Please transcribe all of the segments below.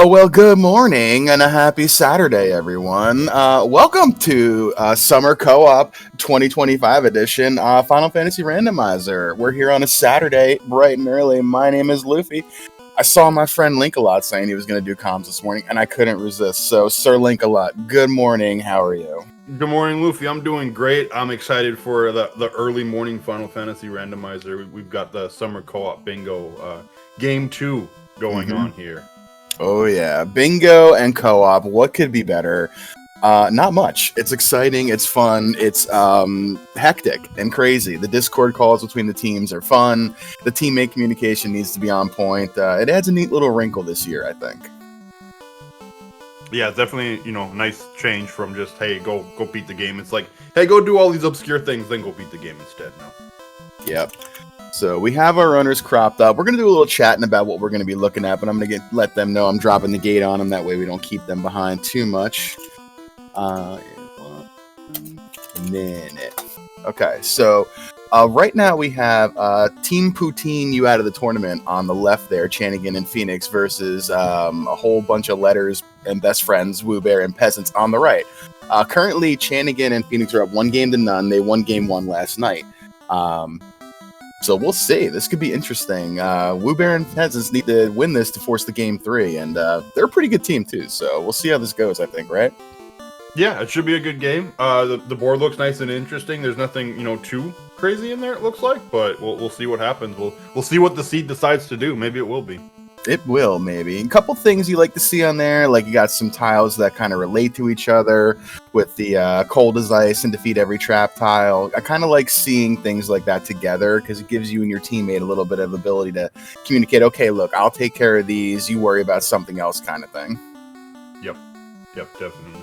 Oh, well, good morning and a happy Saturday, everyone. Welcome to Summer Co-op 2025 edition, Final Fantasy Randomizer. We're here on a Saturday, bright and early. My name is Luffy. I saw my friend Link-A-Lot saying he was going to do comms this morning, and I couldn't resist. So, Sir Link-A-Lot, good morning. How are you? Good morning, Luffy. I'm doing great. I'm excited for the early morning Final Fantasy Randomizer. We've got the Summer Co-op Bingo Game 2 going on here. Oh, yeah. Bingo and co-op. What could be better? Not much. It's exciting. It's fun. It's hectic and crazy. The Discord calls between the teams are fun. The teammate communication needs to be on point. It adds a neat little wrinkle this year, I think. Yeah, it's definitely, nice change from just, hey, go beat the game. It's like, hey, go do all these obscure things, then go beat the game instead now. Yep. So we have our runners cropped up. We're going to do a little chatting about what we're going to be looking at, but I'm going to let them know I'm dropping the gate on them. That way we don't keep them behind too much. 1 minute. Okay, so right now we have Team Poutine you out of the tournament on the left there, Chanigan and Phoenix, versus a whole bunch of letters and best friends, Woobear and Peasants on the right. Currently, Chanigan and Phoenix are up 1-0 They won game 1 last night. So we'll see. This could be interesting. Woobear and Peasants need to win this to force the game 3, and they're a pretty good team too. So we'll see how this goes, I think, right? Yeah, it should be a good game. The board looks nice and interesting. There's nothing, too crazy in there, it looks like, but we'll see what happens. We'll see what the seed decides to do. Maybe it will be. It will, maybe. A couple things you like to see on there, like you got some tiles that kind of relate to each other with the cold as ice and defeat every trap tile. I kind of like seeing things like that together because it gives you and your teammate a little bit of ability to communicate, okay, look, I'll take care of these, you worry about something else kind of thing. Yep, definitely.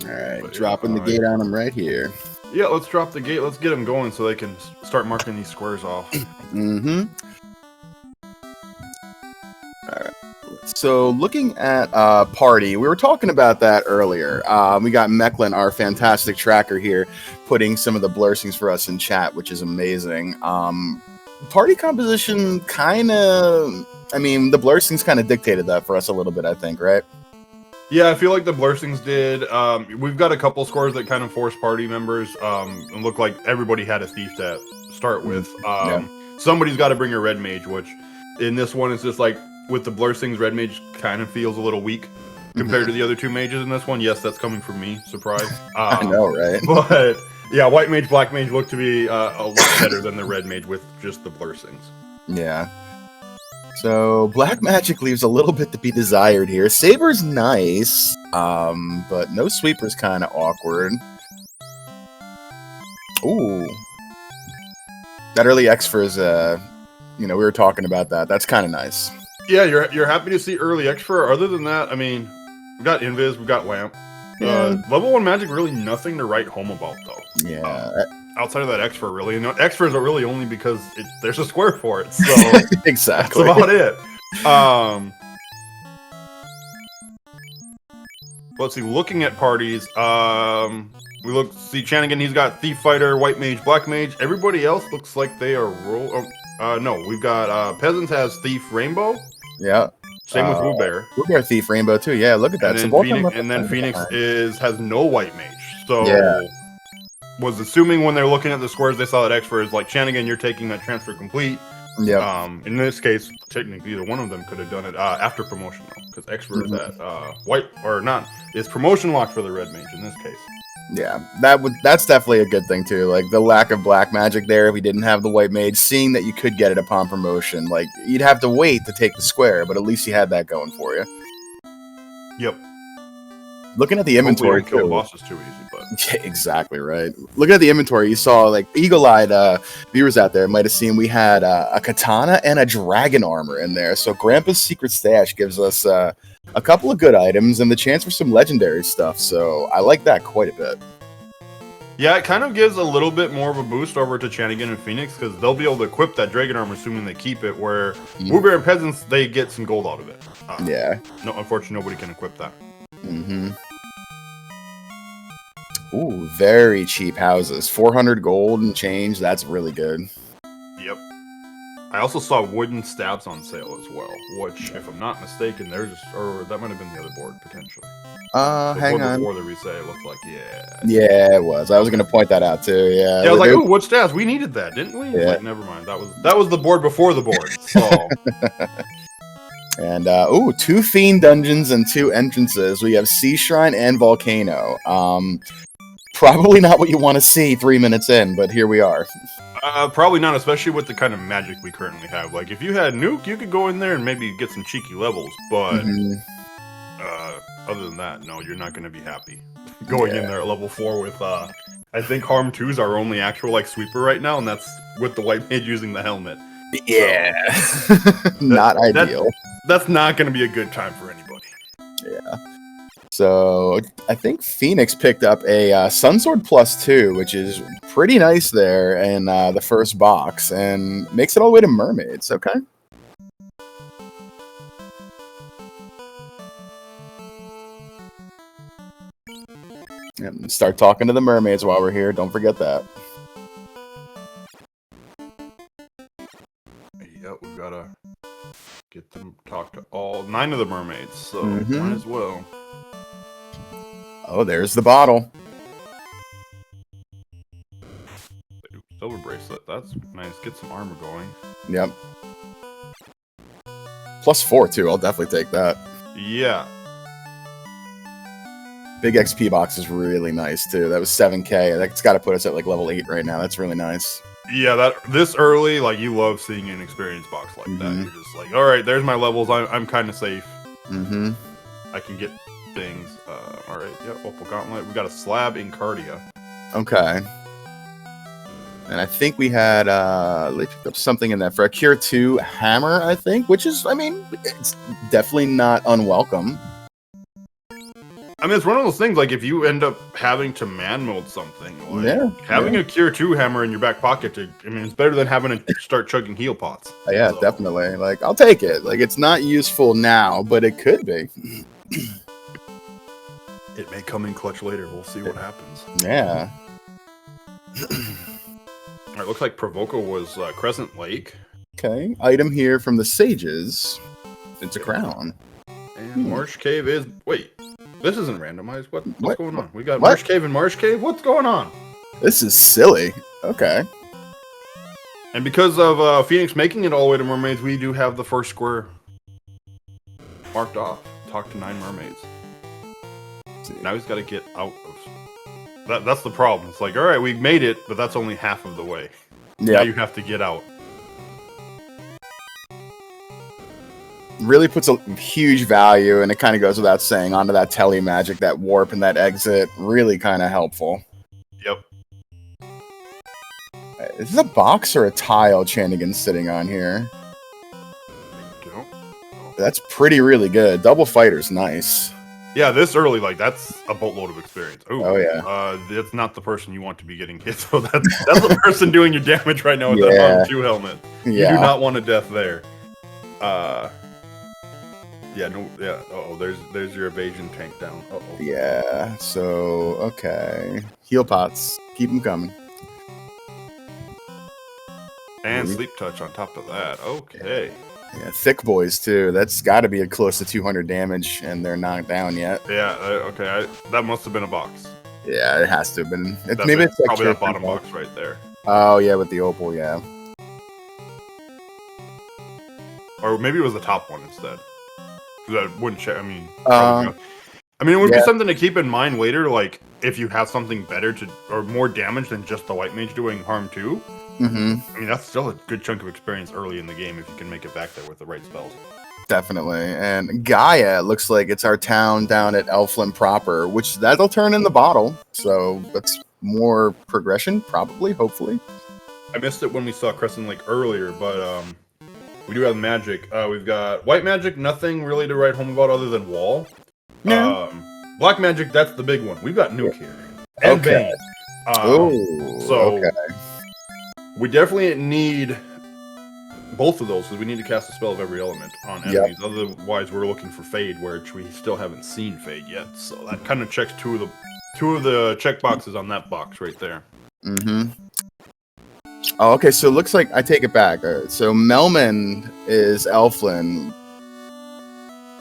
Alright, dropping the gate on them right here. Yeah, let's drop the gate. Let's get them going so they can start marking these squares off. Alright. So looking at party, we were talking about that earlier. We got Mecklin, our fantastic tracker here, putting some of the blurstings for us in chat, which is amazing. Party composition kind of, the blurstings kind of dictated that for us a little bit, I think, right? Yeah, I feel like the blurstings did. We've got a couple scores that kind of force party members. And look like everybody had a thief to start with. Somebody's got to bring a red mage, which in this one is just like with the blurstings, red mage kind of feels a little weak compared to the other two mages in this one. Yes, that's coming from me. Surprise. I know, right? But yeah, white mage, black mage look to be a lot better than the red mage with just the blurstings. Yeah. So, Black Magic leaves a little bit to be desired here. Saber's nice, but no Sweeper's kind of awkward. Ooh. That early X-For is, we were talking about that. That's kind of nice. Yeah, you're happy to see early X-For. Other than that, we got Invis, we got Lamp. Level 1 Magic, really nothing to write home about, though. Yeah. Outside of that X-For, really. X-Fors are really only because there's a square for it, so exactly. That's about it. Let's see, looking at parties, see Chanigan, he's got Thief Fighter, White Mage, Black Mage. Everybody else looks like they are no, we've got Peasants has Thief Rainbow. Yeah. Same with Woobear. Woobear Thief Rainbow too. Yeah, look at that. And then Phoenix has no White Mage. So was assuming when they're looking at the squares they saw that X-For is like Chanigan, you're taking that transfer complete. Yeah. In this case, technically either one of them could have done it after promotion though, because X-For is at white or not. It's promotion locked for the red mage in this case. Yeah, that's definitely a good thing too. Like the lack of black magic there, if we didn't have the white mage, seeing that you could get it upon promotion, like you'd have to wait to take the square, but at least you had that going for you. Yep. Looking at the inventory, kill the boss is too easy, but yeah, exactly right. Looking at the inventory, you saw like eagle-eyed viewers out there might have seen we had a katana and a dragon armor in there. So Grandpa's secret stash gives us a couple of good items and the chance for some legendary stuff. So I like that quite a bit. Yeah, it kind of gives a little bit more of a boost over to Chanigan and Phoenix because they'll be able to equip that dragon armor assuming they keep it. Where Woobear and Peasants, they get some gold out of it. No, unfortunately, nobody can equip that. Ooh, very cheap houses. 400 gold and change. That's really good. Yep. I also saw wooden stabs on sale as well, which, if I'm not mistaken, they're just, or that might have been the other board potentially. Hang on. Before the reset, it looked like, yeah. Yeah, it was. I was gonna point that out too. Yeah. Yeah, I was like, ooh, wood stabs. We needed that, didn't we? Yeah. Like, never mind. That was the board before the board. So. And ooh, 2 Fiend dungeons and 2 entrances. We have Sea Shrine and Volcano. Probably not what you want to see 3 minutes in, but here we are. Probably not, especially with the kind of magic we currently have. Like, if you had Nuke, you could go in there and maybe get some cheeky levels, but other than that, no, you're not going to be happy. Going in there at level 4 with, I think Harm 2 is our only actual, like, sweeper right now, and that's with the White Mage using the helmet. Yeah. So, not ideal. That's not going to be a good time for anybody. Yeah. So, I think Phoenix picked up a Sunsword +2, which is pretty nice there in the first box, and makes it all the way to Mermaids, okay? And start talking to the mermaids while we're here, don't forget that. Yep, we've got to get them talk to all 9 of the mermaids, so might as well. Oh, there's the bottle. Silver bracelet, that's nice. Get some armor going. Yep. +4 too, I'll definitely take that. Yeah. Big XP box is really nice too. That was 7K. That's got to put us at like level 8 right now. That's really nice. Yeah, that this early, like, you love seeing an experience box like that. You're just like, all right, there's my levels. I'm kind of safe. I can get things. All right, yeah, Opal Gauntlet. We got a slab in Cardia. Okay. And I think we had they picked up something in that for a Cure 2 hammer, I think, which is, I mean, it's definitely not unwelcome. I mean, it's one of those things, like, if you end up having to man mode something, like, having a Cure 2 hammer in your back pocket, I mean, it's better than having to start chugging heal pots. Yeah, so. Definitely. Like, I'll take it. Like, it's not useful now, but it could be. It may come in clutch later. We'll see what happens. Yeah. Alright, looks like Provoco was Crescent Lake. Okay, item here from the Sages. It's a crown. And Marsh Cave is... Wait, this isn't randomized. What's going on? We got Marsh Cave and Marsh Cave? What's going on? This is silly. Okay. And because of Phoenix making it all the way to Mermaids, we do have the first square marked off. Talk to 9 mermaids. Now he's got to get out of... That's the problem. It's like, alright, we made it, but that's only half of the way. Yeah. Now you have to get out. Really puts a huge value, and it kind of goes without saying, onto that tele magic, that warp and that exit. Really kind of helpful. Yep. Is this a box or a tile Chanigan's sitting on here? That's really good. Double fighter's nice. Yeah, this early, like, that's a boatload of experience. Ooh, oh, yeah. That's not the person you want to be getting hit. So that's the person doing your damage right now with that Harm 2 helmet. You do not want a death there. Uh-oh, there's your evasion tank down. Uh-oh. Yeah, so, okay. Heal pots. Keep them coming. And sleep touch on top of that. Okay. Yeah, thick boys too. That's got to be close to 200 damage, and they're not down yet. Yeah, okay. That must have been a box. Yeah, it has to have been. Maybe it's probably that bottom box right there. Oh yeah, with the opal, yeah. Or maybe it was the top one instead. That wouldn't check. I mean, it would be something to keep in mind later. Like, if you have something better or more damage than just the White Mage doing Harm 2. I mean, that's still a good chunk of experience early in the game if you can make it back there with the right spells. Definitely. And Gaia looks like it's our town down at Elfland proper, which that'll turn in the bottle. So that's more progression, probably, hopefully. I missed it when we saw Crescent Lake earlier, but we do have magic. We've got white magic, nothing really to write home about other than wall. Yeah. Black magic, that's the big one. We've got Nuke here. And Bane. Okay. We definitely need both of those, because we need to cast a spell of every element on enemies. Otherwise, we're looking for Fade, which we still haven't seen Fade yet. So that kind of checks two of the check boxes on that box right there. Oh, okay. So it looks like I take it back. So Melman is Elflin.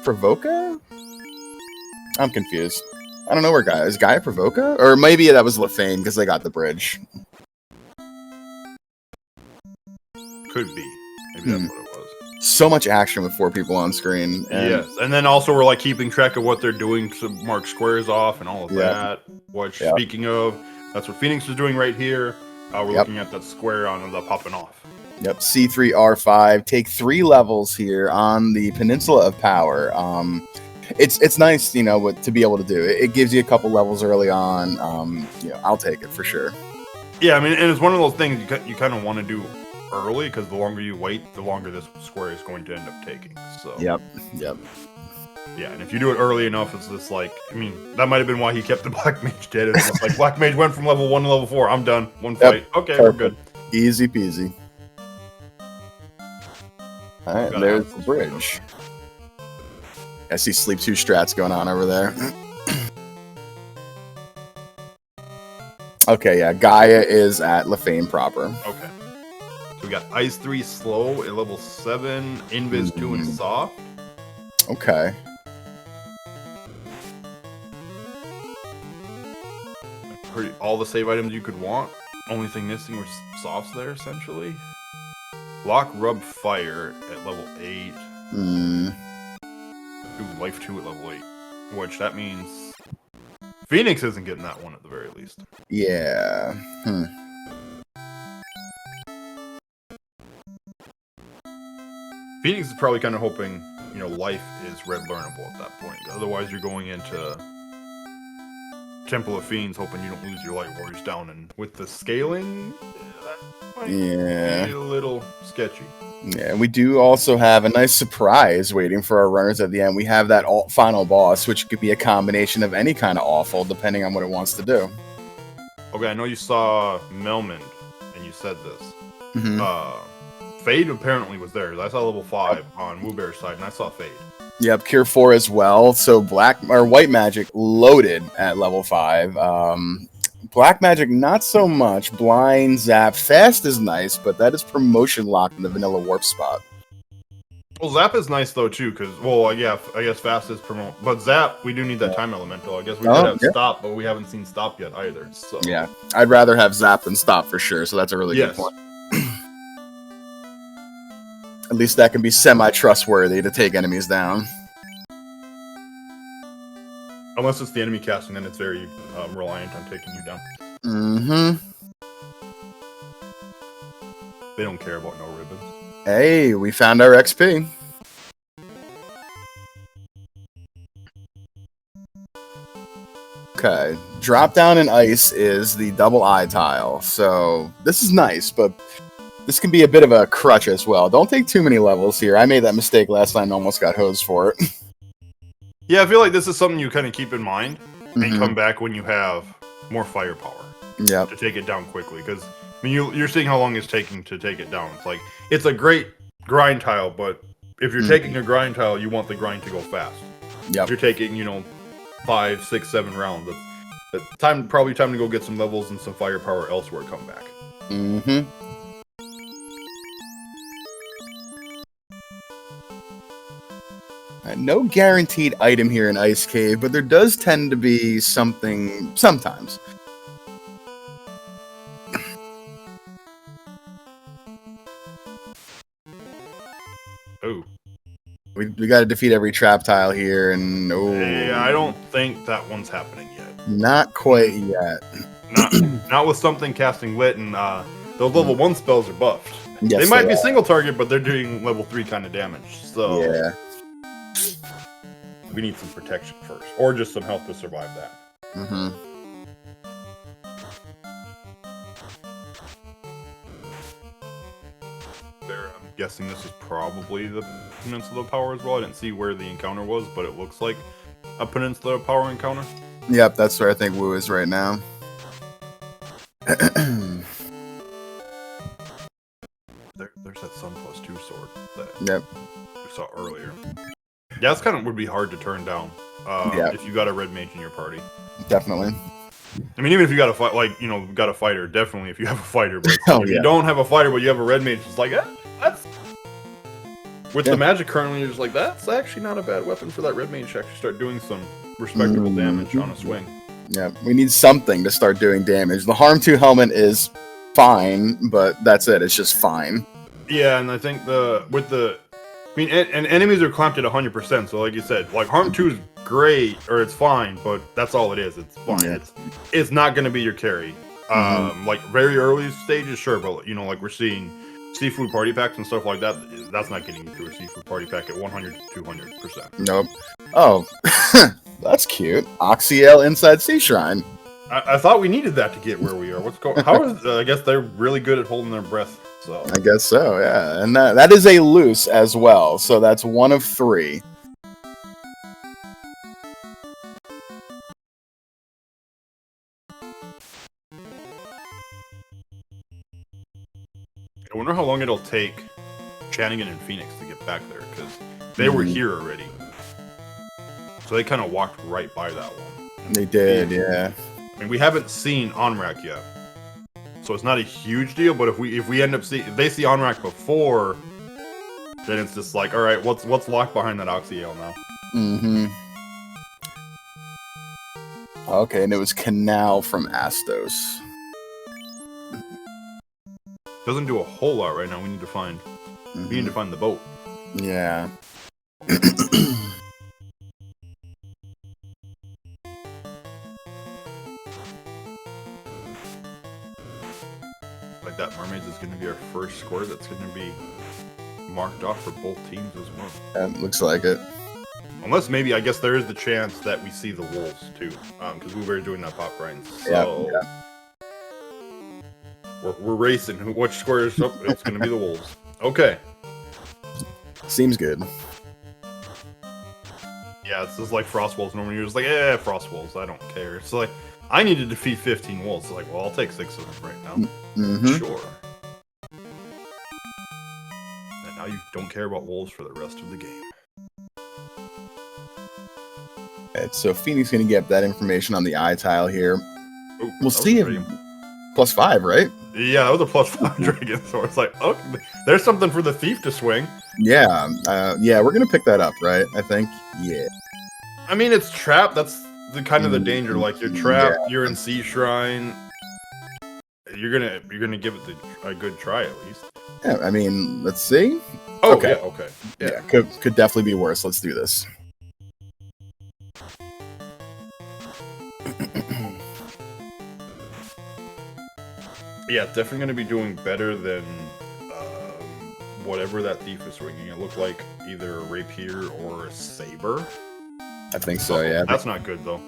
Provoca? I'm confused. I don't know where Gaia is. Gaia Provoca? Or maybe that was Lefane because they got the bridge. Could be. Maybe that's what it was. So much action with 4 people on screen. And yes, and then also we're like keeping track of what they're doing to mark squares off and all of that. Which, speaking of, that's what Phoenix is doing right here. We're looking at that square on the popping off. Yep, C3R5. Take 3 levels here on the Peninsula of Power. It's nice, you know, to be able to do it. It gives you a couple levels early on. You know, I'll take it for sure. Yeah, I mean, and it's one of those things you kind of want to do early, because the longer you wait, the longer this square is going to end up taking. So Yep. Yeah, and if you do it early enough, it's just like, I mean, that might have been why he kept the Black Mage dead. It's just like, Black Mage went from level 1 to level 4. I'm done. One fight. Okay, perfect. we're good. Easy peasy. All right, there's the bridge. I see Sleep 2 strats going on over there. Okay, yeah, Gaia is at Lefane proper. Okay. So we got Ice 3 slow at level 7, Invis 2 and soft. Okay. All the save items you could want. Only thing missing were softs there, essentially. Lock, Rub, Fire at level 8. Ooh, Life 2 at level 8. Which, that means Phoenix isn't getting that one at the very least. Yeah. Phoenix is probably kind of hoping, you know, life is red learnable at that point. Otherwise, you're going into Temple of Fiends hoping you don't lose your Light Warriors down. And with the scaling, that might be a little sketchy. Yeah, we do also have a nice surprise waiting for our runners at the end. We have that final boss, which could be a combination of any kind of awful, depending on what it wants to do. Okay, I know you saw Melmond, and you said this. Fade apparently was there. I saw level 5 on Woobear's side, and I saw Fade. Yep, Cure 4 as well. So white magic loaded at level 5. Black magic, not so much. Blind, Zap, Fast is nice, but that is promotion locked in the vanilla warp spot. Well, Zap is nice though too, because I guess Fast is promote, but Zap, we do need that time elemental. I guess we could have Stop, but we haven't seen Stop yet either. So yeah, I'd rather have Zap than Stop for sure. So that's a really good point. At least that can be semi-trustworthy to take enemies down. Unless it's the enemy casting, then it's very reliant on taking you down. They don't care about no ribbons. Hey, we found our XP. Okay, drop down in ice is the double eye tile. So this is nice, but this can be a bit of a crutch as well. Don't take too many levels here. I made that mistake last time and almost got hosed for it. Yeah, I feel like this is something you kind of keep in mind and come back when you have more firepower. Yep. To take it down quickly. Because, I mean, you're seeing how long it's taking to take it down. It's like, it's a great grind tile, but if you're taking a grind tile, you want the grind to go fast. Yep. If you're taking, 5, 6, 7 rounds, it's probably time to go get some levels and some firepower elsewhere come back. No guaranteed item here in Ice Cave, but there does tend to be something sometimes. Ooh. We got to defeat every trap tile here, and Yeah, I don't think that one's happening yet. Not quite yet. Not with something casting lit, and those level 1 spells are buffed. Yes, they might be single target, but they're doing level 3 kind of damage. So yeah. We need some protection first, or just some health to survive that. I'm guessing this is probably the Peninsula Power as well. I didn't see where the encounter was, but it looks like a Peninsula Power encounter. Yep, that's where I think Woo is right now. There's that Sun +2 sword that we saw earlier. Yeah, that's kind of would be hard to turn down if you got a red mage in your party. Definitely. I mean, even if you got a fight, like, you know, got a fighter, definitely if you have a fighter, but Oh, if yeah. you don't have a fighter, but you have a red mage, it's like, that's... With the magic currently, you're just like, that's actually not a bad weapon for that red mage to actually start doing some respectable damage on a swing. Yeah, we need something to start doing damage. The Harm 2 helmet is fine, but that's it. It's just fine. Yeah, and I think and enemies are clamped at 100%, so like you said, like, Harm 2 is great, or it's fine, but that's all it is. It's fine. Yeah. It's not going to be your carry. Like, very early stages, sure, but, you know, like, we're seeing seafood party packs and stuff like that, that's not getting you through a seafood party pack at 100 to 200%. Nope. Oh, that's cute. Oxyale inside Sea Shrine. I thought we needed that to get where we are. What's going? How is? I guess they're really good at holding their breath. So I guess so. Yeah, and that is a loose as well. So that's 1 of 3. I wonder how long it'll take Shanigan and Phoenix to get back there, because they were here already. So they kind of walked right by that one. They did, yeah. I mean, we haven't seen Onrak yet, so it's not a huge deal. But if we end up if they see Onrak before, then it's just like, all right, what's locked behind that Oxyale now? Mm-hmm. Okay, and it was Canal from Astos. Doesn't do a whole lot right now. We need to find the boat. Yeah. Like that Mermaids is going to be our first score that's going to be marked off for both teams as well. Looks like it. Unless maybe, I guess there is the chance that we see the wolves too, because we were doing that pop grind. So yeah. We're racing. Which square is up? It's going to be the wolves. Okay. Seems good. Yeah, it's just like Frost Wolves. Normally you're just like, Frost Wolves, I don't care. It's like, I need to defeat 15 wolves. It's like, well, I'll take 6 of them right now. Sure. And now you don't care about wolves for the rest of the game. Right, so Phoenix going to get that information on the eye tile here. Ooh, we'll see if +5, right? Yeah, that was a +5 dragon. So it's like, oh, there's something for the thief to swing. Yeah, yeah, we're gonna pick that up, right? I think. Yeah. I mean, it's trapped. That's the kind of the danger. Like, you're trapped. You're in Sea Shrine. You're gonna give it a good try at least. Yeah, I mean, let's see. Oh, okay. Yeah, okay. Yeah, could definitely be worse. Let's do this. Yeah, it's definitely going to be doing better than whatever that thief is swinging. It looked like either a rapier or a saber. I think so, yeah. That's not good, though.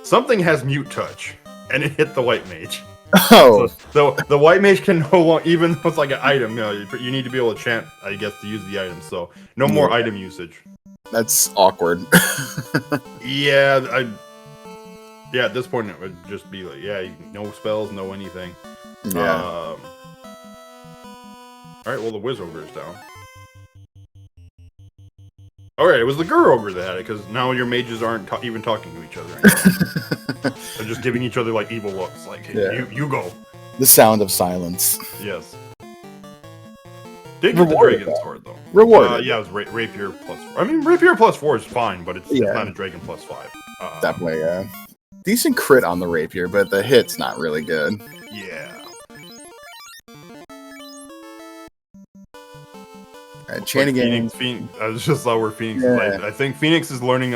Something has mute touch, and it hit the white mage. Oh! So the white mage can no longer, even though it's like an item, you know, you need to be able to chant, I guess, to use the item. So no more item usage. That's awkward. Yeah, at this point it would just be like, no spells, no anything. Yeah. Alright, well the Wiz Ogre is down. Alright, it was the Gur Ogre that had it, because now your mages aren't even talking to each other anymore. They're just giving each other like evil looks, like, hey, you go. The sound of silence. Yes. Did get the Dragon Sword, though. Rewarded. Yeah, it was Rapier +4. I mean, Rapier +4 is fine, but it's not a Dragon +5. Definitely, yeah. Decent crit on the Rapier, but the hit's not really good. Yeah. Alright, Chanigan. Phoenix, I was just saw where Phoenix is. I think Phoenix is learning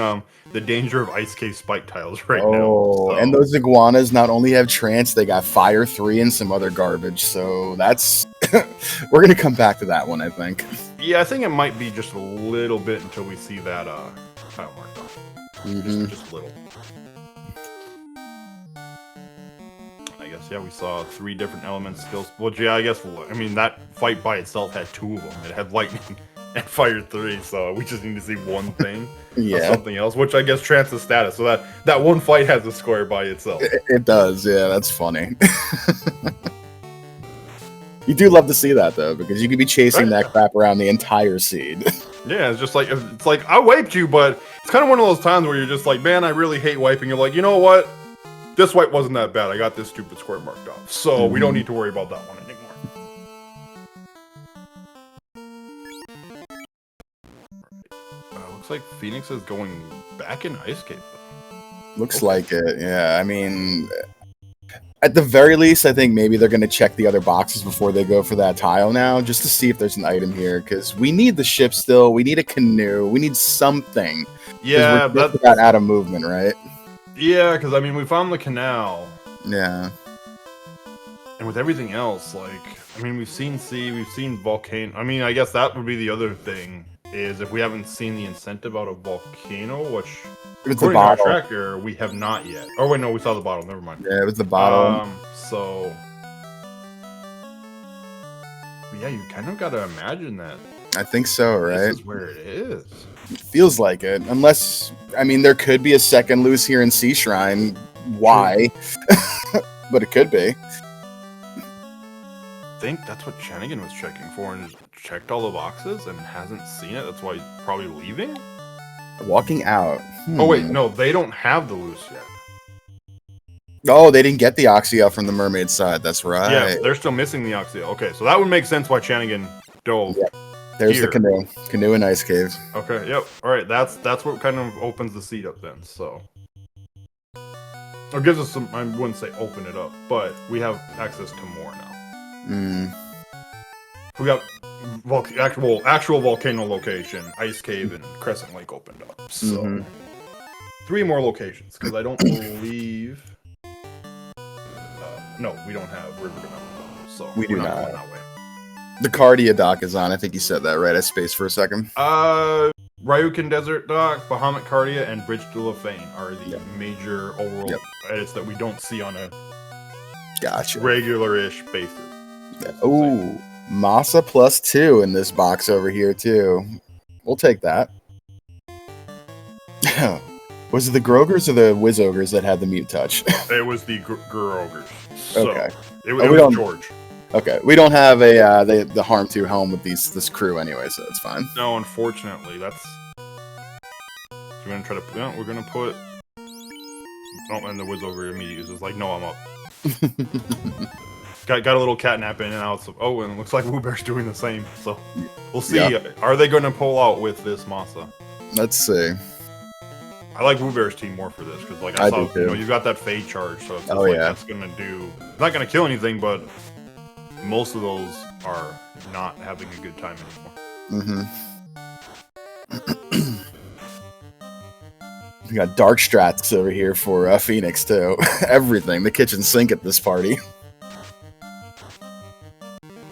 the danger of Ice Cave Spike Tiles right now. Oh, and those iguanas not only have trance, they got Fire 3 and some other garbage. So that's... We're going to come back to that one, I think. Yeah, I think it might be just a little bit until we see that tile marked off. Just a little. I guess, yeah, we saw 3 different elements skills. Well, yeah, I guess, I mean, that fight by itself had 2 of them. It had lightning and fire 3, so we just need to see one thing. Something else, which I guess transits status. So that one fight has a square by itself. It does, yeah, that's funny. You do love to see that, though, because you could be chasing that crap around the entire seed. Yeah, it's just like I wiped you, but it's kind of one of those times where you're just like, man, I really hate wiping. You're like, you know what? This wipe wasn't that bad. I got this stupid square marked off, so we don't need to worry about that one anymore. Looks like Phoenix is going back in Ice Cave. Looks like it. Yeah, I mean, at the very least, I think maybe they're going to check the other boxes before they go for that tile now, just to see if there's an item here, because we need the ship still. We need a canoe. We need something. Yeah, that's about out of movement, right? Yeah, because I mean, we found the canal. Yeah. And with everything else, like, I mean, we've seen sea, we've seen volcano. I mean, I guess that would be the other thing, is if we haven't seen the incentive out of volcano, which according to our tracker, we have not yet. Oh wait, no, we saw the bottle. Never mind. Yeah, it was the bottle. So yeah, you kind of got to imagine that. I think so, right? This is where it is. It feels like it. Unless, I mean, there could be a second loose here in Sea Shrine. Why? But it could be. I think that's what Chanigan was checking for, and checked all the boxes and hasn't seen it. That's why he's probably leaving. Walking out. Oh wait, no, they don't have the loose yet. Oh, they didn't get the Oxia from the mermaid side. That's right. Yeah, they're still missing the Oxia. Okay, so that would make sense why Chanigan dove. Yep. There's the canoe and ice cave. Okay, yep. All right, that's what kind of opens the seat up then. So, or gives us some. I wouldn't say open it up, but we have access to more now. We got actual volcano location, ice cave, and Crescent Lake opened up. So 3 more locations, because I don't believe. No, we don't have River Development, so we do not. Going that way. The Cardia dock is on. I think you said that right. I spaced for a second. Ryukin Desert Dock, Bahamut Cardia, and Bridge to Lefane are the major overworld edits that we don't see on a regular-ish basis. Yeah. Ooh, Masa +2 in this box over here too. We'll take that. Was it the Grogers or the Wiz Ogres that had the mute touch? It was the Grogers. So okay. It was George. Okay, we don't have a the Harm 2 helm with this crew anyway, so it's fine. No, unfortunately, that's. So we're gonna try to. Yeah, we're gonna put. Oh, and the Wiz Ogre immediately is like, no, I'm up. got a little catnap in and out. So, oh, and it looks like Woobear's doing the same. So we'll see. Yep. Are they going to pull out with this Masa? Let's see. I like Woobear's team more for this because, like I saw, you've got that fade charge, so it's that's going to do. It's not going to kill anything, but most of those are not having a good time anymore. We got dark strats over here for Phoenix too. Everything, the kitchen sink at this party.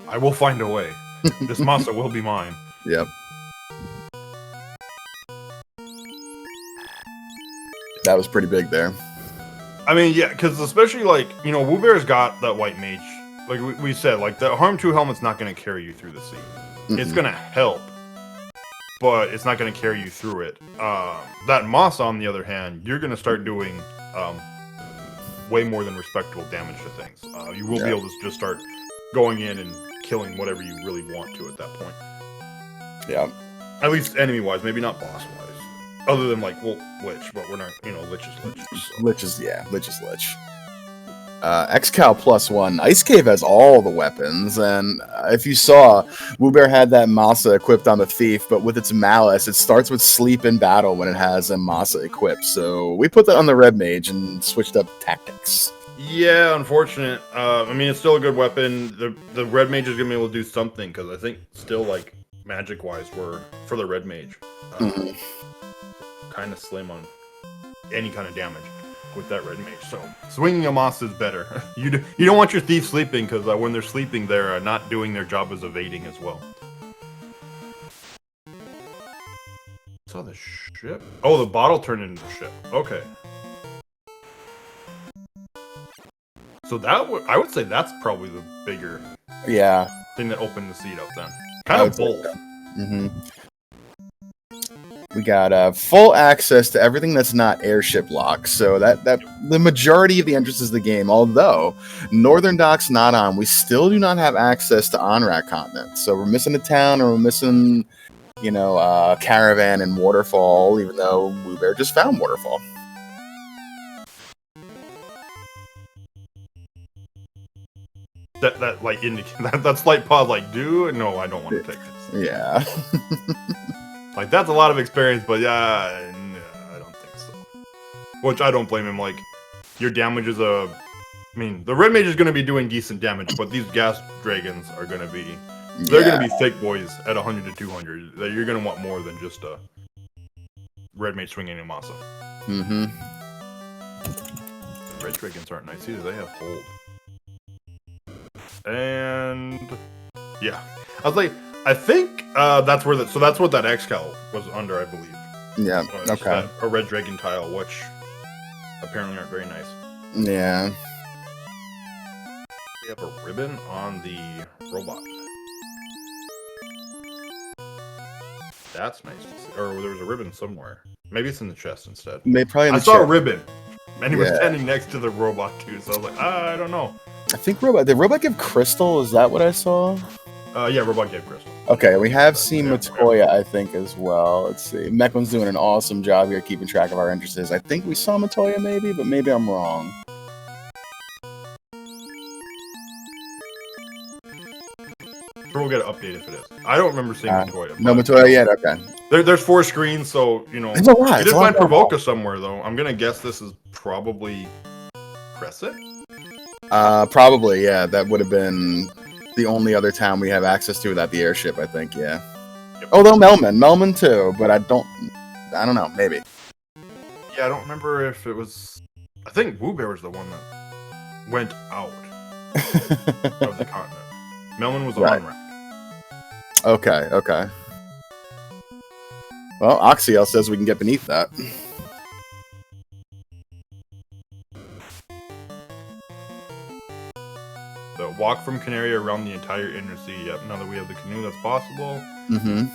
I will find a way. This monster will be mine. Yep. That was pretty big there. I mean, yeah, because especially like Woobear's got that white mage. Like we said, like the Harm 2 helmet's not going to carry you through the sea. It's going to help, but it's not going to carry you through it. That Moss, on the other hand, you're going to start doing way more than respectable damage to things. You will be able to just start going in and killing whatever you really want to at that point. Yeah. At least enemy-wise, maybe not boss-wise. Other than, like, well, Lich, but we're not, Lich is Lich. So. Lich is Lich. X-Cal +1. Ice Cave has all the weapons, and if you saw, Woobear had that Masa equipped on the Thief, but with its Malice, it starts with Sleep in Battle when it has a Masa equipped, so we put that on the Red Mage and switched up tactics. Yeah, unfortunate. I mean, it's still a good weapon. The Red Mage is going to be able to do something, because I think still, like, magic-wise, we're, for the Red Mage, kind of slim on any kind of damage with that Red Mage. So, swinging a Moss is better. You don't want your Thief sleeping, because when they're sleeping, they're not doing their job as evading as well. Saw the ship? Oh, the bottle turned into the ship. Okay. So I would say that's probably the bigger thing that opened the seat up then. Kind of both. We got full access to everything that's not airship locked, so that the majority of the entrances of the game, although Northern Dock's not on, we still do not have access to Onrak Continent. So we're missing a town, or we're missing Caravan and Waterfall, even though Woo Bear just found Waterfall. That like that slight pause, like, no, I don't want to take this. Yeah. Like, that's a lot of experience, but yeah, no, I don't think so. Which I don't blame him. Like, your damage is I mean, the red mage is going to be doing decent damage, but these gas dragons are going to be, they're going to be thick boys at 100 to 200. That you're going to want more than just a red mage swinging a masa. Mm-hmm. Red dragons aren't nice either. They have hold. And yeah, I was like, I think that's where that's what that Excal was under, I believe. Yeah. Okay. A red dragon tile, which apparently aren't very nice. Yeah. We have a ribbon on the robot. That's nice to see. Or there was a ribbon somewhere. Maybe it's in the chest instead. I saw a ribbon, and he was standing next to the robot too. So I was like, I don't know. I think did robot give crystal? Is that what I saw? Yeah, robot gave crystal. Okay, we have seen Matoya, I think, as well. Let's see. Mechlin's doing an awesome job here keeping track of our interests. I think we saw Matoya maybe, but maybe I'm wrong. We'll get an update if it is. I don't remember seeing Matoya. No Matoya yet? Okay. There's 4 screens, so, It's a lot. You did find Provoka somewhere, though. I'm going to guess this is probably Crescent? Probably, yeah. That would have been the only other town we have access to without the airship, I think, yeah. Yep. Although Melman too, but I don't know, maybe. Yeah, I don't remember if it was... I think Woo Bear was the one that went out of the continent. Melman was on round. Okay. Well, Oxiel says we can get beneath that. So walk from Canary around the entire inner sea. Yep, now that we have the canoe, that's possible. Mm-hmm.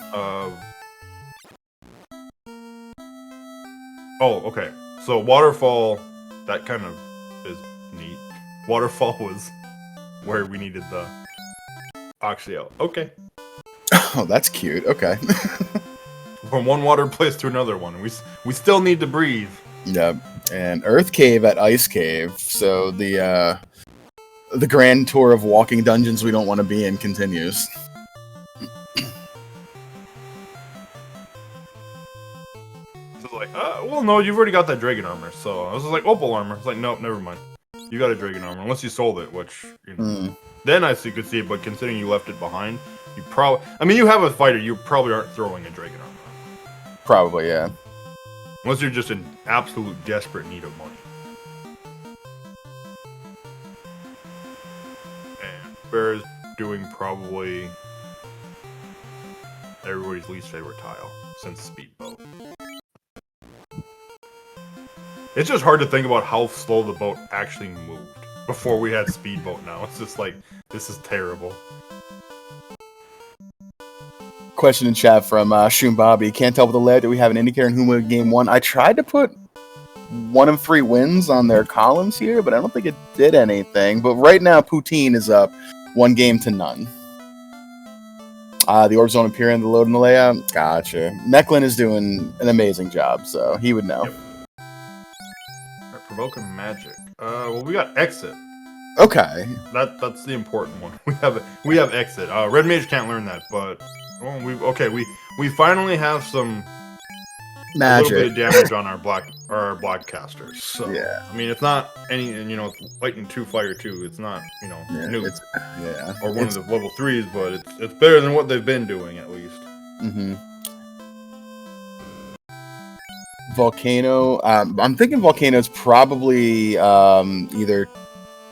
Oh, okay. So Waterfall, that kind of is neat. Waterfall was where we needed the Oxiel. Okay. Oh, that's cute. Okay. From one water place to another one. We still need to breathe. Yep. And Earth Cave at Ice Cave. So the grand tour of walking dungeons we don't want to be in continues. So like, well, no, you've already got that dragon armor. So I was just like, opal armor. It's like, nope, never mind. You got a dragon armor, unless you sold it, which, then I could see it, but considering you left it behind, you probably... I mean, you have a fighter, you probably aren't throwing a dragon armor. Probably, yeah. Unless you're just in absolute desperate need of money. And Bear is doing probably everybody's least favorite tile since Speedboat. It's just hard to think about how slow the boat actually moved before we had Speedboat now. It's just like, this is terrible. Question in chat from Shoon Bobby. Can't tell with the layout. Do we have an indicator in who won game 1? I tried to put 1 of 3 wins on their columns here, but I don't think it did anything. But right now, Poutine is up 1 game to none. The orbs don't appear in the load in the layout. Gotcha. Mechlin is doing an amazing job, so he would know. Yep. Provoking magic. Well, we got exit. Okay. That's the important one. We have exit. Red mage can't learn that, but we finally have some magic. A little bit of damage on our black casters. So yeah. I mean, it's not any, it's lightning 2, fire 2. It's not new. Or one of the level 3s, but it's better than what they've been doing at least. Mm-hmm. Volcano. I'm thinking Volcano's probably either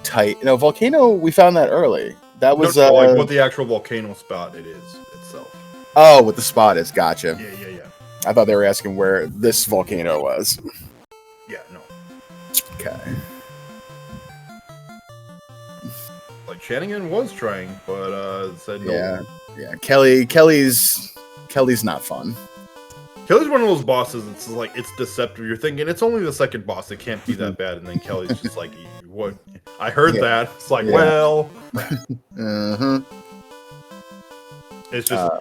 tight. No, Volcano. We found that early. That was like what the actual volcano spot it is itself. Oh, what the spot is. Gotcha. Yeah. I thought they were asking where this volcano was. Yeah, no. Okay. Like Shanigan was trying, but said no. Yeah. Kelly's not fun. Kelly's one of those bosses that's like, it's deceptive. You're thinking, it's only the second boss. It can't be that bad. And then Kelly's just like, what? I heard that. It's like, well. Uh-huh. It's just,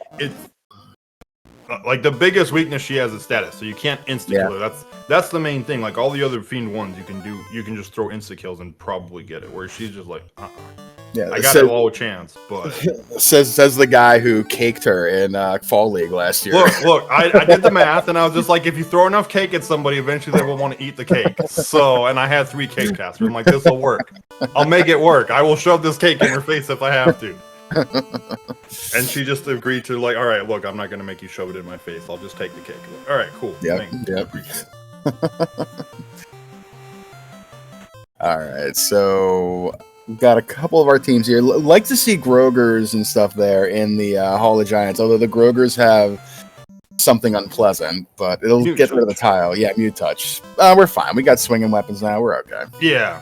like the biggest weakness she has is status, so you can't insta kill her. That's the main thing. Like all the other fiend ones, you can just throw insta kills and probably get it. Where she's just like, yeah, I got a low chance, but says the guy who caked her in Fall League last year. Look, I did the math, and I was just like, if you throw enough cake at somebody, eventually they will want to eat the cake. So, and I had 3 cake casters. I'm like, this will work. I'll make it work. I will shove this cake in her face if I have to. And she just agreed to like, all right, look, I'm not gonna make you shove it in my face. I'll just take the cake. Like, all right, cool. Yep. All right, so we've got a couple of our teams here. Like to see Grogers and stuff there in the Hall of Giants, although the Grogers have something unpleasant, but it'll get rid of the tile. Yeah, mute touch. We're fine. We got swinging weapons now. We're okay. Yeah.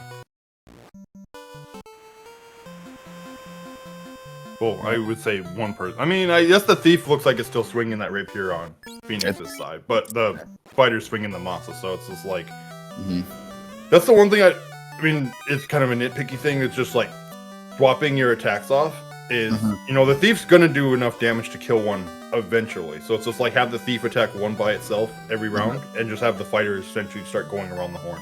Well, I would say one person. I mean, I guess the thief looks like it's still swinging that rapier on Phoenix's side, but the fighter's swinging the massa, so it's just like... That's the one thing I mean, it's kind of a nitpicky thing. It's just like swapping your attacks off is, you know, the thief's going to do enough damage to kill one eventually. So it's just like have the thief attack one by itself every round and just have the fighter essentially start going around the horn.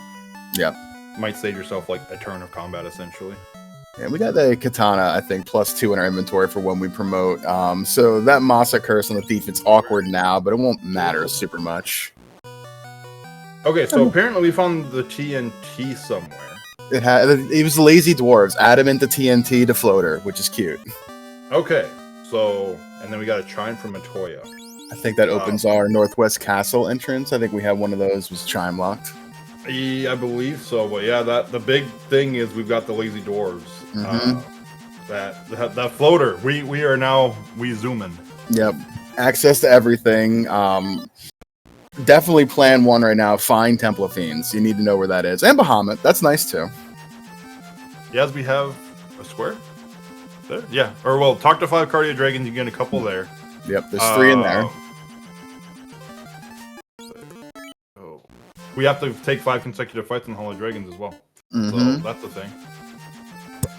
Yeah. Might save yourself like a turn of combat essentially. Yeah, we got the katana, I think, +2 in our inventory for when we promote. So that Masa curse on the thief, it's awkward now, but it won't matter super much. Okay, so apparently we found the TNT somewhere. It was lazy dwarves. Add them into TNT to floater, which is cute. Okay, so and then we got a chime from Matoya. I think that opens our Northwest Castle entrance. I think we have one of those was chime locked. Yeah, I believe so. But yeah, the big thing is we've got the lazy dwarves. That floater. We are now zooming. Yep, access to everything. Definitely plan one right now. Find Temple of Fiends. You need to know where that is. And Bahamut. That's nice too. Yes, we have a square there. Yeah. Or well, talk to 5 Cardia Dragons. You get a couple there. Yep. There's 3 in there. Oh. We have to take 5 consecutive fights in the Hall of Dragons as well. So that's the thing.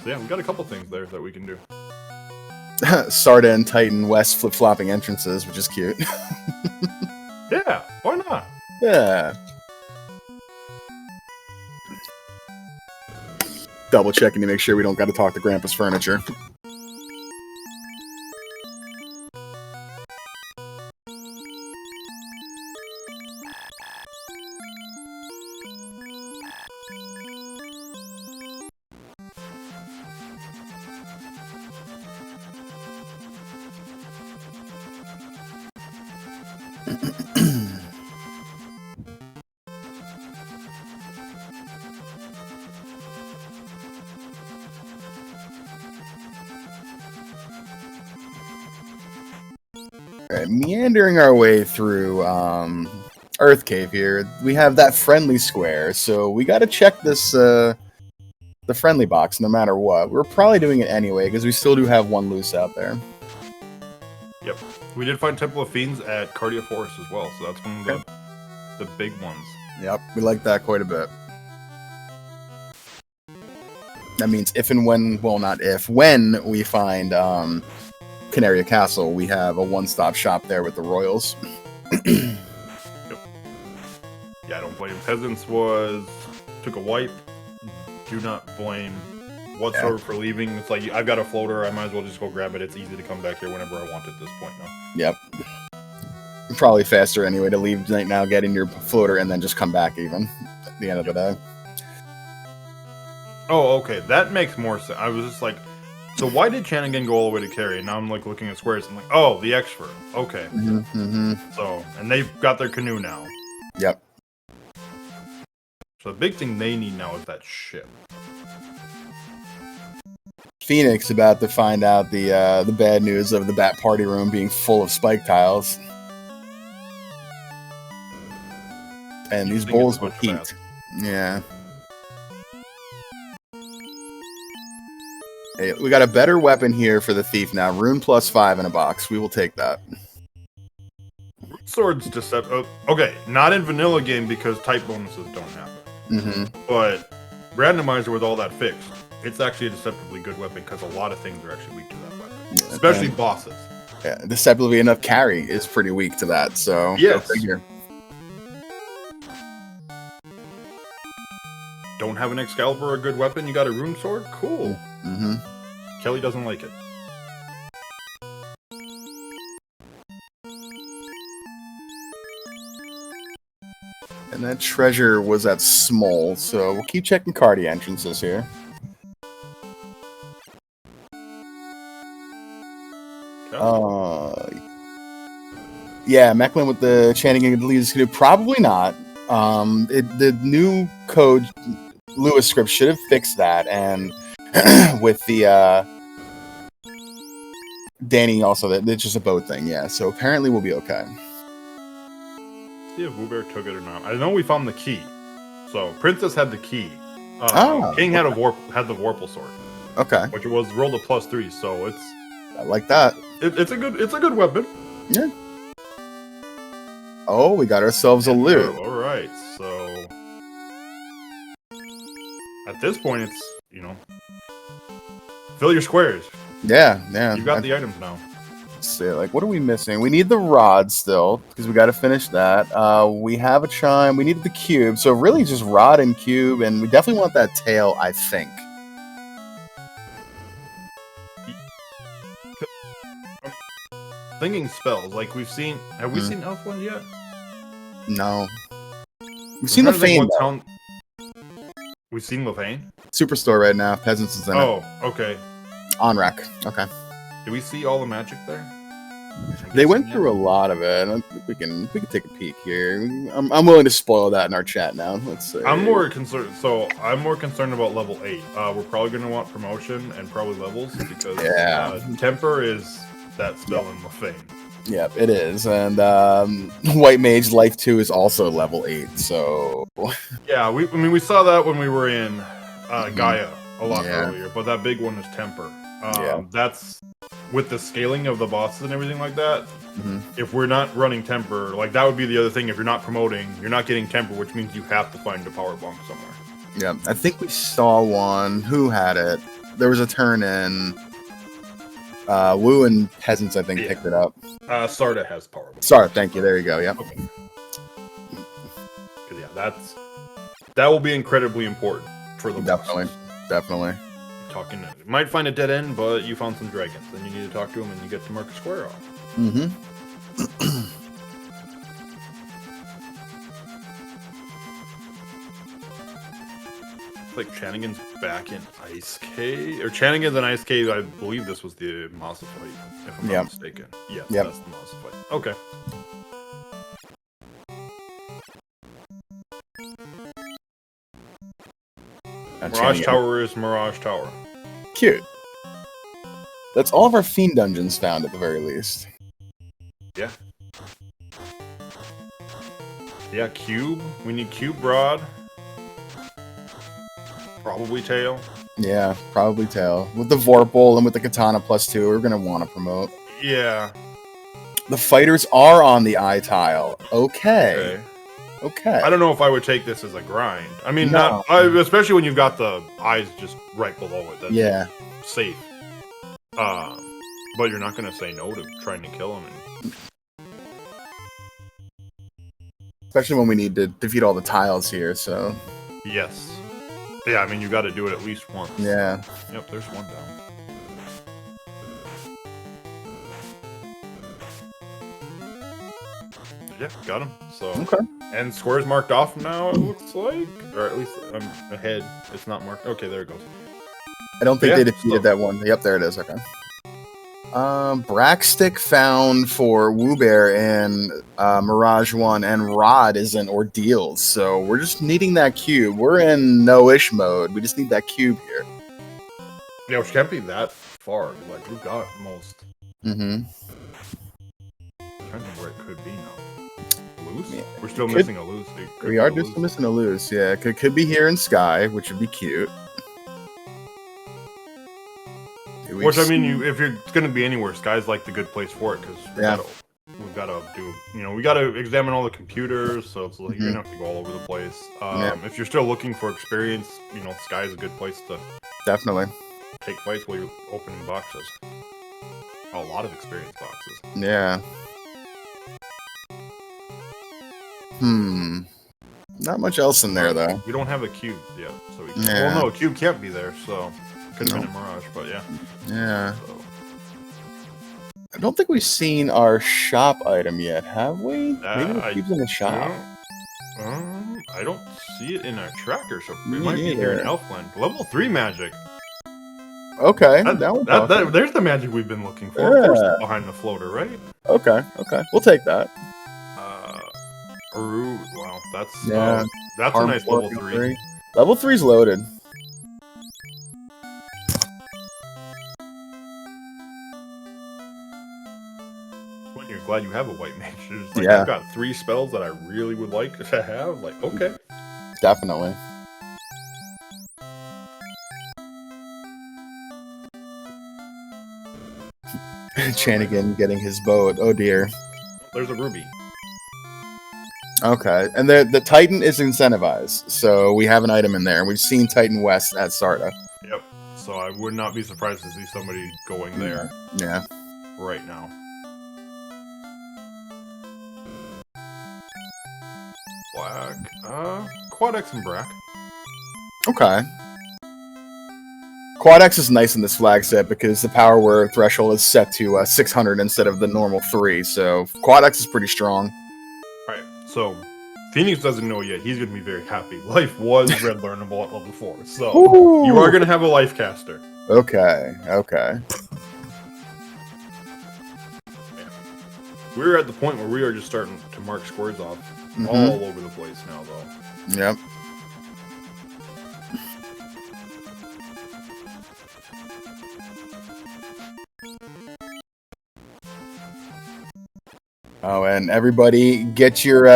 So yeah, we got a couple things there that we can do. Sarda and Titan West flip-flopping entrances, which is cute. Yeah, why not? Yeah. Double checking to make sure we don't got to talk to Grandpa's furniture. Alright, meandering our way through Earth Cave here, we have that friendly square, so we gotta check this the friendly box no matter what. We're probably doing it anyway, because we still do have one loose out there. Yep. We did find Temple of Fiends at Cardia Forest as well, so that's one of the big ones. Yep, we like that quite a bit. That means if and when, well not if, when we find Canaria Castle, we have a one-stop shop there with the Royals. Yep. Yeah, I don't blame Peasants took a wipe. Do not blame whatsoever for leaving. It's like, I've got a floater, I might as well just go grab it. It's easy to come back here whenever I want at this point now. Yep. Probably faster anyway to leave right now, get in your floater, and then just come back even at the end of the day. Oh, okay. That makes more sense. I was just like, so why did Chanigan go all the way to carry? Now I'm like looking at squares. I'm like, oh, the expert. Okay. So, and they've got their canoe now. Yep. So the big thing they need now is that ship. Phoenix about to find out the bad news of the Bat Party Room being full of spike tiles. And these bowls with heat. Yeah. Hey, we got a better weapon here for the thief now. Rune +5 in a box. We will take that. Swords deceptive. Okay, not in vanilla game because type bonuses don't happen. But randomizer with all that fixed, it's actually a deceptively good weapon because a lot of things are actually weak to that weapon, especially bosses. Yeah, deceptively enough, carry is pretty weak to that. So yes. Go figure. Don't have an Excalibur or a good weapon. You got a rune sword. Cool. Mm-hmm. Kelly doesn't like it. And that treasure was at small, so we'll keep checking cardi entrances here. Yeah, Mechlin with the chanting of the leads canoe, probably not. The new code Lewis script should have fixed that, and with the Danny also, it's just a boat thing, yeah. So apparently we'll be okay. See if WooBear took it or not. I know we found the key. So Princess had the key. King had the Vorpal sword. Okay. Which was rolled a +3, so it's. I like that. It's a good weapon. Yeah. Oh, we got ourselves a loot. All right, so at this point, it's fill your squares. Yeah. You got the items now. Let's see, like, what are we missing? We need the rod still because we got to finish that. We have a chime. We needed the cube, so really just rod and cube, and we definitely want that tail. I think. Thinking spells, like we've seen. Have we seen Elfland yet? No. We've seen Lefane. We've seen Lefane? Superstore right now. Peasants is in it. Oh, okay. On rack. Okay. Do we see all the magic there? They went through a lot of it. We can take a peek here. I'm willing to spoil that in our chat now. Let's see. I'm more concerned. So I'm more concerned about level 8. We're probably going to want promotion and probably levels because temper is that spell in Lefane. Yep, it is, and White Mage Life 2 is also level 8. So yeah, we saw that when we were in Gaia a lot earlier, but that big one is temper. That's with the scaling of the bosses and everything like that. If we're not running temper, like that would be the other thing. If you're not promoting, you're not getting temper, which means you have to find a power bomb somewhere. Yeah, I think we saw one. Who had it? There was a turn in. Woo and Peasants, I think, picked it up. Sarda has power bomb. Sarda, thank you. There you go. Yep. Okay. Yeah, that will be incredibly important for the bosses. Definitely. You might find a dead end, but you found some dragons. Then you need to talk to them, and you get to mark a square off. Like Chanigan's back in Ice Cave, or Chanigan's in Ice Cave. I believe this was the Masa fight, if I'm not mistaken. Yes, that's the Masa fight. Okay. Mirage Tower is Mirage Tower. Cute. That's all of our Fiend dungeons found at the very least. Yeah. Yeah, Cube. We need Cube Rod. Probably Tail. Yeah, probably Tail. With the Vorpal and with the Katana +2, we're going to want to promote. Yeah. The fighters are on the eye tile. Okay. I don't know if I would take this as a grind. I mean, especially when you've got the eyes just right below it. That's safe. But you're not going to say no to trying to kill him. Especially when we need to defeat all the tiles here, so... Yes. Yeah, I mean, you got to do it at least once. Yeah. Yep, there's one down. Yeah, got him. So and squares marked off now, it looks like. Or at least I'm ahead. It's not marked. Okay, there it goes. I don't think they defeated that one. Yep, there it is. Okay. Brackstick found for WooBear in Mirage 1, and Rod is in Ordeals, so we're just needing that cube. We're in no-ish mode. We just need that cube here. Yeah, which can't be that far. Like, we've got most. I'm trying to think where it could be now. Loose? Yeah. We're still missing a loose. We are just missing a loose, yeah. Could be here in Sky, which would be cute. Which, I mean, if you're going to be anywhere, Sky's like the good place for it, because we've got to do, we got to examine all the computers, so it's like you're going to have to go all over the place. If you're still looking for experience, Sky's a good place to definitely take fights while you're opening boxes. A lot of experience boxes. Yeah. Not much else in there, though. We don't have a cube yet, so we can't. Yeah. Well, no, a cube can't be there, so could have been a Mirage, but yeah. Yeah. So. I don't think we've seen our shop item yet, have we? Maybe the cube's in the shop. I don't see it in our tracker, so it might be here in Elfland. Level 3 magic. Okay, there's the magic we've been looking for. Yeah. Of course, it's behind the floater, right? Okay, we'll take that. Wow, that's that's Arm a nice level 3. Level 3's loaded. When you're glad you have a white mage. Like, yeah. I've got 3 spells that I really would like to have. Like, okay. Definitely. Chanigan getting his boat. Oh dear. There's a ruby. Okay, and the Titan is incentivized, so we have an item in there. We've seen Titan West at Sarda. Yep. So I would not be surprised to see somebody going there. Yeah. Right now. Black. Quad X and Brack. Okay. Quad X is nice in this flag set because the power word threshold is set to 600 instead of the normal 3, so Quad X is pretty strong. Alright, so Phoenix doesn't know yet. He's going to be very happy. Life was red learnable at level 4, so Ooh. You are going to have a life caster. Okay. We're at the point where we are just starting to mark squares off all over the place now, though. Yep. Oh, and everybody get your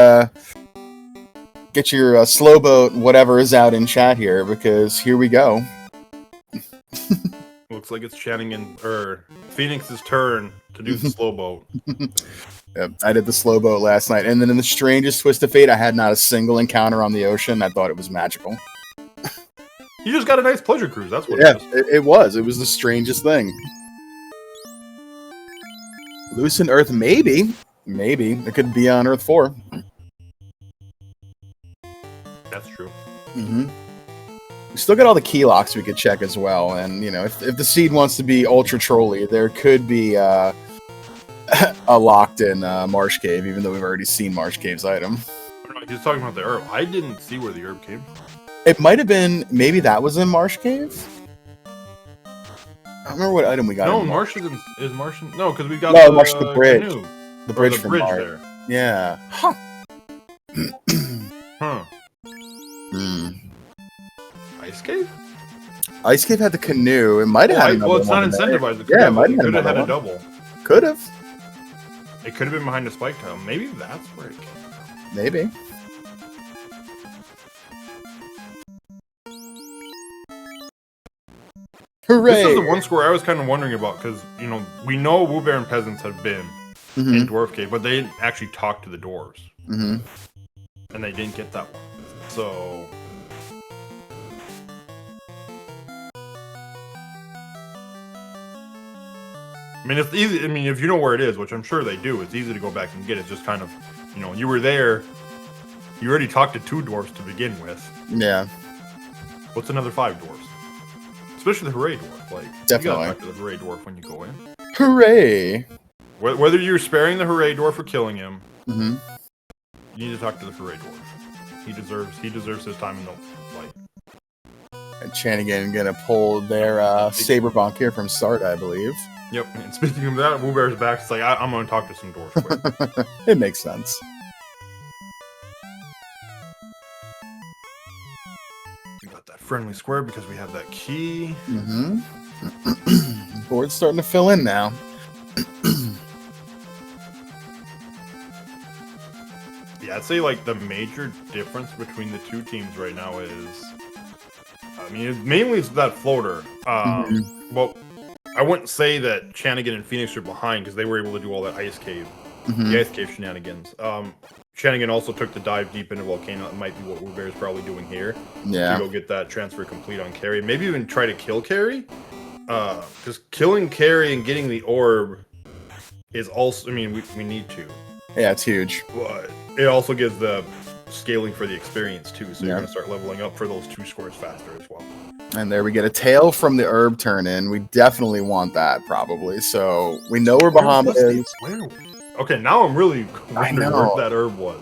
slow boat, whatever is out in chat here, because here we go. Looks like it's Phoenix's turn to do the slow boat. Yep, I did the slow boat last night, and then in the strangest twist of fate, I had not a single encounter on the ocean. I thought it was magical. You just got a nice pleasure cruise. That's what it is. It was. It was the strangest thing. Lucent Earth, maybe. Maybe. It could be on Earth 4. That's true. We still got all the key locks we could check as well. And, you know, if the seed wants to be ultra trolly, there could be a locked-in Marsh Cave, even though we've already seen Marsh Cave's item. He's talking about the herb. I didn't see where the herb came from. It might have been... Maybe that was in Marsh Cave? I don't remember what item we got. No, Marsh is Marsh... No, because we got the bridge. Canoe. The bridge from Marsh. There. Yeah. Huh. Ice Cave? Ice Cave had the canoe. It might have had well, it's not incentivized. It could have had a double. Could have. It could have been behind a spike tile. Maybe that's where it came from. Maybe. Hooray! This is the one score I was kind of wondering about, because, you know, we know Woo Baron peasants have been in Dwarf Cave, but they didn't actually talk to the dwarves. And they didn't get that one. So... I mean, it's easy. I mean, if you know where it is, which I'm sure they do, it's easy to go back and get it. It's just kind of, you know, you were there. You already talked to 2 dwarves to begin with. Yeah. What's another 5 dwarves? Especially the Hooray Dwarf. Like, definitely. You gotta talk to the Hooray Dwarf when you go in. Hooray! Whether you're sparing the Hooray Dwarf or killing him, you need to talk to the Hooray Dwarf. He deserves his time in the light. And Chanigan gonna pull their Saber Bonk here from Start, I believe. Yep, and speaking of that, Woo Bear's back. It's like, I'm gonna talk to some dwarves quick. It makes sense. We got that friendly square because we have that key. Board's starting to fill in now. Yeah, I'd say like the major difference between the 2 teams right now is, I mean, mainly it's that floater. Well, I wouldn't say that Chanigan and Phoenix are behind because they were able to do all that Ice Cave, the Ice Cave shenanigans. Chanigan also took the dive deep into Volcano. It might be what Woo Bear is probably doing here. Yeah. To go get that transfer complete on Carrie. Maybe even try to kill Carrie. Because killing Carrie and getting the orb is also, I mean, we need to. Yeah, it's huge. But it also gives the scaling for the experience too, so you're Yeah. going to start leveling up for those 2 scores faster as well. And there we get a tail from the herb turn in. We definitely want that, probably. So we know where Bahamut is. Okay, now I'm really wondering know. where that herb was.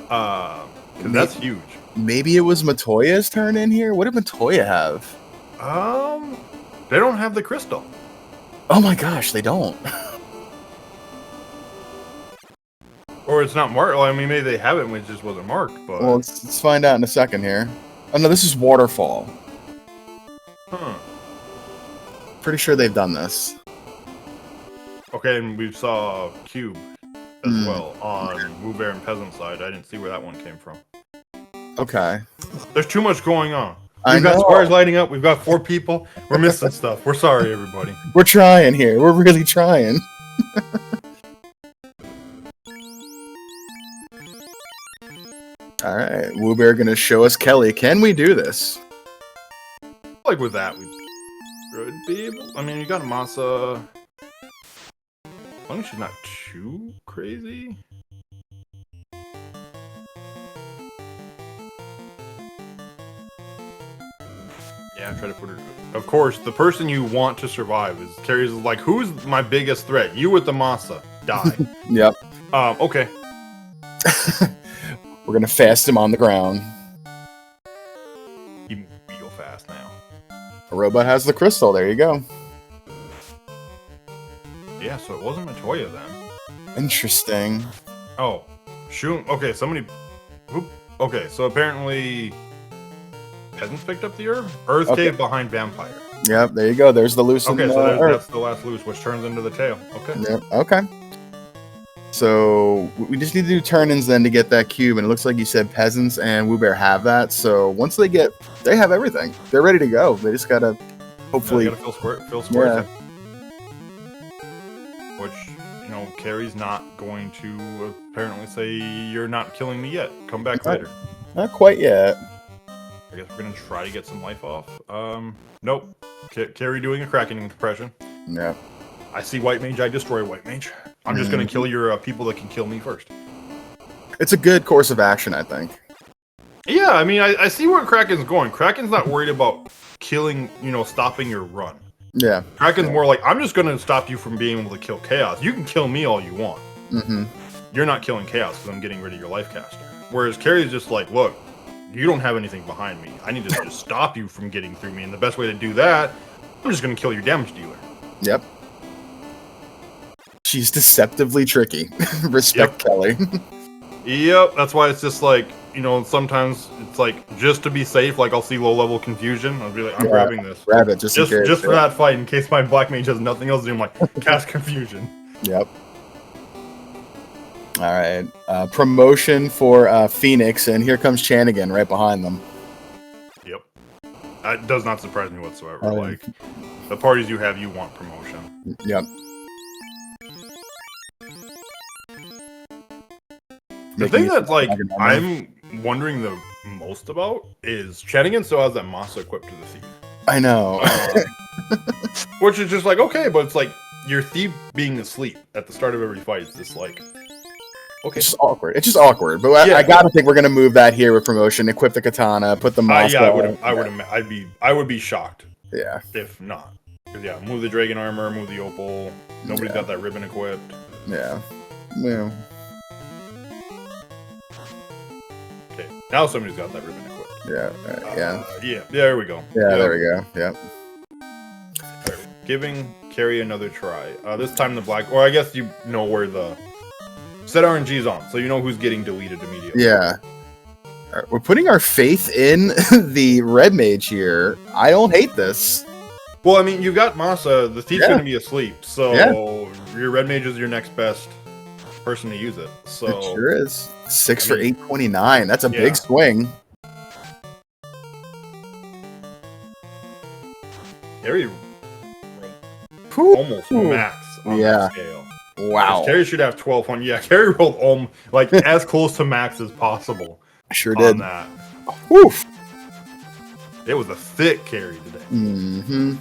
'Cause that's huge. Maybe it was Matoya's turn in here? What did Matoya have? They don't have the crystal. Oh my gosh, they don't. Or it's not marked. Well, I mean, maybe they have it and it just wasn't marked, but... Well, let's find out in a second here. Oh no, this is Waterfall. Huh. Pretty sure they've done this. Okay, and we saw Cube as well on Woobear and Peasant side. I didn't see where that one came from. Okay. There's too much going on. I We've got know. squares lighting up. We've got 4 people. We're missing stuff. We're sorry, everybody. We're trying here. We're really trying. Alright, Woobear gonna show us Kelly. Can we do this? Like with that, we should be able. I mean, you got Masa. As long as she's not too crazy. Yeah, try to put her. Of course, the person you want to survive is carries like, who's my biggest threat? You with the Masa. Die. Yep. Okay. We're gonna fast him on the ground. You go fast now. A robot has the crystal. There you go. Yeah, so it wasn't Matoya then. Interesting. Oh, shoot. Okay, somebody. Whoop. Okay, so apparently Peasants picked up the herb. Earth Cave behind Vampire. Yep, there you go. There's the loose. Okay, so that's the last loose, which turns into the tail. Okay. Yep. Okay. So we just need to do turn-ins then to get that cube, and it looks like you said Peasants and Woobear have that. So once they have everything. They're ready to go. They just gotta hopefully gotta fill squares. Which, you know, Carrie's not going to apparently say, "You're not killing me yet. Come back later." Not quite yet. I guess we're gonna try to get some life off. Nope. Carrie doing a Kraken impression. Yeah. I see White Mage, I destroy White Mage. I'm just gonna kill your people that can kill me first. It's a good course of action, I think. Yeah, I mean, I see where Kraken's going. Kraken's not worried about killing, stopping your run. Yeah. Kraken's more like, I'm just gonna stop you from being able to kill Chaos. You can kill me all you want. Mm-hmm. You're not killing Chaos because I'm getting rid of your life caster. Whereas Carrie's just like, look, you don't have anything behind me. I need to just stop you from getting through me. And the best way to do that, I'm just gonna kill your damage dealer. Yep. She's deceptively tricky. Respect Kelly. Yep, that's why it's just like, sometimes it's like, just to be safe, like I'll see low-level confusion. I'll be like, I'm grabbing this. Grab it, just for that fight, in case my Black Mage has nothing else to do. I'm like, cast confusion. Yep. Alright. Promotion for Phoenix, and here comes Chanigan right behind them. Yep. That does not surprise me whatsoever. Like, the parties you have, you want promotion. Yep. The thing that, like, I'm wondering the most about is Chanigan still has that Masa equipped to the Thief. I know. Which is just like, okay, but it's like, your Thief being asleep at the start of every fight is just like, okay. It's just awkward. It's just awkward. But I gotta think we're gonna move that here with promotion. Equip the katana, put the Masa. Yeah, I would be shocked. Yeah. If not. Because, yeah, move the Dragon Armor, move the Opal. Nobody's got that ribbon equipped. Yeah. Yeah. Okay, now somebody's got that ribbon equipped. Yeah. Yeah, there we go. Yeah, there we go. Yep. Right. Giving Carrie another try. This time the black, or I guess you know where the set RNG's on, so you know who's getting deleted immediately. Yeah. All right, we're putting our faith in the red mage here. I don't hate this. Well, I mean, you got Masa. The Thief's going to be asleep, so your red mage is your next best person to use it. So it sure is. 6 for 829. That's a big swing. Carrie almost max on that scale. Wow. Carrie should have 1200. Yeah, Carrie rolled like as close to max as possible. I sure did. That. Woof. It was a thick carry today. Mm-hmm.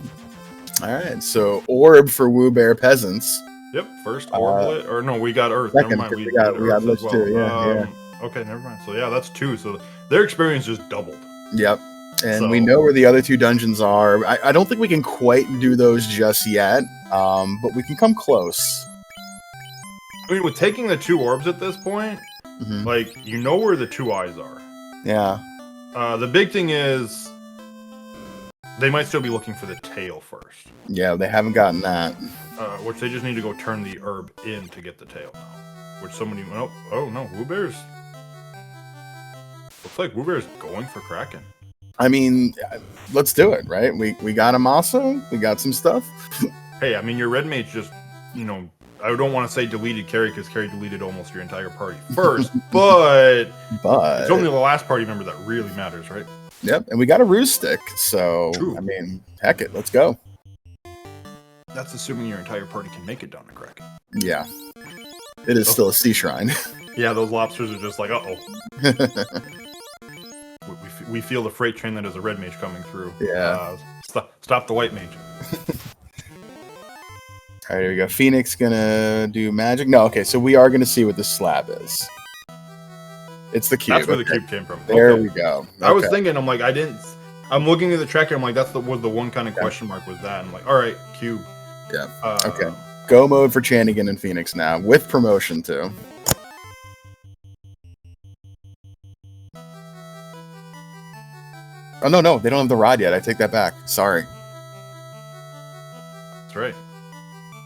All right, so orb for Woobear Peasants. Yep, first Orblet, or no, we got Earth. Second, Never mind, we got Earth as Lich well. too. Yeah. Okay, never mind. So yeah, that's 2. So their experience just doubled. Yep. And we know where the other 2 dungeons are. I don't think we can quite do those just yet, but we can come close. I mean, with taking the 2 orbs at this point, like, you know where the 2 eyes are. Yeah. The big thing is they might still be looking for the tail first. Yeah, they haven't gotten that. Which they just need to go turn the herb in to get the tail now. Which somebody... Oh no, Woobear's... Looks like Woobear's going for Kraken. I mean, let's do it, right? We got a Maso, we got some stuff. Hey, I mean, your red mage just, you know... I don't want to say deleted Carrie, because Carrie deleted almost your entire party first, but it's only the last party member that really matters, right? Yep, and we got a ruse stick, so True. I mean, heck it, let's go. That's assuming your entire party can make it down to Kraken. Yeah, it is still a sea shrine. Yeah, those lobsters are just like, uh-oh. we feel the freight train that is a red mage coming through. Yeah. Stop the white mage. All right, here we go. Phoenix gonna do magic. No, okay, so we are gonna see what this slab is. It's the cube. That's where the cube came from. There we go. Okay. I was thinking, I'm like, I'm looking at the tracker, I'm like, was the one kind of question mark was that. I'm like, all right, cube. Yeah. Okay. Go mode for Chanigan and Phoenix now, with promotion too. Oh, no, they don't have the rod yet. I take that back. Sorry. That's right.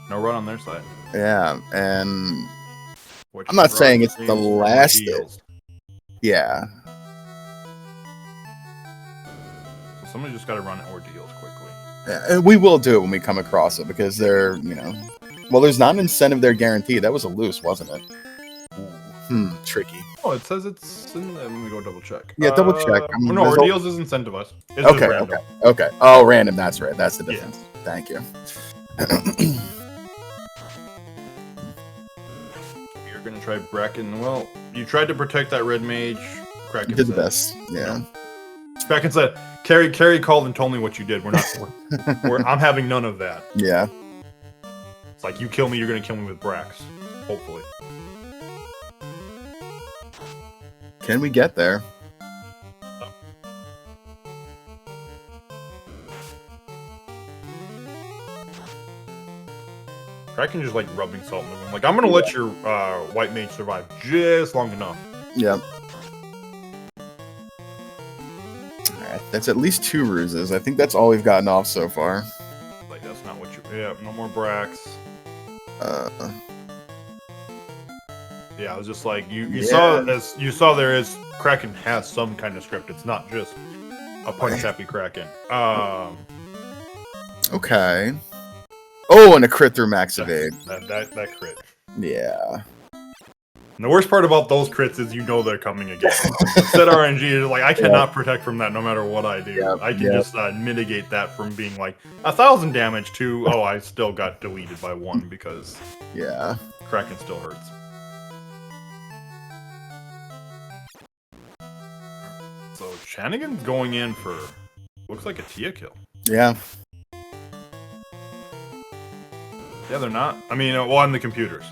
No run on their side. Yeah, and I'm not saying it's the last. Yeah. So somebody just got to run ordeals quickly. Yeah, we will do it when we come across it, because they're, well, there's not an incentive there guaranteed. That was a loose, wasn't it? Tricky. Oh, it says it's in there. Let me go double check. Yeah, double check. No, ordeals is incentivized. It's okay, just random. Okay. Oh, random. That's right. That's the difference. Yeah. Thank you. You're gonna try Bracken. Well, you tried to protect that red mage. Kraken did the best. Yeah. Kraken said, "Carrie called and told me what you did. We're not. I'm having none of that." Yeah. It's like, you kill me, you're gonna kill me with Brax. Hopefully. Can we get there? Kraken just like rubbing salt in the wound. Like, I'm gonna let your white mage survive just long enough. Yep. Alright, that's at least 2 ruses. I think that's all we've gotten off so far. Like, that's not what you... Yeah, no more Brax. Yeah, I was just like, you saw there is... Kraken has some kind of script. It's not just a punch-happy Kraken. Okay. Oh, and a crit through max evade. That crit. Yeah. And the worst part about those crits is you know they're coming again. Set RNG is like, I cannot protect from that no matter what I do. Yep, I can just mitigate that from being like 1,000 damage to, oh, I still got deleted by 1 because Kraken still hurts. So Chanigan's going in for, looks like a Tia kill. Yeah. Yeah, they're not. I mean, well, on the computers.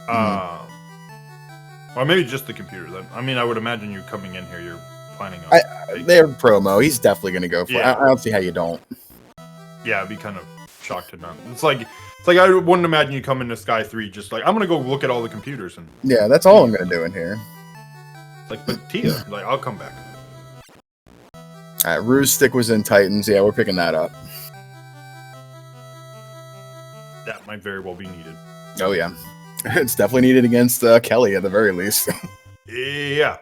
Or maybe just the computers. I mean, I would imagine you coming in here, you're planning on... They're promo. He's definitely going to go for it. I don't see how you don't. Yeah, I'd be kind of shocked to not. It's like I wouldn't imagine you come into Sky 3 just like, I'm going to go look at all the computers. And yeah, that's all I'm going to do in here. It's like, but Tia, like, I'll come back. Alright, Ruse Stick was in Titans. Yeah, we're picking that up. That might very well be needed. Oh, yeah. It's definitely needed against Kelly at the very least. Yeah.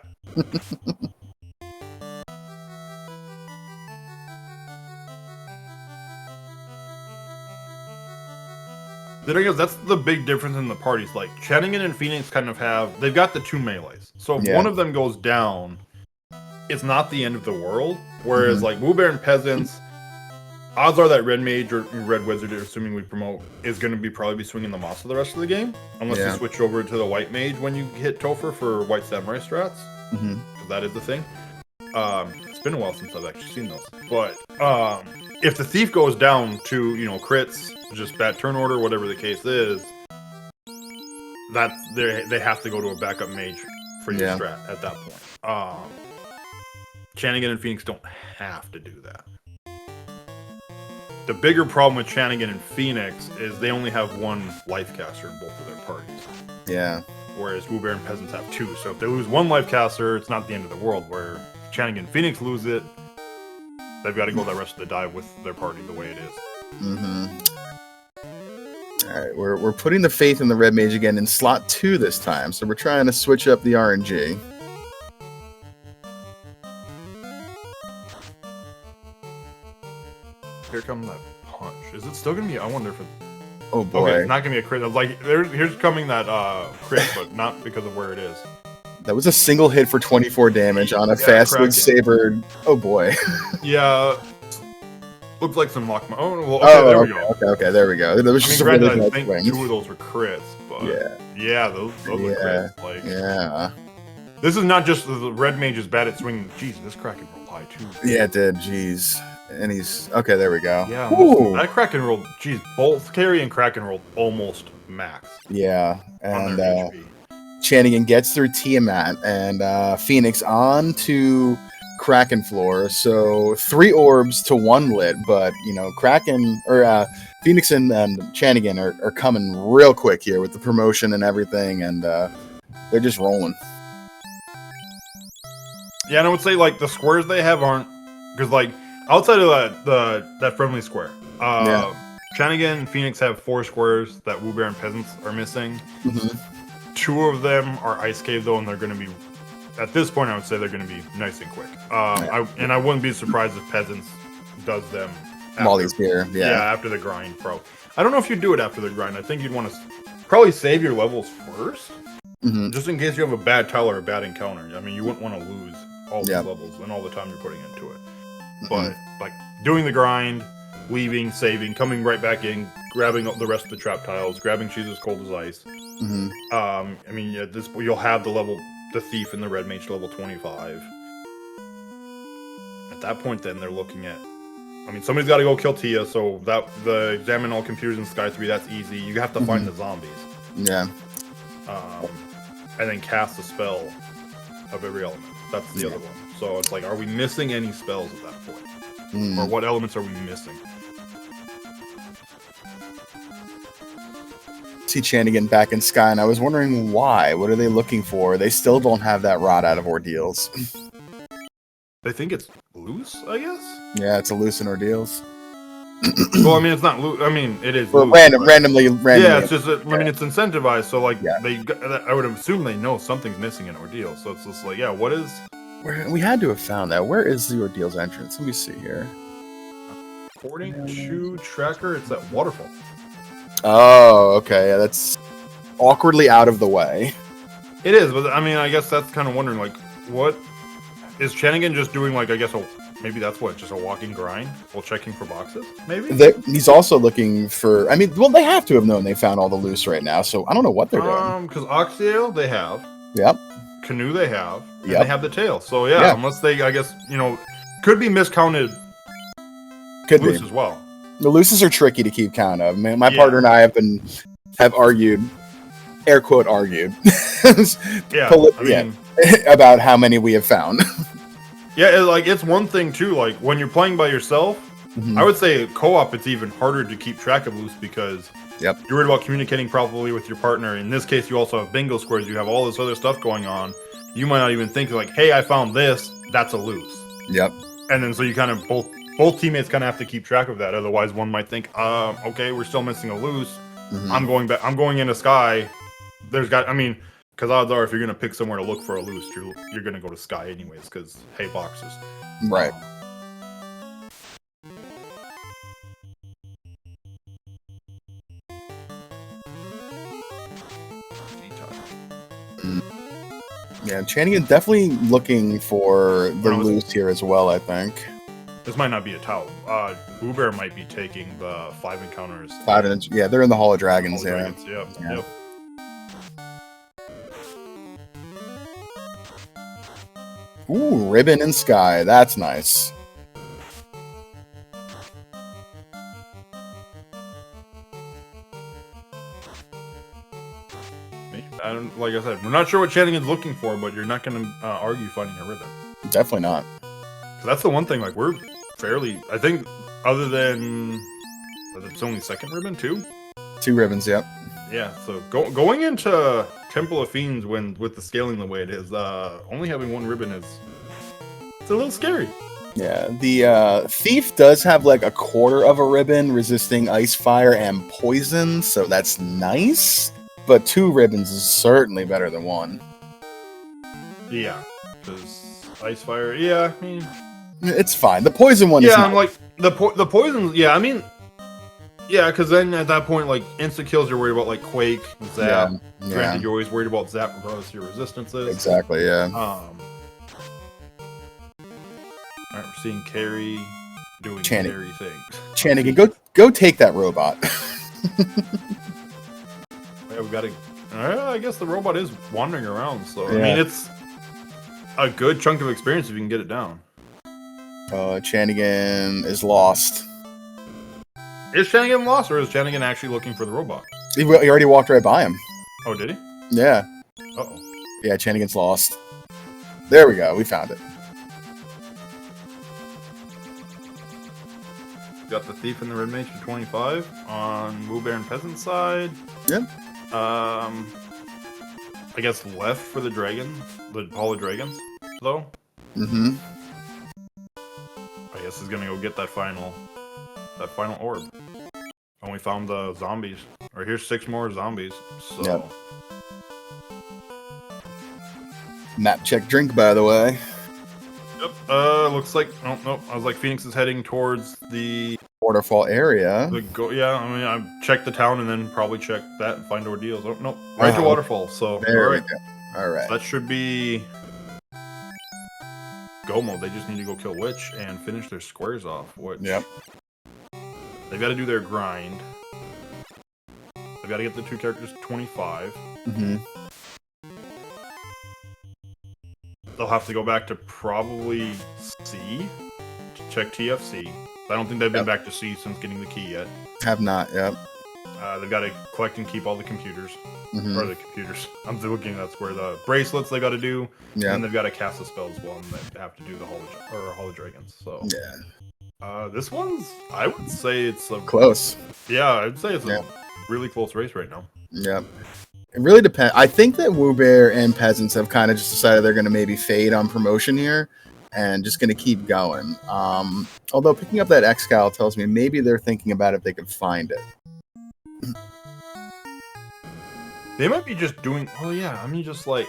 That's the big difference in the parties. Like, Chanigan and Phoenix kind of have... They've got the 2 melees. So if one of them goes down, it's not the end of the world. Whereas, like, Woobear and Peasants... Odds are that Red Mage or Red Wizard, assuming we promote, is going to probably be swinging the Masa the rest of the game. Unless you switch over to the White Mage when you hit Topher for White Samurai strats. Because that is the thing. It's been a while since I've actually seen those. But if the Thief goes down to, crits, just bad turn order, whatever the case is, they have to go to a backup mage for your strat at that point. Chanigan and Phoenix don't have to do that. The bigger problem with Chanigan and Phoenix is they only have one life caster in both of their parties. Yeah. Whereas Woobear and Peasants have two. So if they lose one life caster, it's not the end of the world. Where Chanigan and Phoenix lose it, they've got to go the rest of the dive with their party the way it is. Mm-hmm. All right, we're putting the faith in the red mage again in slot 2 this time. So we're trying to switch up the RNG. Here comes that punch. Is it still gonna be? I wonder if it. Oh boy! Okay, it's not gonna be a crit. Like here's coming that crit, but not because of where it is. That was a single hit for 24 damage on a fast-sword saber. Oh boy! Yeah, looks like some lock. Oh, well, okay, there we go. Okay, there we go. There was just granted, I think 2 of those were crits, but yeah, those are crits. Like, this is not just the red mage is bad at swinging. Jeez, this Kraken rolled high too. Yeah, it did. Jeez. And he's okay. There we go. Yeah, that Kraken rolled. Geez, both carry and Kraken rolled almost max. Yeah, and Chanigan gets through Tiamat and Phoenix on to Kraken floor. So 3 orbs to 1 lit, but you know Kraken or Phoenix and Chanigan are coming real quick here with the promotion and everything, and they're just rolling. Yeah, and I would say like the squares they have aren't because like. Outside of that friendly square, Chanigan and Phoenix have 4 squares that Woobear and Peasants are missing. Mm-hmm. 2 of them are Ice Cave though, and they're going to be, at this point, I would say they're going to be nice and quick. I wouldn't be surprised if Peasants does them. While he's here, after the grind, pro. I don't know if you'd do it after the grind. I think you'd want to probably save your levels first, just in case you have a bad tile or a bad encounter. I mean, you wouldn't want to lose all these levels and all the time you're putting into it. But like doing the grind, leaving, saving, coming right back in, grabbing the rest of the trap tiles, grabbing She's as Cold as Ice. I mean, at this point, you'll have the thief and the red mage level 25. At that point, then they're looking at. I mean, somebody's got to go kill Tia, so that the examine all computers in Sky 3. That's easy. You have to find the zombies. Yeah. And then cast a spell of every element. That's the other one. So it's like, are we missing any spells at that point? Or what elements are we missing? See Chanigan back in Sky, and I was wondering why. What are they looking for? They still don't have that rod out of Ordeals. They think it's loose, I guess? Yeah, it's a loose in Ordeals. Well, I mean, it's not loose. I mean, it is loose. Randomly. Yeah, it's just, I mean, it's incentivized, so like, I would assume they know something's missing in Ordeals. So it's just like, yeah, what is... We had to have found that. Where is the Ordeals entrance? Let me see here. According to Tracker, it's that waterfall. Oh, okay. Yeah, that's awkwardly out of the way. It is, but I mean, I guess that's kind of wondering, like, what is Chanigan just doing? Like, I guess maybe that's what, just a walking grind while checking for boxes. Maybe he's also looking for. I mean, well, they have to have known they found all the loose right now, so I don't know what they're doing. Because Oxyale they have. Yep. Canoe they have. And they have the tail. So yeah, unless they, I guess, could be miscounted. Could loose be as well. The looses are tricky to keep count of. Man, my partner and I have argued, air quote argued, about how many we have found. Yeah, it's one thing too. Like when you're playing by yourself, I would say co-op. It's even harder to keep track of loose because you're worried about communicating properly with your partner. In this case, you also have bingo squares. You have all this other stuff going on. You might not even think like, "Hey, I found this. That's a loose." Yep. And then so you kind of both teammates kind of have to keep track of that. Otherwise, one might think, okay, we're still missing a loose. I'm going back. I'm going into Sky. Because odds are, if you're gonna pick somewhere to look for a loose, you're gonna go to Sky anyways. Because hey, boxes. Right. Yeah, Chanigan definitely looking for the loose here as well, I think. This might not be a towel. Woobear might be taking the 5 encounters. Yeah, they're in the Hall of Dragons, Yep. Ooh, Ribbon and Sky. That's nice. I don't, like I said, we're not sure what Shanigan's looking for, but you're not going to argue finding a ribbon. Definitely not. That's the one thing, like, we're fairly, I think, other than, it's only second ribbon, too? 2 ribbons, yep. Yeah, so going into Temple of Fiends with the scaling the way it is, only having 1 ribbon it's a little scary. Yeah, the Thief does have like a quarter of a ribbon resisting ice, fire, and poison, so that's nice. But 2 ribbons is certainly better than 1. Yeah, because ice, fire, yeah, I mean... It's fine. The poison one is I'm like, the poison, yeah, I mean... Yeah, because then at that point, like, insta-kills, you're worried about, like, Quake, Zap. Granted, you're always worried about Zap regardless of your resistances. Exactly, yeah. Alright, we're seeing Carrie doing Carrie things. Chanigan, go take that robot. Yeah, we gotta... I guess the robot is wandering around, so... I mean, it's a good chunk of experience if you can get it down. Chanigan is lost. Is Shanigan lost, or is Shanigan actually looking for the robot? He already walked right by him. Oh, did he? Yeah. Uh-oh. Yeah, Chanigan's lost. There we go. We found it. Got the Thief and the Red Mage for 25 on Woobear and Peasant side. Yep. I guess left for the dragon, the Hall of Dragons, though. Mm-hmm. I guess he's gonna go get that final orb. And we found the zombies. Or here's 6 more zombies. So. Yep. Map check drink, by the way. Yep. Looks like no. I was like, Phoenix is heading towards the waterfall area. Yeah, I mean, I checked the town and then probably check that and find ordeals. Oh no, right to waterfall. So there we go. All right. So that should be go mode. They just need to go kill Witch and finish their squares off. Which they've got to do their grind. They've got to get the 2 characters to 25. Mm-hmm. They'll have to go back to probably C to check TFC. I don't think they've been back to C since getting the key yet. Have not, yep. They've got to collect and keep all the computers. Mm-hmm. Or the computers. I'm looking, that's where the bracelets they got to do. Yeah. And they've got to cast the spells as well, and they have to do the Hall of Dragons. So yeah. This one's, I would say it's a close. Yeah, I'd say it's a really close race right now. Yep. It really depends. I think that Woobear and Peasants have kind of just decided they're going to maybe fade on promotion here and just going to keep going. Although picking up that Excal tells me maybe they're thinking about if they could find it. They might be just doing... Oh, yeah. I mean, just like...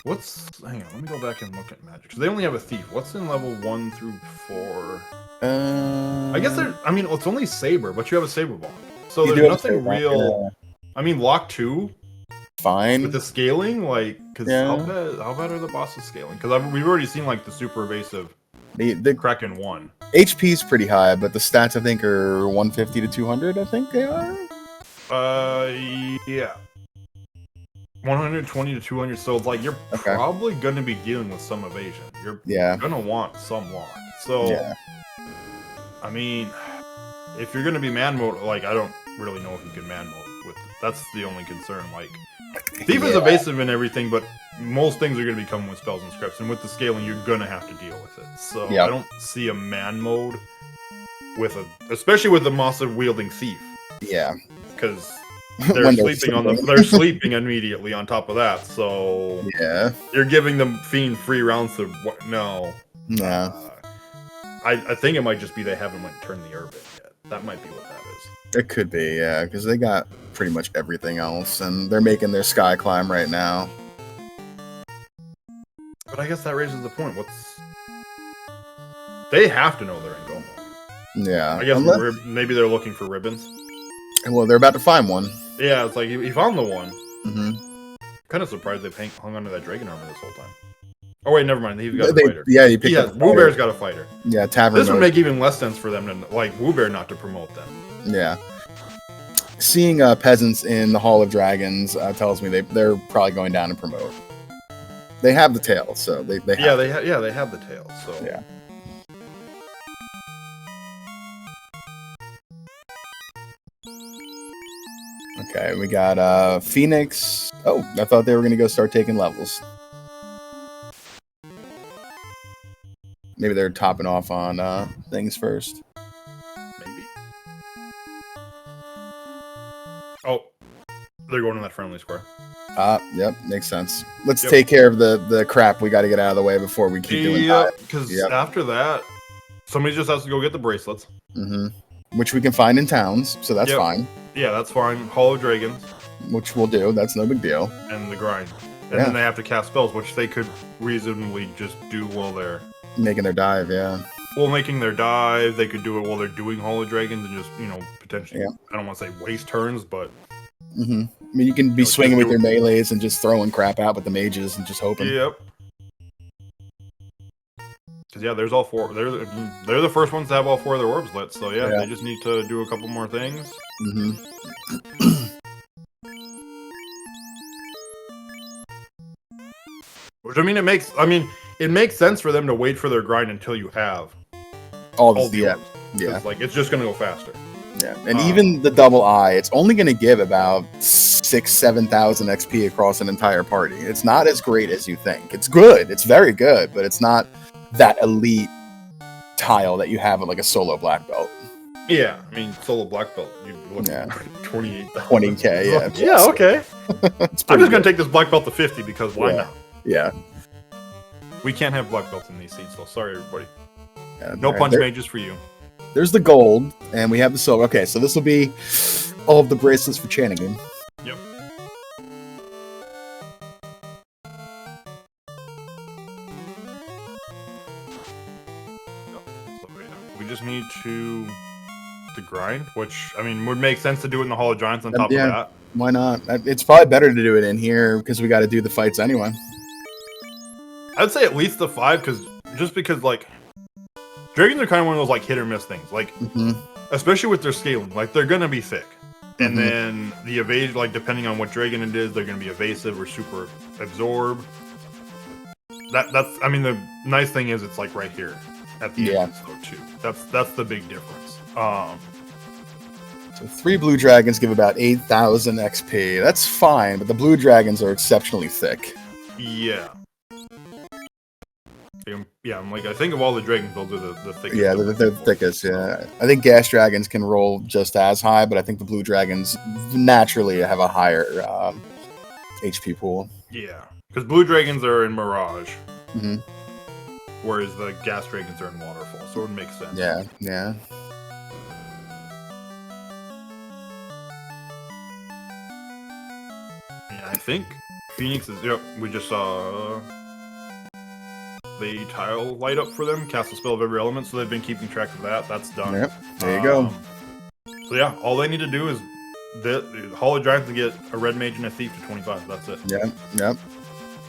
What's... Hang on. Let me go back and look at Magic. Because they only have a Thief. What's in level 1 through 4? I guess they're... I mean, it's only Saber, but you have a Saber ball. So there's nothing real... I mean, Lock 2... Fine. With the scaling, like... Because how bad are the bosses scaling? Because we've already seen, like, the super evasive... The Kraken 1. HP's pretty high, but the stats, I think, are 150 to 200, I think they are? Yeah. 120 to 200, so it's like you're probably going to be dealing with some evasion. You're going to want some lock. So, I mean, if you're going to be man mode, like, I don't really know if you can man mode with it. That's the only concern. Like, Thief is evasive and everything, but most things are going to be coming with spells and scripts, and with the scaling, you're going to have to deal with it. So, I don't see a man mode with especially with a massive wielding Thief. Yeah. Because they're sleeping immediately on top of that, so you're giving them Fiend free rounds to I think it might just be they haven't turned the herb in yet. That might be what that is. It could be, yeah, because they got pretty much everything else, and they're making their sky climb right now. But I guess that raises the point. They have to know they're in go mode. Yeah. I guess maybe they're looking for ribbons. Well, they're about to find one. Yeah, it's like he found the one. Mm-hmm. Kind of surprised they've hung onto that dragon armor this whole time. Oh wait, never mind. He's got a fighter. Yeah, he picked up. Woobear's got a fighter. Yeah, Tavern. This would make even less sense for them to like Woobear not to promote them. Yeah. Seeing peasants in the Hall of Dragons tells me they're probably going down to promote. They have the tail, so they have they have the tail. So yeah. Okay, Okay, we got Phoenix. Oh, I thought they were gonna go start taking levels. Maybe they're topping off on things first. Maybe. Oh, they're going to that friendly square. Yep, makes sense. Let's take care of the crap we got to get out of the way before we keep doing that. Because after that, somebody just has to go get the bracelets. Which we can find in towns, so that's fine. Yeah, that's fine. Hollow Dragons. Which we'll do. That's no big deal. And the grind. And then they have to cast spells, which they could reasonably just do while they're... Making their dive, Well, making their dive, they could do it while they're doing Hollow Dragons and just, potentially, I don't want to say waste turns, but... I mean, you can be swinging with your melees and just throwing crap out with the mages and just hoping. Yep. Because, there's all four. They're the first ones to have all four of their orbs lit, so they just need to do a couple more things. Which, it makes sense for them to wait for their grind until you have all the orbs. Like, it's just going to go faster. Yeah, and even the double eye, it's only going to give about 6,000-7,000 XP across an entire party. It's not as great as you think. It's good. It's very good, but it's not that elite tile that you have with like a solo black belt. Yeah, solo black belt, you'd be looking at 28,000. 20K, yeah, okay. I'm just going to take this black belt to 50 because why not? Yeah. We can't have black belts in these seats, so sorry, everybody. Yeah, no punch mages for you. There's the gold, and we have the silver. Okay, so this will be all of the bracelets for Chanigan. Yep. So, we just need to grind, which, would make sense to do it in the Hall of Giants on top of that. Why not? It's probably better to do it in here, because we got to do the fights anyway. I'd say at least the 5, because, like, Dragons are kind of one of those, like, hit or miss things. Like, especially with their scaling. Like, they're going to be thick. And then the evade, like, depending on what Dragon it is, they're going to be evasive or super absorb. That's, the nice thing is it's, like, right here at the end, though, too. That's the big difference. So 3 blue dragons give about 8,000 XP. That's fine, but the blue dragons are exceptionally thick. Yeah. Yeah, I think of all the dragons, those are the thickest. Yeah, they're the thickest, yeah. I think gas dragons can roll just as high, but I think the blue dragons naturally have a higher HP pool. Yeah, because blue dragons are in Mirage, whereas the gas dragons are in Waterfall, so it would make sense. Yeah, yeah. Yeah, I think Phoenix is, we just saw... the tile light up for them, cast a spell of every element, so they've been keeping track of that. That's done. Yep, there you go. So yeah, all they need to do is the Hall of Giants to get a red mage and a thief to 25. That's it. Yep.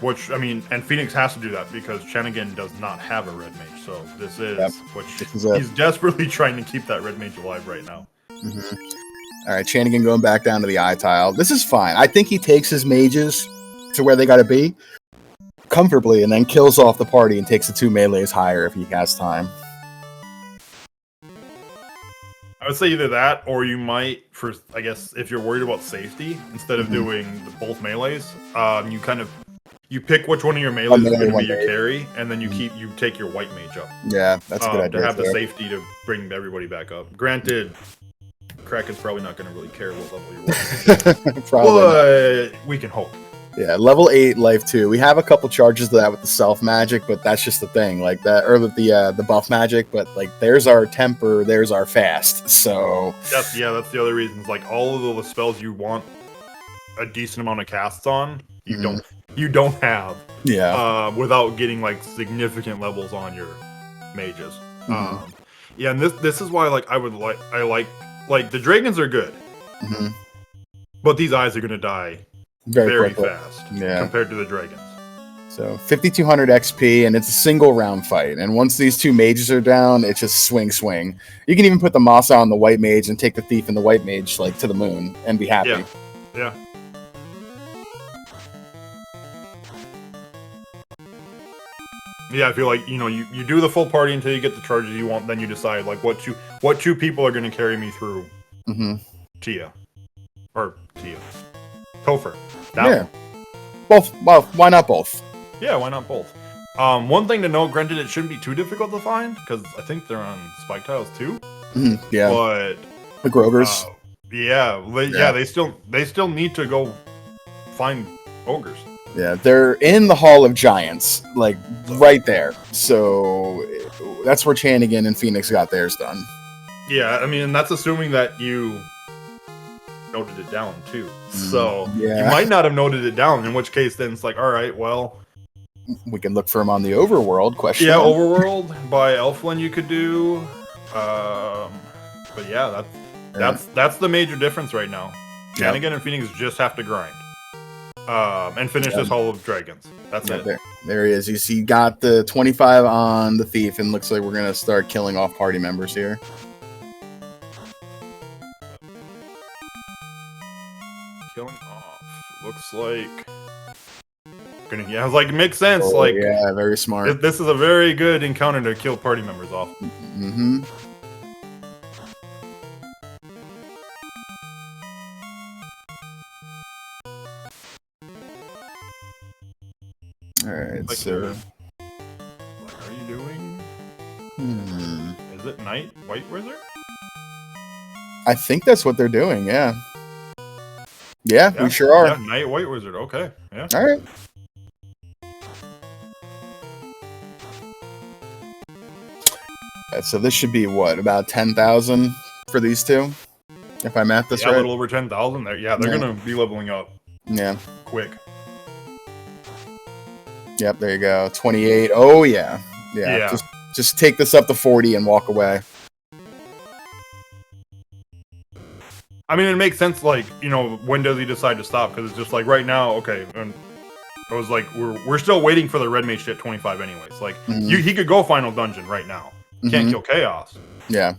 Which, and Phoenix has to do that because Chanigan does not have a red mage, so this is he's desperately trying to keep that red mage alive right now. All right, Chanigan going back down to the eye tile. This is fine. I think he takes his mages to where they got to be comfortably and then kills off the party and takes the 2 melees higher if he has time. I would say either that, or you might, I guess, if you're worried about safety, instead of doing both melees, you pick which one of your melees is going to be your carry, and then you take your white mage up. Yeah, that's a good idea. To have the safety to bring everybody back up. Granted, Kraken's probably not going to really care what level you're with. But we can hope. Yeah, level 8, life 2. We have a couple charges to that with the self magic, but that's just the thing. Like that, or with the buff magic. But like, there's our temper, there's our fast. So that's the other reason. It's like all of the spells you want a decent amount of casts on, you don't have. Yeah. Without getting like significant levels on your mages. Yeah, and this is why I like the dragons are good, but these eyes are gonna die. Very fast compared to the dragons. So 5,200 XP, and it's a single round fight. And once these 2 mages are down, it's just swing. You can even put the Masa on the white mage and take the thief and the white mage like to the moon and be happy. Yeah. Yeah, I feel like you do the full party until you get the charges you want, then you decide like what two people are going to carry me through. Tia. or Tia, Topher. Yeah, both. Well, why not both? Yeah, why not both? One thing to note, granted, it shouldn't be too difficult to find because I think they're on spike tiles too. Yeah, but the Grogers. They still need to go find ogres. Yeah, they're in the Hall of Giants, like right there. So that's where Chanigan and Phoenix got theirs done. Yeah, I mean, that's assuming that you noted it down too. So you might not have noted it down, in which case then it's like, all right, well, we can look for him on the Overworld. Question. Yeah, Overworld by Elflin you could do. But yeah, that's the major difference right now. Chanigan and Phoenix just have to grind. And finish this Hall of Dragons. That's it. There he is. You see, got the 25 on the Thief, and looks like we're gonna start killing off party members here. Killing off. Looks like. I was like, it makes sense. Yeah, very smart. This is a very good encounter to kill party members off. Mm-hmm. Alright, so... What are you doing? Is it Night White Wizard? I think that's what they're doing, yeah. Yeah, we sure are. Yeah, Night White Wizard, okay. Yeah. Alright. So this should be, what, about 10,000 for these two? If I math this right? A little over 10,000 there. Yeah, they're going to be leveling up. Yeah. Quick. Yep, there you go. 28. Oh, yeah. Yeah. Just take this up to 40 and walk away. I mean, it makes sense, like, you know, when does he decide to stop? Because it's just like, right now, okay, and I was like, we're still waiting for the Red Mage to hit 25 anyways. Like, he could go Final Dungeon right now. Can't kill Chaos. Yeah.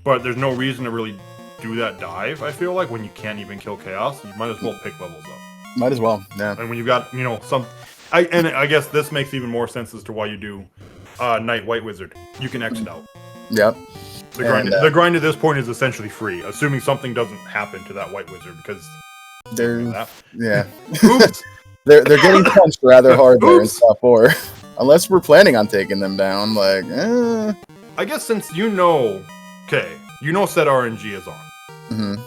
But there's no reason to really do that dive, I feel like, when you can't even kill Chaos. You might as well pick levels up. Might as well, yeah. And when you've got, you know, and I guess this makes even more sense as to why you do Night White Wizard. You can exit out. Yep. The grind at this point is essentially free, assuming something doesn't happen to that White Wizard, because yeah. Oops. they're getting punched rather hard there in top 4. Unless we're planning on taking them down, like, I guess since you know set RNG is on.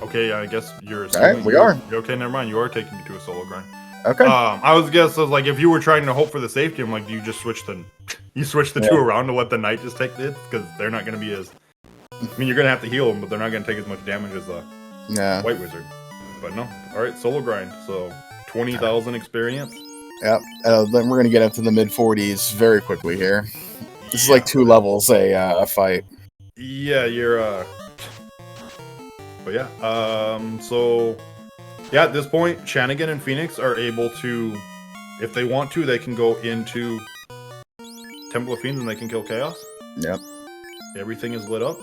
Okay, I guess you're assuming. Alright, we are. Okay, never mind. You are taking me to a solo grind. Okay. I was like, if you were trying to hope for the safety, I'm like, do you just switch the two around to let the knight just take it? Because they're not going to be as. I mean, you're going to have to heal them, but they're not going to take as much damage as the White Wizard. But no. All right, solo grind. So 20,000 experience. Yep. Then we're going to get up to the mid 40s very quickly here. This is like 2 levels a fight. Yeah, you're. But yeah. So. Yeah, at this point, Chanigan and Phoenix are able to, if they want to, they can go into Temple of Fiends and they can kill Chaos. Yep. Everything is lit up.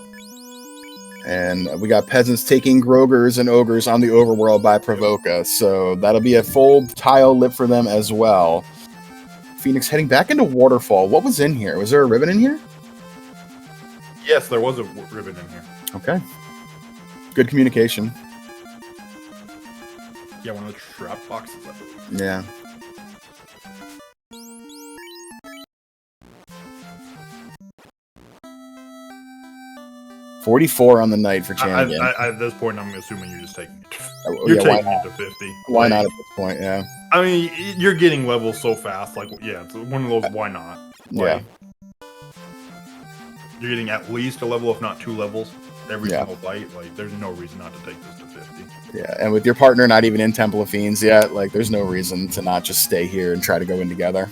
And we got peasants taking Grogers and Ogres on the Overworld by Provoca, so that'll be a full tile lit for them as well. Phoenix heading back into Waterfall. What was in here? Was there a ribbon in here? Yes, there was a ribbon in here. Okay. Good communication. Yeah, one of the trap boxes, I believe. Yeah. $44 on the night for Chanigan. At this point, I'm assuming you're just taking it. You're taking it to 50. Why not at this point, yeah. I mean, you're getting levels so fast. Like, yeah, it's one of those why not. Like, you're getting at least a level, if not 2 levels, every single fight. Like, there's no reason not to take this to 50. Yeah, and with your partner not even in Temple of Fiends yet, like, there's no reason to not just stay here and try to go in together.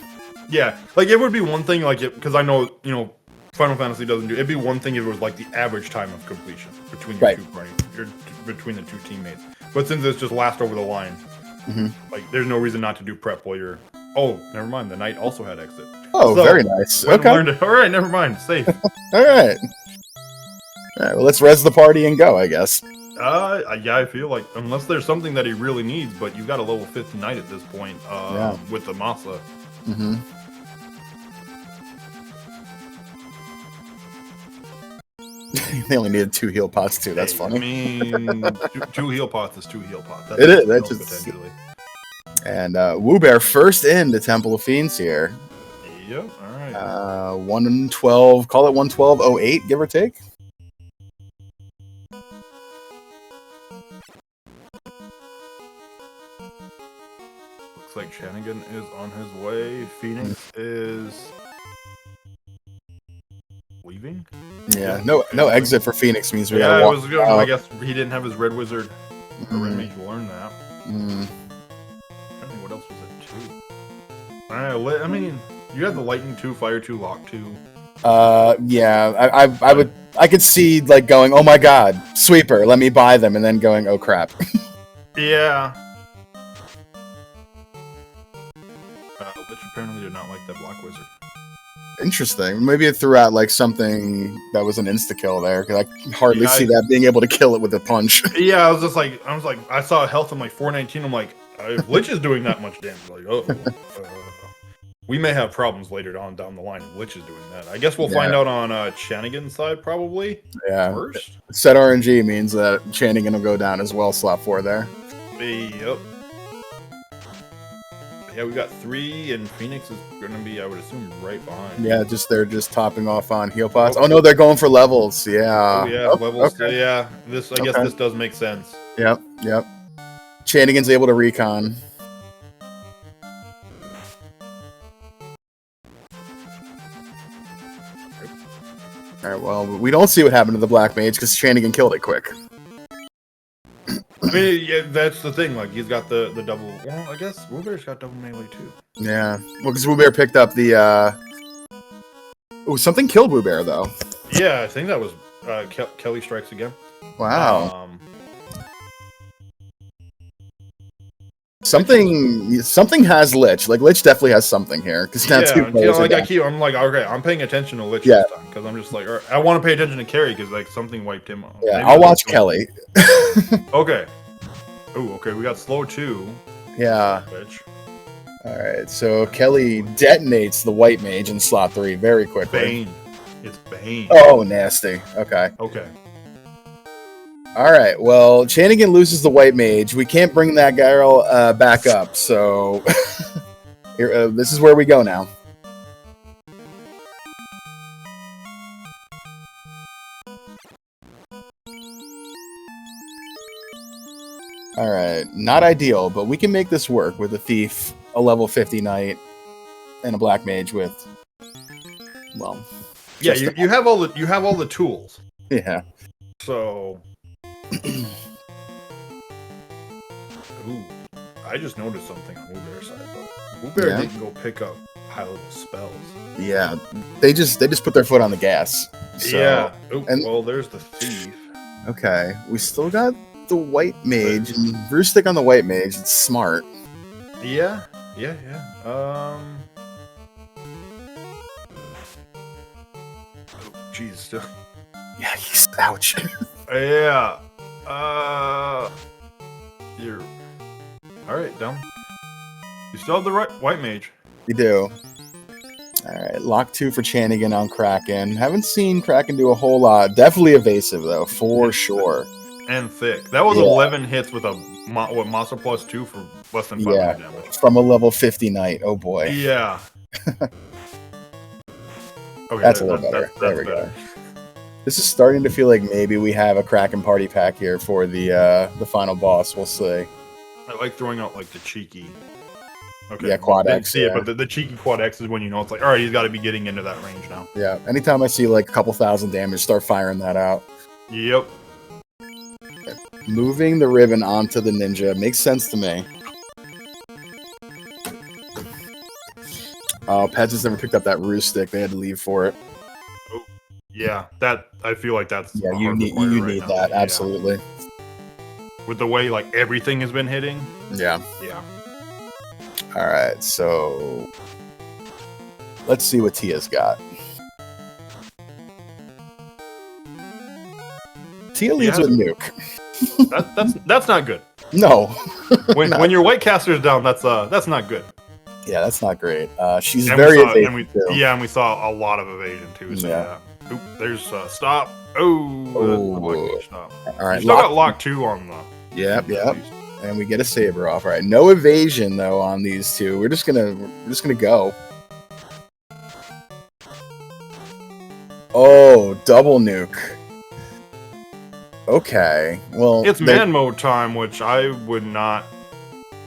Yeah, like, it would be one thing, like, because I know, you know, Final Fantasy doesn't do. It'd be one thing if it was like the average time of completion between between the 2 teammates. But since it's just last over the line, like, there's no reason not to do prep while you're. Oh, never mind. The knight also had exit. Oh, so, very nice. Okay. All right, never mind. Safe. All right. Well, let's res the party and go, I guess. Yeah, I feel like unless there's something that he really needs, but you've got a level 50 knight at this point. With the Masa. They only needed 2 heal pots too. That's funny. I mean, two heal pots is 2 heal pots. It is. That's just potentially. And Woo Bear first in the Temple of Fiends here. Yep. All right. 112. Call it 112.08, give or take. Looks like Shanigan is on his way. Phoenix is leaving. Yeah. No exit for Phoenix means we gotta walk. I guess he didn't have his Red Wizard or Red Mage learn that. I don't know what else was it too. I mean, you had the Lightning 2, Fire 2, Lock 2. Yeah. I could see like going, oh my god, Sweeper, let me buy them, and then going, oh crap. Yeah. Lich apparently did not like that Black Wizard. Interesting. Maybe it threw out like something that was an insta kill there, because I hardly see that being able to kill it with a punch. Yeah, I was like, I saw health in like 419. I'm like, if Lich is doing that much damage, like, we may have problems later on down the line if Lich is doing that. I guess we'll find out on Shanigan's side probably. Yeah. First. Set RNG means that Shanigan will go down as well. Slot 4 there. Yep. Yeah, we got 3, and Phoenix is going to be, I would assume, right behind. Yeah, they're just topping off on heal pots. Oh no, they're going for levels. Yeah. Oh, yeah, levels. Okay. Yeah, I guess this does make sense. Yep. Shanigan's able to recon. All right. Well, we don't see what happened to the Black Mage because Shanigan killed it quick. I mean, yeah, that's the thing. Like, he's got the double. Well, I guess Woo Bear's got double melee too. Yeah, well, because Woo Bear picked up the. Oh, something killed Woo Bear though. Yeah, I think that was Kelly strikes again. Wow. Something has Lich. Like Lich definitely has something here because that's I'm like, okay, I'm paying attention to Lich this time because I'm just like, I want to pay attention to Carry because like something wiped him off. Yeah, maybe I'll watch Kelly. Okay. Oh, okay. We got slow 2. Yeah. All right. So Kelly detonates the White Mage in slot 3 very quickly. Bane. It's Bane. Oh, nasty. Okay. All right. Well, Shanigan loses the White Mage. We can't bring that girl back up. So here, this is where we go now. All right. Not ideal, but we can make this work with a Thief, a level 50 Knight, and a Black Mage with, well... Yeah, you have all the tools. Yeah. So... Ooh, I just noticed something on Woo Bear's side though. Woo Bear didn't go pick up high level spells. Yeah, they just put their foot on the gas. So, yeah. Ooh, well, there's the Thief. Okay, we still got the White Mage and Bruce stick on the White Mage. It's smart. Yeah. Oh, jeez. Yeah, ouch. Yeah. You're all right, down. You still have the White Mage. You do. All right, lock 2 for Shanigan on Kraken. Haven't seen Kraken do a whole lot. Definitely evasive though, for sure. And thick. That was 11 hits with a Masa plus 2 for less than 500 damage. From a level 50 Knight. Oh boy. Yeah. Okay, that's a little better. There we go. This is starting to feel like maybe we have a Kraken party pack here for the final boss. We'll see. I like throwing out like the cheeky. Okay. Yeah, quad X. See it, but the cheeky quad X is when you know it's like, all right, he's got to be getting into that range now. Yeah. Anytime I see like a couple thousand damage, start firing that out. Yep. Okay. Moving the ribbon onto the ninja makes sense to me. Oh, Pets has never picked up that ruse stick. They had to leave for it. Oh, yeah, that I feel like that's you need that absolutely. With the way like everything has been hitting. Yeah. Yeah. All right, so let's see what Tia's got. Tia leads with nuke. That's not good. No. when your white caster's down, that's not good. Yeah, that's not great. She's very evasive too. And we saw a lot of evasion too. So yeah. Oop, there's stop. Oh, stop. All right, You still got lock 2 on the. Yep. And we get a saber off. All right, no evasion though on these two. We're just gonna go. Oh, double nuke. Okay, well, It's man mode time, which I would not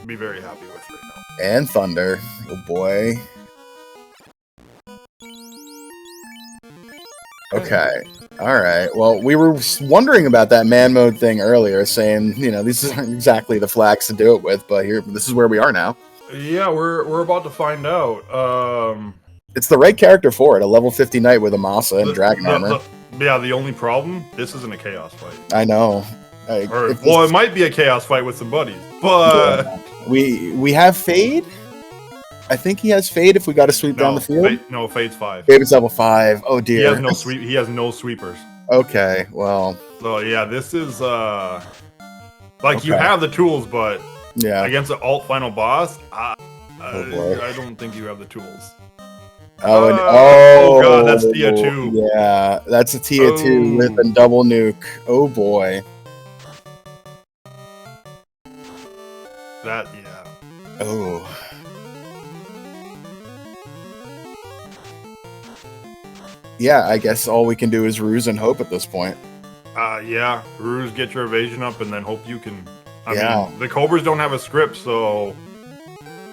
be very happy with right now. And thunder. Oh boy. Okay. All right. Well, we were wondering about that man mode thing earlier, saying, you know, these aren't exactly the flags to do it with, but here, this is where we are now. Yeah, we're about to find out. It's the right character for it. A level 50 knight with a Masa and dragon armor. Yeah, the only problem, this isn't a chaos fight. I know. It might be a chaos fight with some buddies, but we have Fade. I think he has Fade if we got to sweep down the field. Fade's 5. Fade is level 5. Oh dear. He has no sweep. He has no sweepers. Okay, well. So yeah, this is you have the tools, but against an alt final boss, I don't think you have the tools. Oh god, that's Tia 2. Yeah, that's a Tia 2 with a double nuke. Oh boy. Oh. Yeah, I guess all we can do is ruse and hope at this point. Yeah, ruse, get your evasion up, and then hope you can. I mean, the Cobras don't have a script, so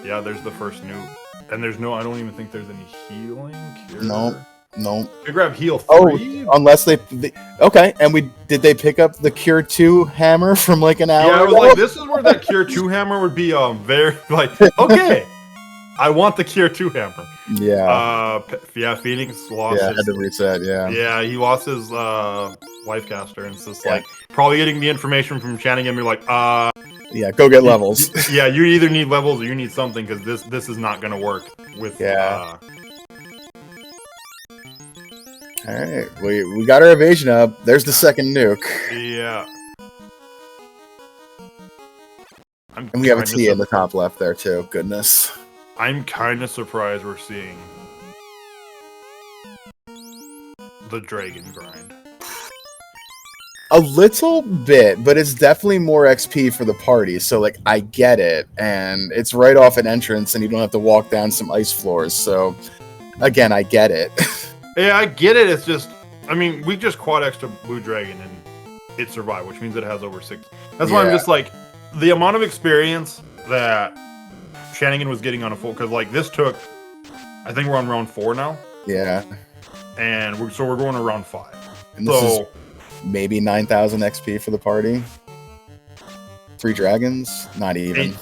yeah, there's the first nuke. And there's no, I don't even think there's any healing. No. You grab heal 3. Oh, unless they okay. And did they pick up the Cure 2 hammer from like an hour? Yeah, I was like, this is where that Cure 2 hammer would be. Very like, okay, I want the Cure 2 hammer. Yeah. Phoenix lost. Yeah, had to reset. Yeah. Yeah, he lost his life caster, and it's just like probably getting the information from chanting him. You're like, yeah, go get levels. Yeah, you either need levels or you need something because this is not gonna work with. All right, we got our evasion up. There's the second nuke. Yeah. And we have a T in the top left there too. Goodness. I'm kind of surprised we're seeing the dragon grind. A little bit, but it's definitely more XP for the party. So, like, I get it. And it's right off an entrance, and you don't have to walk down some ice floors. So, again, I get it. Yeah, I get it. It's just, I mean, we just quad extra Blue Dragon, and it survived, which means it has over 6. That's why I'm just like, the amount of experience that Shanigan was getting on a full, because, like, this took, I think we're on round 4 now. Yeah. And we're going to round 5. And this is maybe 9,000 XP for the party. 3 dragons? Not even.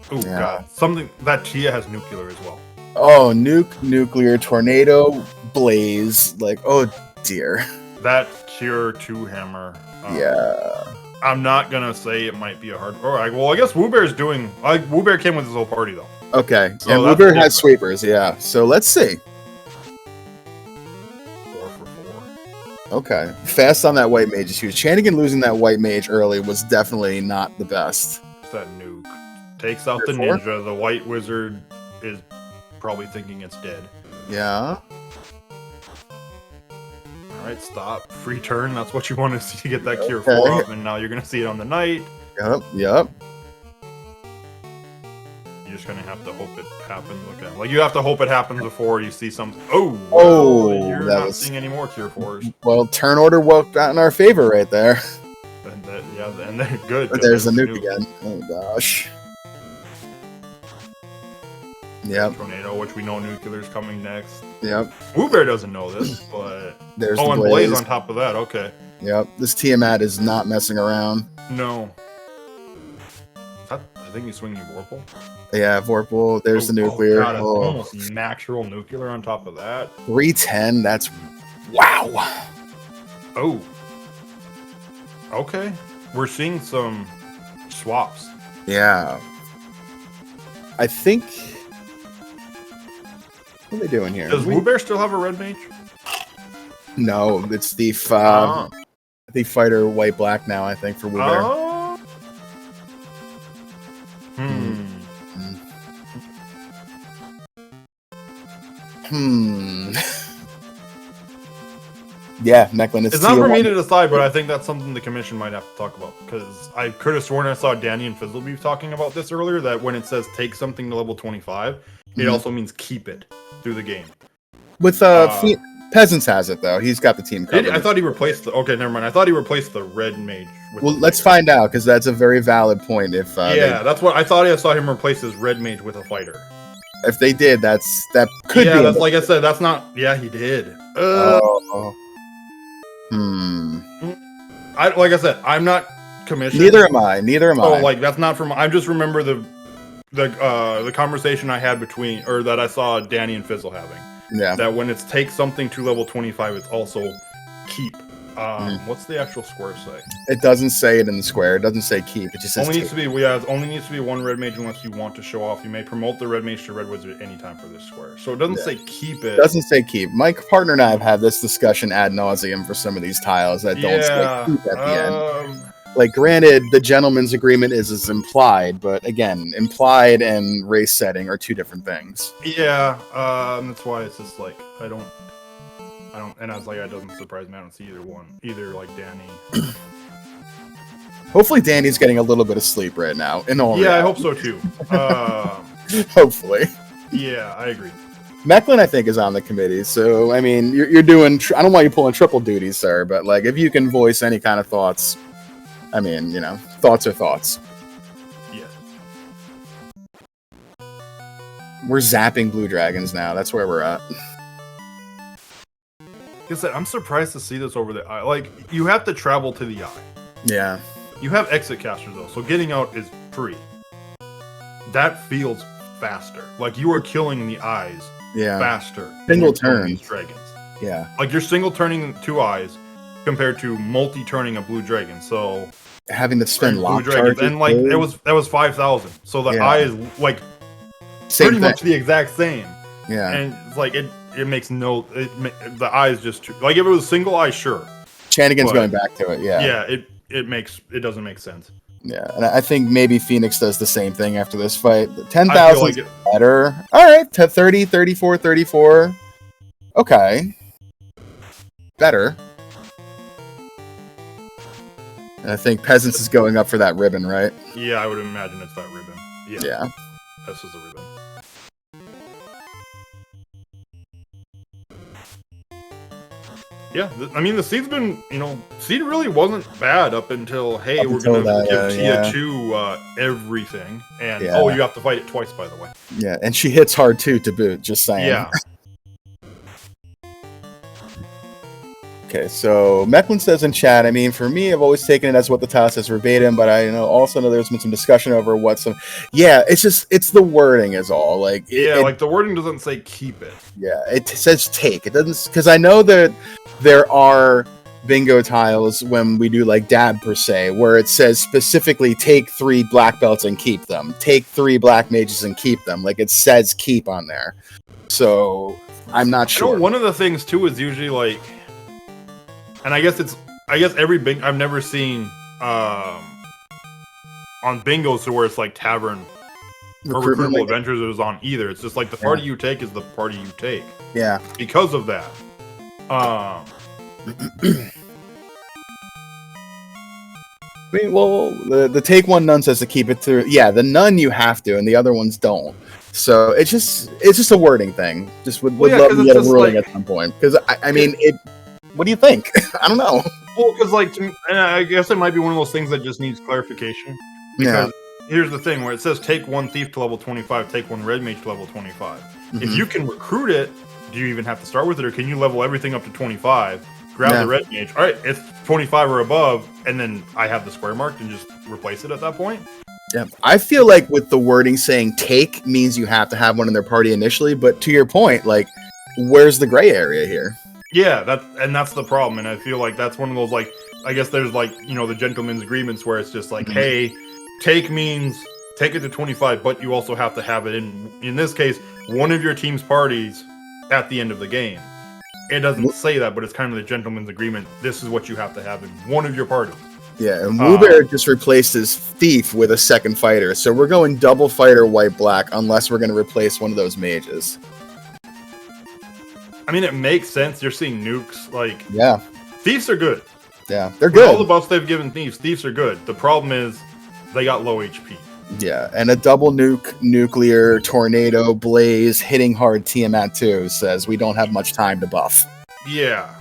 God. Something, that Tia has nuclear as well. Oh, nuclear, tornado, blaze. Like, oh dear. That Cure 2 hammer. Yeah. I'm not going to say it might be a hard... Alright, well, I guess Woo Bear's doing... Woo Bear came with his whole party, though. Okay. So and Woo Bear has sweepers, yeah. So let's see. 4 for 4. Okay. Fast on that white mage is huge. Shanigan losing that white mage early was definitely not the best. That nuke. Takes out the ninja. The white wizard is probably thinking it's dead. Yeah. Alright, stop. Free turn. That's what you want to see to get that Cure 4 up, and now you're going to see it on the knight. Yep. You're just going to have to hope it happens. Okay. Like, you have to hope it happens before you see something. You're not seeing any more Cure 4s. Well, turn order worked out in our favor right there. And they're good. But there's the nuke again. Oh, gosh. Yep. Tornado, which we know nuclear's coming next. Yep. Woo Bear doesn't know this, but there's and Blaze on top of that. Okay. Yep. This Tiamat is not messing around. No. I think he's swinging Vorpal. Yeah, Vorpal. There's the nuclear. God, almost natural nuclear on top of that. 310. That's wow. Oh. Okay. We're seeing some swaps. Yeah. I think. What are they doing here? Does Woo Bear still have a red mage? No, it's Thief. Thief Fighter White Black now, I think, for Woo Bear. Yeah, Mechlin is It's not tier for me one. to decide, but I think that's something the commission might have to talk about, because I could have sworn I saw Danny and Fizzlebeef talking about this earlier, that when it says take something to level 25, it also means keep it through the game. With Peasants has it though. He's got the team covered. I thought he replaced the. Okay, never mind. I thought he replaced the red mage. With well, let's find out, because that's a very valid point. If that's what I thought. I saw him replace his red mage with a fighter. If they did, that could be. Yeah, that's like I said. That's not. Yeah, he did. Like I said, I'm not commissioned. Neither am I. Oh, like that's not from. I just remember the conversation I had that I saw Danny and Fizzle having. Yeah. That when it's take something to level 25, it's also keep. What's the actual square say? It doesn't say it in the square. It doesn't say keep. It just says only needs to be. It only needs to be one red mage unless you want to show off. You may promote the red mage to red wizard at any time for this square. So it doesn't say keep it. It doesn't say keep. My partner and I have had this discussion ad nauseum for some of these tiles that don't say keep at the end. Like, granted, the gentleman's agreement is implied, but again, implied and race setting are two different things. Yeah, that's why it's just like I don't, and I was like, it doesn't surprise me. I don't see either like Danny. Hopefully, Danny's getting a little bit of sleep right now. I hope so too. Hopefully. Yeah, I agree. Mechlin, I think, is on the committee, so I mean, you're doing. I don't want you pulling triple duties, sir, but like, if you can voice any kind of thoughts. I mean, thoughts are thoughts. Yeah. We're zapping blue dragons now. That's where we're at. Like I said, I'm surprised to see this over the eye. Like, you have to travel to the eye. Yeah. You have exit casters, though, so getting out is free. That feels faster. Like, you are killing the eyes faster. Single turn. These dragons. Yeah. Like, you're single turning 2 eyes compared to multi-turning a blue dragon, so... Having to spend lock dragons, and like that was 5,000. So the eye is like pretty much the exact same. Yeah, and it's like it makes the eye is just too, like if it was single eye, sure. Chanigan's going back to it. Yeah, it doesn't make sense. Yeah, and I think maybe Phoenix does the same thing after this fight. 10,000 is better. All right, to 30, 34, 34. Okay, better. And I think Peasants is going up for that ribbon, right? Yeah, I would imagine it's that ribbon. Yeah. This is the ribbon. Yeah, I mean, the seed's been, seed really wasn't bad up until, hey, we're going to give Tia 2 everything. And, you have to fight it twice, by the way. Yeah, and she hits hard, too, to boot, just saying. Yeah. Okay, so Mechlin says in chat, I mean, for me, I've always taken it as what the tile says verbatim, but I also know there's been some discussion over what some... Yeah, it's the wording is all. Like, like the wording doesn't say keep it. Yeah, it says take. It doesn't... Because I know that there are bingo tiles when we do, like, dab, per se, where it says specifically take 3 black belts and keep them. Take 3 black mages and keep them. Like, it says keep on there. So, I'm not sure. One of the things, too, is usually, like... And I guess every bingo I've never seen on bingos to where it's like tavern or recruitable adventures is on either. It's just like the party you take is the party you take. Yeah. Because of that. I mean, well, the take one nun says to keep it through. Yeah, the nun you have to, and the other ones don't. So it's just a wording thing. Just would love to get a ruling at some point, because I mean it. What do you think? I don't know. Well, because and I guess it might be one of those things that just needs clarification. Because here's the thing, where it says take 1 thief to level 25, take 1 red mage to level 25. Mm-hmm. If you can recruit it, do you even have to start with it, or can you level everything up to 25, grab the red mage, all right, it's 25 or above, and then I have the square marked and just replace it at that point? Yeah, I feel like with the wording saying take means you have to have one in their party initially, but to your point, like, where's the gray area here? Yeah, that's the problem, and I feel like that's one of those, like, I guess there's, like, the gentleman's agreements where it's just like, hey, take means take it to 25, but you also have to have it in this case, one of your team's parties at the end of the game. It doesn't say that, but it's kind of the gentleman's agreement. This is what you have to have in one of your parties. Yeah, and Woobear just replaced his thief with a second fighter, so we're going double fighter white-black unless we're going to replace one of those mages. I mean, it makes sense. You're seeing nukes, like... Yeah. Thieves are good. Yeah, they're With good. all the buffs they've given Thieves are good. The problem is they got low HP. Yeah, and a double nuclear tornado blaze hitting hard Tiamat 2 says we don't have much time to buff. Yeah.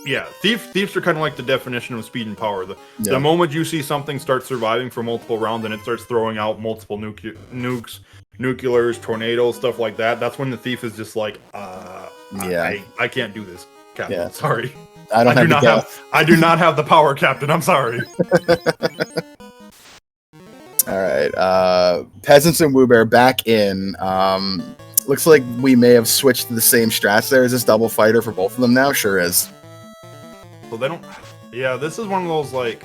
Yeah, thieves are kind of like the definition of speed and power. The moment you see something start surviving for multiple rounds and it starts throwing out multiple nukes, nuclears, tornadoes, stuff like that, that's when the thief is just like, I can't do this, Captain. Yeah. Sorry. I do not have the power, Captain. I'm sorry. All right. Peasants and Woobear back in. Looks like we may have switched to the same strats there. Is this double fighter for both of them now? Sure is. So they don't... Yeah, this is one of those, like...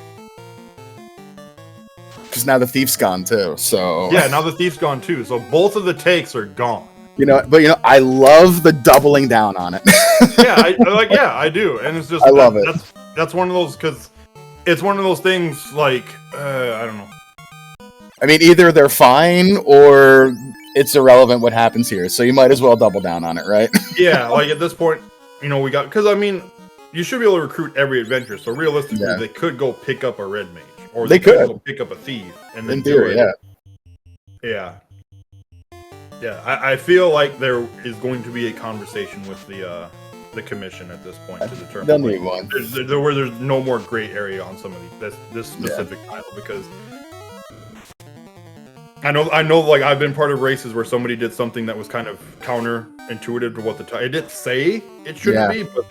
Because now the thief's gone, too, so... Yeah, now the thief's gone, too. So both of the takes are gone. I love the doubling down on it. I do. And it's just... I love it. That's one of those, because it's one of those things, like, I don't know. I mean, either they're fine, or it's irrelevant what happens here, so you might as well double down on it, right? Yeah, like, at this point, we got... Because, I mean... You should be able to recruit every adventure, so realistically, they could go pick up a red mage, or they could go pick up a thief, and then do it. Yeah. I feel like there is going to be a conversation with the commission at this point to determine. They'll need one. Where there's no more gray area on some of this specific title, because I know, like, I've been part of races where somebody did something that was kind of counterintuitive to what the title... It didn't say it shouldn't be, but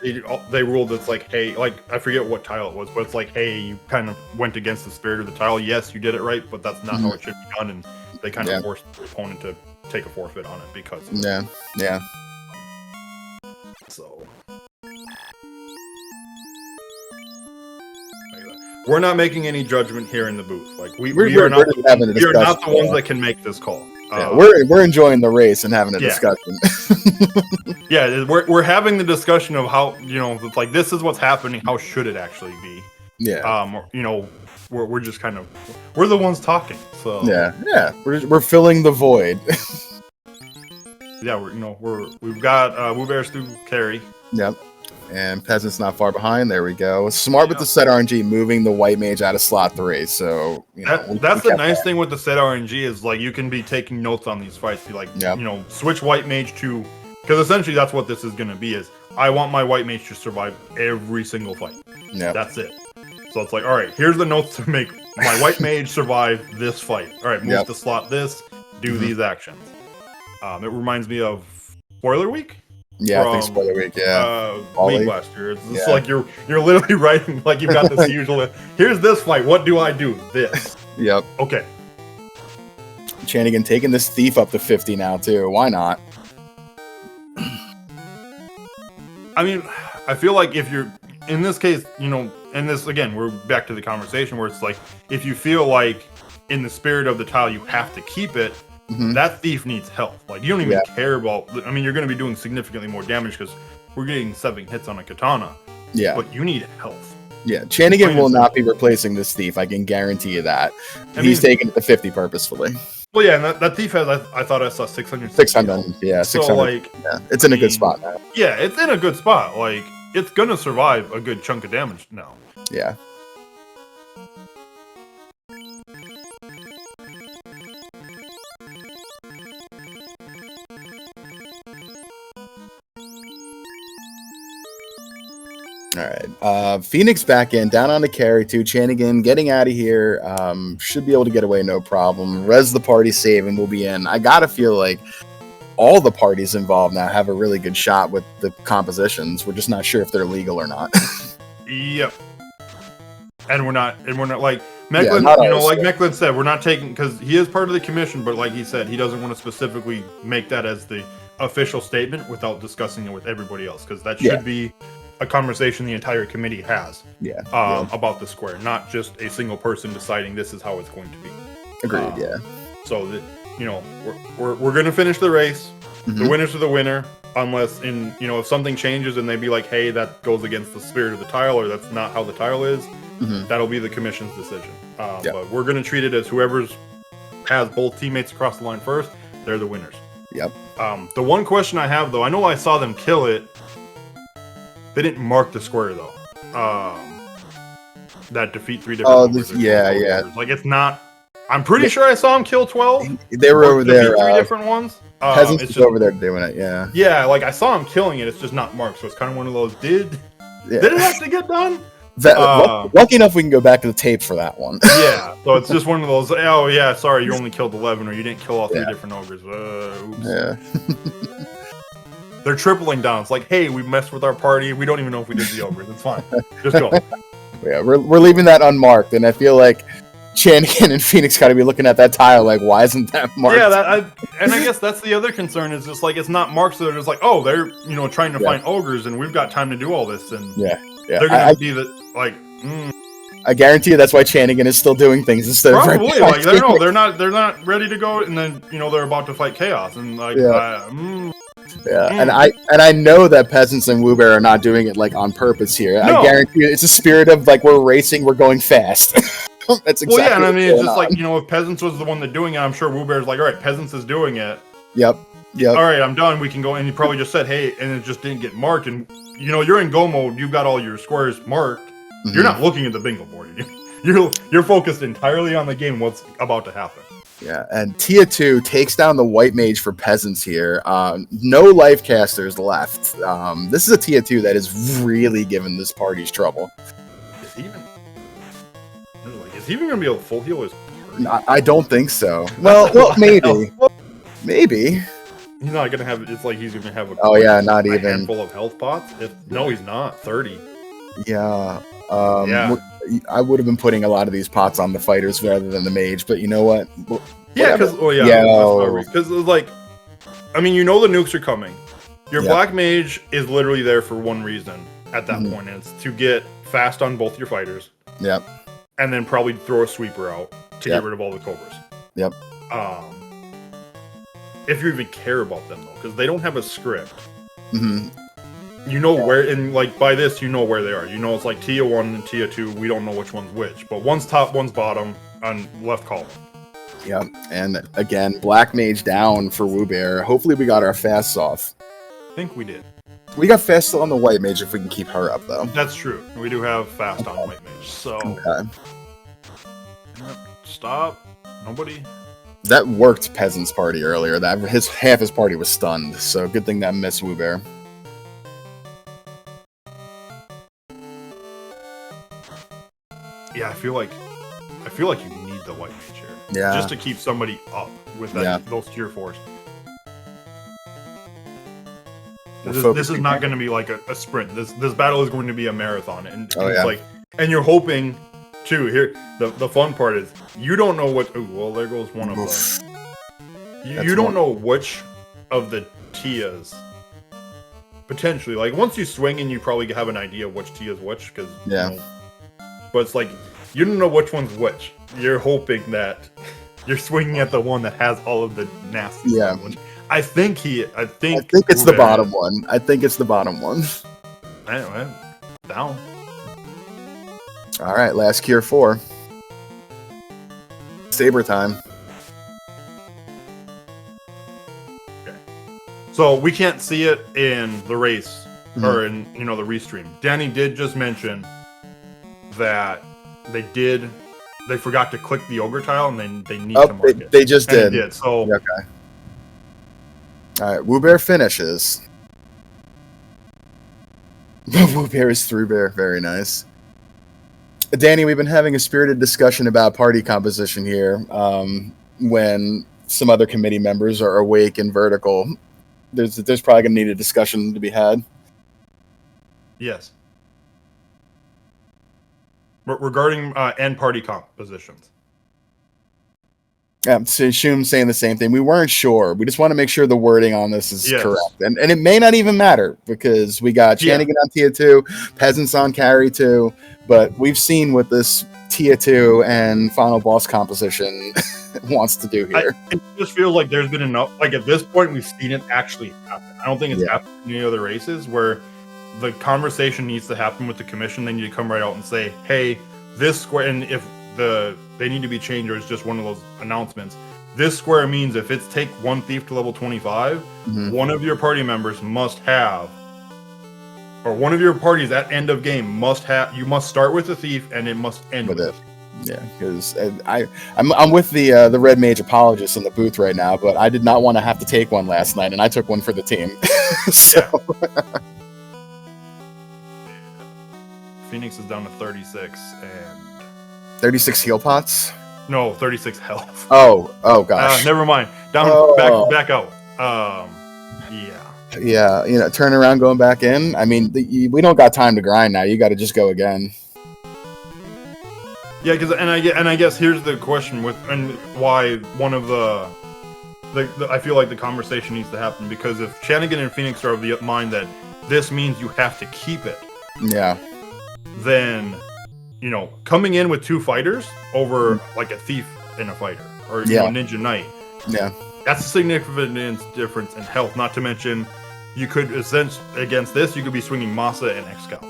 they ruled it's like, hey, like, I forget what tile it was, but it's like, hey, you kind of went against the spirit of the tile. Yes, you did it right, but that's not how it should be done, and they kind of forced the opponent to take a forfeit on it because of it. Yeah. So... We're not making any judgment here in the booth. Like we are not the ones that can make this call. We're enjoying the race and having a discussion. Yeah, we're having the discussion of how, it's like, this is what's happening. How should it actually be? Yeah. We're just kind of, we're the ones talking. So yeah. We're filling the void. Yeah, we've got Woobear's through carry. Yep. And Peasant's not far behind. There we go. Smart with the set RNG, moving the white mage out of slot 3. So that's the nice thing with the set RNG is, like, you can be taking notes on these fights. Be like, switch white mage to, because essentially that's what this is going to be. Is I want my white mage to survive every single fight. Yeah, that's it. So it's like, all right, here's the notes to make my white mage survive this fight. All right, move to slot this, do these actions. It reminds me of Spoiler Week. Yeah, I think Spoiler Week. Yeah, Week last year. It's like you're literally writing, like, you've got this usual. Here's this fight. What do I do? This. Yep. Okay. Chanigan taking this thief up to 50 now too. Why not? I mean, I feel like if you're in this case, and this again, we're back to the conversation where it's like, if you feel like in the spirit of the tile you have to keep it. That thief needs health. Like, you don't even care about... I mean, you're going to be doing significantly more damage because we're getting 7 hits on a katana. Yeah. But you need health. Yeah, Chanigan will not be replacing this thief. I can guarantee you that. He's taking it to 50 purposefully. Well, yeah, and that thief has... I thought I saw 600. 600, yeah. 600. So, like... Yeah, it's in a good spot now. Yeah, it's in a good spot. Like, it's going to survive a good chunk of damage now. Yeah. All right. Phoenix back in, down on the carry too. Chanigan getting out of here. Should be able to get away no problem. Res the party save and we'll be in. I gotta feel like all the parties involved now have a really good shot with the compositions. We're just not sure if they're legal or not. Yep. And we're not like Mecklin, like Mecklin said, we're not taking, because he is part of the commission, but like he said, he doesn't want to specifically make that as the official statement without discussing it with everybody else, because that should be a conversation the entire committee has about the square, not just a single person deciding this is how it's going to be. Agreed. So that, we're gonna finish the race. The winners are the winner, unless if something changes and they be like, hey, that goes against the spirit of the tile, or that's not how the tile is. That'll be the commission's decision. But we're gonna treat it as whoever's has both teammates across the line first, they're the winners. Yep. The one question I have, though, I know I saw them kill it. They didn't mark the square though. That defeat 3 different ogres. Yeah. Like it's not. I'm pretty sure I saw him kill 12. They were over there. 3 different ones. Peasants was over there doing it. Yeah. Yeah, like I saw him killing it. It's just not marked, so it's kind of one of those. Did it have to get done? Lucky enough, we can go back to the tape for that one. Yeah, so it's just one of those. Oh yeah, sorry, you only killed 11, or you didn't kill all 3 different ogres. Oops. Yeah. They're tripling down. It's like, hey, we messed with our party. We don't even know if we did the ogres. It's fine. Just go. Yeah, we're leaving that unmarked, and I feel like Chanigan and Phoenix got to be looking at that tile like, why isn't that marked? Yeah, and I guess that's the other concern is just like it's not marked, so they're just like, oh, they're trying to find ogres, and we've got time to do all this, and they're gonna be like. I guarantee you that's why Chanigan is still doing things instead of probably like they're not ready to go, and then they're about to fight chaos, and like and I know that Peasants and Woobear are not doing it like on purpose here. No. I guarantee you it's a spirit of like we're racing, we're going fast. That's exactly. Well, yeah, and I mean it's just like if Peasants was the one that's doing it, I'm sure Woobear's like, all right, Peasants is doing it. Yep. All right, I'm done. We can go, and he probably just said, hey, and it just didn't get marked, and you're in go mode, you've got all your squares marked. Mm-hmm. You're not looking at the bingo board. You're focused entirely on the game, what's about to happen. Yeah, and Tia 2 takes down the White Mage for Peasants here. No life casters left. This is a Tia 2 that is really giving this party's trouble. Is he even going to be able to full heal his party? I don't think so. Well, maybe. Maybe. He's not going to have, it's like he's going to have not even handful of health pots? No, he's not. 30. Yeah. I would have been putting a lot of these pots on the fighters rather than the mage, but you know what? Yeah, because like, I mean, the nukes are coming. Your black mage is literally there for one reason at that point, and it's to get fast on both your fighters. Yep. And then probably throw a sweeper out to get rid of all the cobras. Yep. If you even care about them though, because they don't have a script. Mm-hmm. Where, and like by this, where they are. It's like Tia 1 and Tia 2. We don't know which one's which, but one's top, one's bottom on left column. Yeah, and again, Black Mage down for Woobear. Hopefully, we got our fasts off. I think we did. We got fast on the White Mage if we can keep her up, though. That's true. We do have fast on White Mage. So stop. Nobody. That worked Peasant's party earlier. That half his party was stunned. So good thing that missed Woobear. Yeah, I feel like you need the White Mage here. Yeah. Just to keep somebody up with those tier 4s. This is not going to be like a sprint. This battle is going to be a marathon, and and you're hoping too. Here, the fun part is you don't know what. Ooh, well, there goes one of them. You don't know which of the Tias. Potentially, like once you swing and you probably have an idea of which Tia is which, because but it's like you don't know which one's which. You're hoping that you're swinging at the one that has all of the nasty stuff. I think it's the bottom one. I think it's the bottom one. Anyway, down. All right, last cure 4. Saber time. Okay. So we can't see it in the race or in the restream. Danny did just mention that they forgot to click the ogre tile and they need to mark it. They just did. They did. So okay. All right, Woobear finishes. Woobear is through bear. Very nice. Danny, we've been having a spirited discussion about party composition here. When some other committee members are awake and vertical, there's probably going to need a discussion to be had. Yes. Regarding end party compositions. Yeah, so Shum's saying the same thing. We weren't sure. We just want to make sure the wording on this is correct. And it may not even matter because we got Chanigan on Tia 2, Peasants on Carry 2, but we've seen what this Tia 2 and Final Boss composition wants to do here. It just feels like there's been enough. Like at this point, we've seen it actually happen. I don't think it's happened in any other races where the conversation needs to happen with the commission. They need to come right out and say, hey, this square, and if they need to be changed or it's just one of those announcements. This square means if it's take one thief to level 25, one of your party members must have or one of your parties at end of game must start with the thief and it must end with it. Yeah, because I'm with the Red Mage apologist in the booth right now, but I did not want to have to take one last night, and I took one for the team. So. Yeah. Phoenix is down to 36 and 36 heal pots. No, 36 health. Oh gosh. Never mind. Down back out. Yeah. Turn around, going back in. I mean, we don't got time to grind now. You got to just go again. Yeah, I guess here's the question and why one of the I feel like the conversation needs to happen, because if Shanigan and Phoenix are of the mind that this means you have to keep it, yeah, then coming in with 2 fighters over like a thief and a fighter, or a ninja knight, that's a significant difference in health. Not to mention, you could against this you could be swinging Masa and Excal,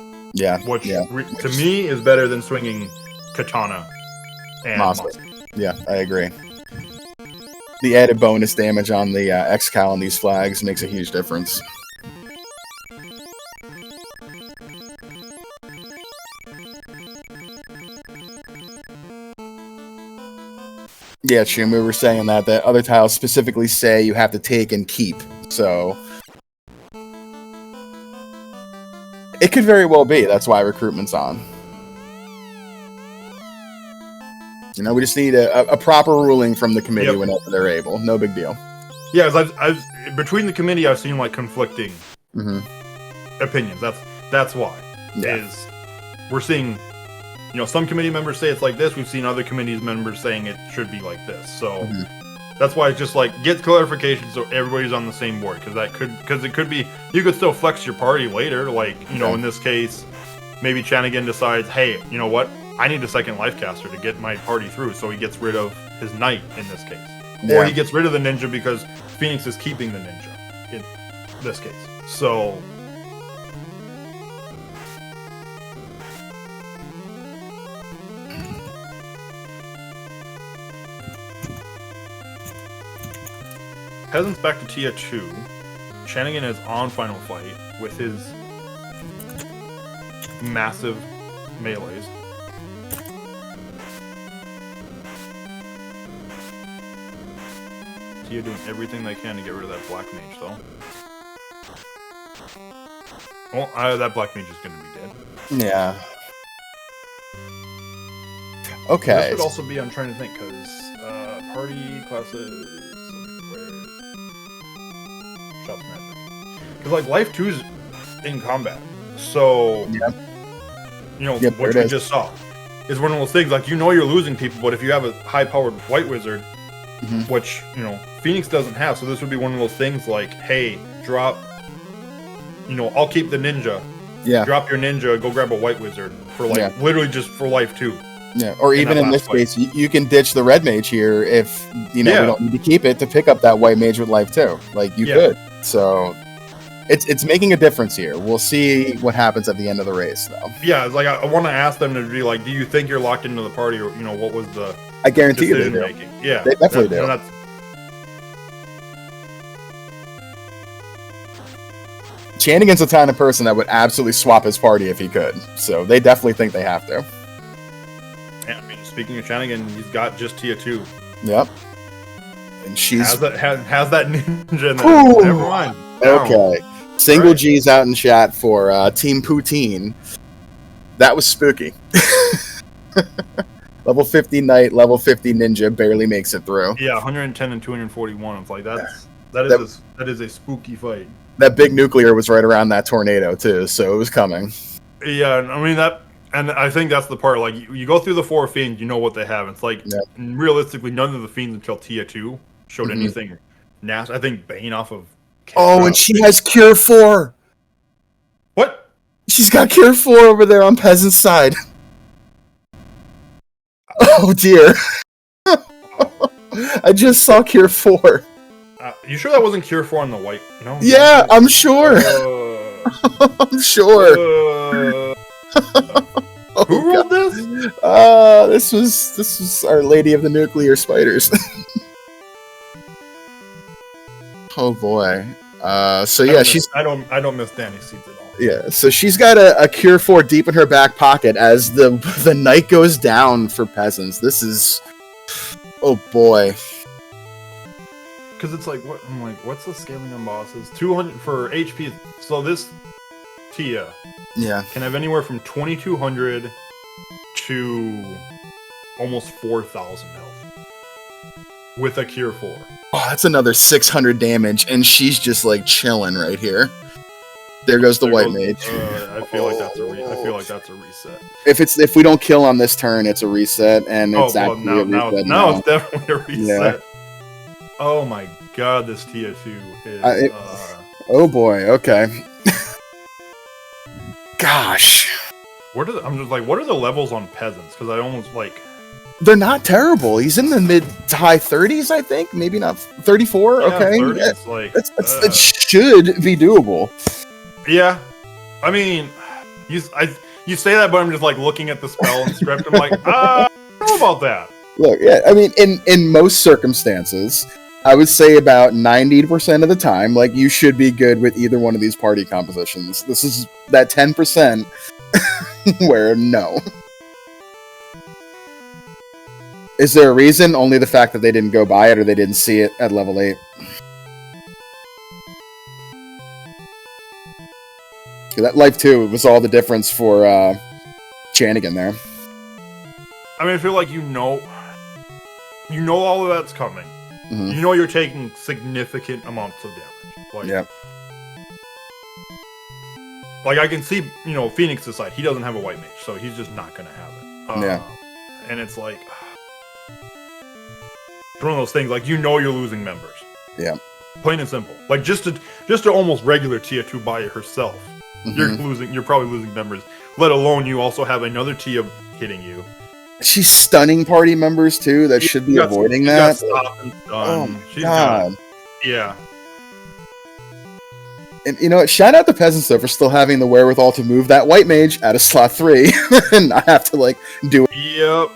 which to me is better than swinging Katana and Masa. Yeah, I agree. The added bonus damage on the Excal on these flags makes a huge difference. Yeah, Shum, we were saying that other tiles specifically say you have to take and keep, so it could very well be that's why recruitment's on. We just need a proper ruling from the committee whenever they're able. No big deal. Yeah, I've between the committee, I've seen like conflicting opinions. That's why is we're seeing, some committee members say it's like this. We've seen other committee members saying it should be like this. So that's why it's just like get clarification so everybody's on the same board, because it could be you could still flex your party later. Like in this case, maybe Shanigan decides, hey, you know what? I need a second life caster to get my party through, so he gets rid of his knight in this case. Or he gets rid of the ninja because Phoenix is keeping the ninja in this case. So Peasant's back to Tier 2. Shanigan is on Final Fight with his massive melees. Tia doing everything they can to get rid of that black mage, though. Well, that black mage is going to be dead. Yeah. Okay. This would also be, I'm trying to think, because party classes... Shots magic. Because, like, Life 2 is in combat. So, what we just saw is one of those things, like, you're losing people, but if you have a high-powered white wizard, which, Phoenix doesn't have, so this would be one of those things like, hey, drop, I'll keep the ninja. Yeah. Drop your ninja, go grab a white wizard for, like, literally just for Life 2. Yeah, or even in this case, you can ditch the red mage here if, we don't need to keep it to pick up that white mage with Life 2. Like, you could. So, it's making a difference here. We'll see what happens at the end of the race, though. Yeah, it's like, I want to ask them to be like, do you think you're locked into the party, or, what was the I guarantee you they do. Making? Yeah. They definitely do. Shanigan's the kind of person that would absolutely swap his party if he could. So they definitely think they have to. Yeah, I mean, speaking of Shanigan, he's got just Tier 2. Yep. And she's... Has that ninja in there. Never mind. Okay. Single G's out in chat for Team Poutine. That was spooky. Level 50 Knight, level 50 Ninja barely makes it through. Yeah, 110 and 241. It's like, that is a spooky fight. That big nuclear was right around that tornado, too, so it was coming. Yeah, I mean, and I think that's the part, like, you go through the 4 fiends, you know what they have. It's like, realistically, none of the fiends until Tier 2 showed anything nasty. I think Bane off of... and she has Cure 4! What? She's got Cure 4 over there on Peasant's side. Oh, dear. I just saw Cure 4. You sure that wasn't Cure 4 on the white? No. Yeah, I'm sure. I'm sure. Who rolled this? This was Our Lady of the Nuclear Spiders. Oh boy. So yeah, I don't miss Danny Seeds at all. Yeah, so she's got a Cure 4 deep in her back pocket as the night goes down for peasants. This is, oh boy. Because it's like, what? I'm like, what's the scaling on bosses? 200 for HP. So this Tia, can have anywhere from 2,200 to almost 4,000 health with a Cure 4. Oh, that's another 600 damage, and she's just like chilling right here. There goes the white mage. I feel like that's a reset. If we don't kill on this turn, it's a reset, and it's actually a reset. Now it's definitely a reset. Yeah. Oh my god, this Tia 2 is. Oh boy. Okay. Gosh. I'm just like, what are the levels on peasants? Because I almost like. They're not terrible. He's in the mid to high 30s, I think. Maybe not 34. Yeah, okay, 30s, like, it should be doable. Yeah, I mean, you say that, but I'm just like looking at the spell and script. I'm like, I don't know about that. Look, yeah, I mean, in most circumstances, I would say about 90% of the time, like, you should be good with either one of these party compositions. This is that 10% where no. Is there a reason? Only the fact that they didn't go by it or they didn't see it at level 8. That life 2 was all the difference for Chanigan there. I mean, I feel like you know all of that's coming. Mm-hmm. You know you're taking significant amounts of damage. Like, yeah. Like, I can see, Phoenix's side. He doesn't have a white mage, so he's just not going to have it. Yeah. And it's like, it's one of those things, like, you're losing members. Yeah. Plain and simple. Like, just to almost regular Tia 2 by herself. Mm-hmm. You're probably losing members. Let alone you also have another Tia hitting you. She's stunning party members too. That should be avoiding that. Stop and stun. Oh my god. Yeah. And you know what? Shout out the peasants though for still having the wherewithal to move that white mage out of slot 3 and not have to like do it. Yep.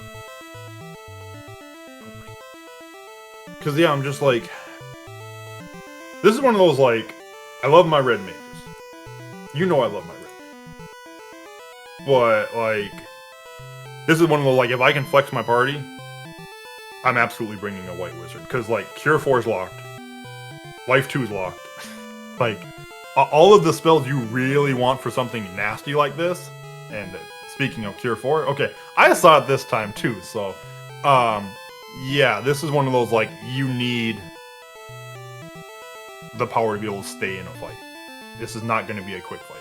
Because yeah, I'm just like, this is one of those like, I love my red mages. I love my red. But, like, this is one of the, like, if I can flex my party, I'm absolutely bringing a white wizard. Because, like, Cure 4 is locked. Life 2 is locked. Like, all of the spells you really want for something nasty like this, and speaking of Cure 4, okay, I saw it this time, too, so, yeah, this is one of those, like, you need the power to be able to stay in a fight. This is not going to be a quick fight.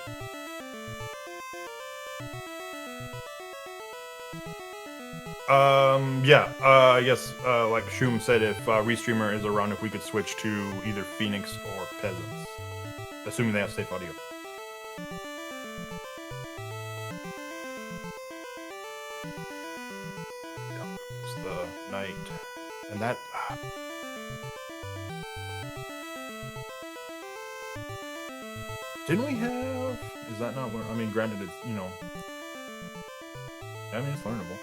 I guess, like Shum said, if Restreamer is around, if we could switch to either Phoenix or Peasants. Assuming they have safe audio. Yeah, it's the night. And that... Didn't we have... Is that not... I mean, granted, it's, I mean, it's learnable.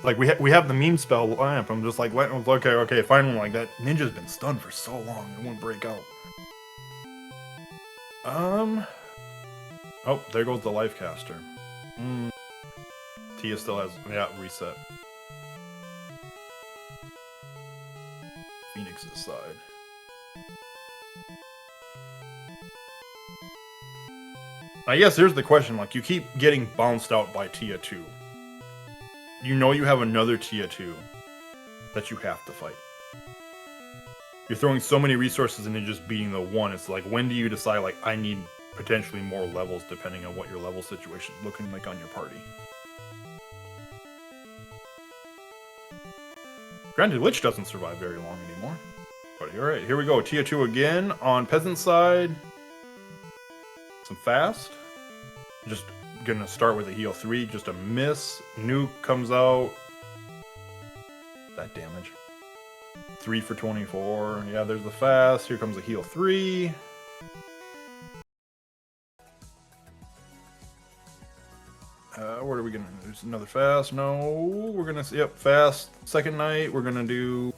Like, we have the meme spell lamp. I'm just like, okay, finally, like, that ninja's been stunned for so long, it won't break out. Oh, there goes the life caster. Tia still has... Yeah, reset. Phoenix's side. I guess here's the question, like, you keep getting bounced out by Tia 2. You have another Tia 2 that you have to fight. You're throwing so many resources into just beating the one, it's like, when do you decide, like, I need potentially more levels depending on what your level situation is looking like on your party? Granted, Lich doesn't survive very long anymore. But alright, here we go. Tia 2 again on Peasant side. Some fast. Just gonna start with a heal 3, just a miss. Nuke comes out. That damage. 3 for 24. Yeah, there's the fast. Here comes a heal 3. What are we gonna do? There's another fast. No, we're gonna, yep, fast. Second night, we're gonna do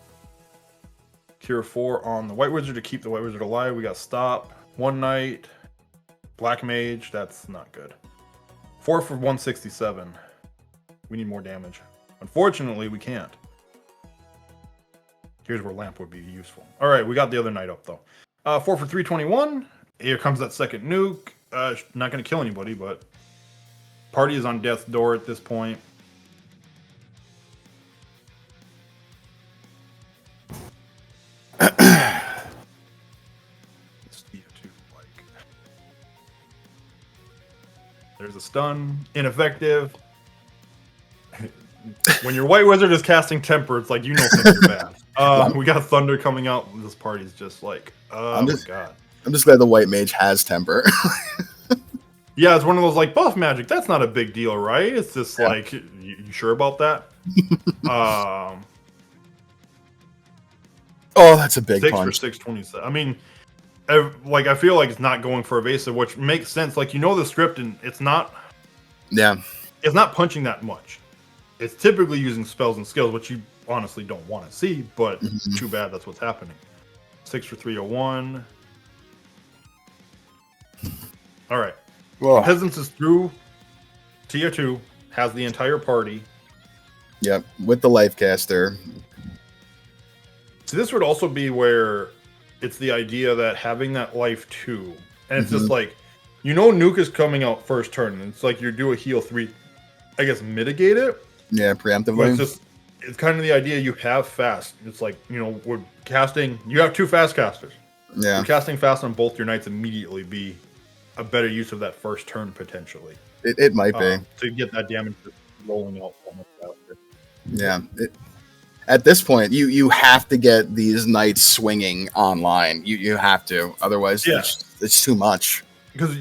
Cure 4 on the White Wizard to keep the White Wizard alive. We got Stop. 1 Knight. Black Mage. That's not good. 4 for 167. We need more damage. Unfortunately, we can't. Here's where Lamp would be useful. All right, we got the other Knight up, though. 4 for 321. Here comes that second nuke. Not going to kill anybody, but party is on death's door at this point. There's a stun, ineffective. When your White Wizard is casting Temper, it's like, you know things are bad. We got Thunder coming out. This party's just like, oh my god. I'm just glad the White Mage has Temper. Yeah, it's one of those like buff magic. That's not a big deal, right? It's just like, you sure about that? Oh, that's a big 6 punch. for 627. I mean, like, I feel like it's not going for evasive, which makes sense. Like, you know the script, and it's not. Yeah. It's not punching that much. It's typically using spells and skills, which you honestly don't want to see, but too bad that's what's happening. 6 for 301. All right. Whoa. Peasants is through. Tier 2 has the entire party. Yep, with the Life Caster. So this would also be where it's the idea that having that life 2, and it's just like, you know, Nuke is coming out first turn, and it's like you do a heal 3, I guess, mitigate it. Yeah, But preemptively. it's kind of the idea you have fast. It's like, you know, we're casting, you have 2 fast casters. Yeah. You're casting fast on both your knights immediately be a better use of that first turn potentially. It might be. To get that damage rolling out so much faster. Yeah. At this point, you have to get these knights swinging online. You have to. Otherwise, it's too much. Because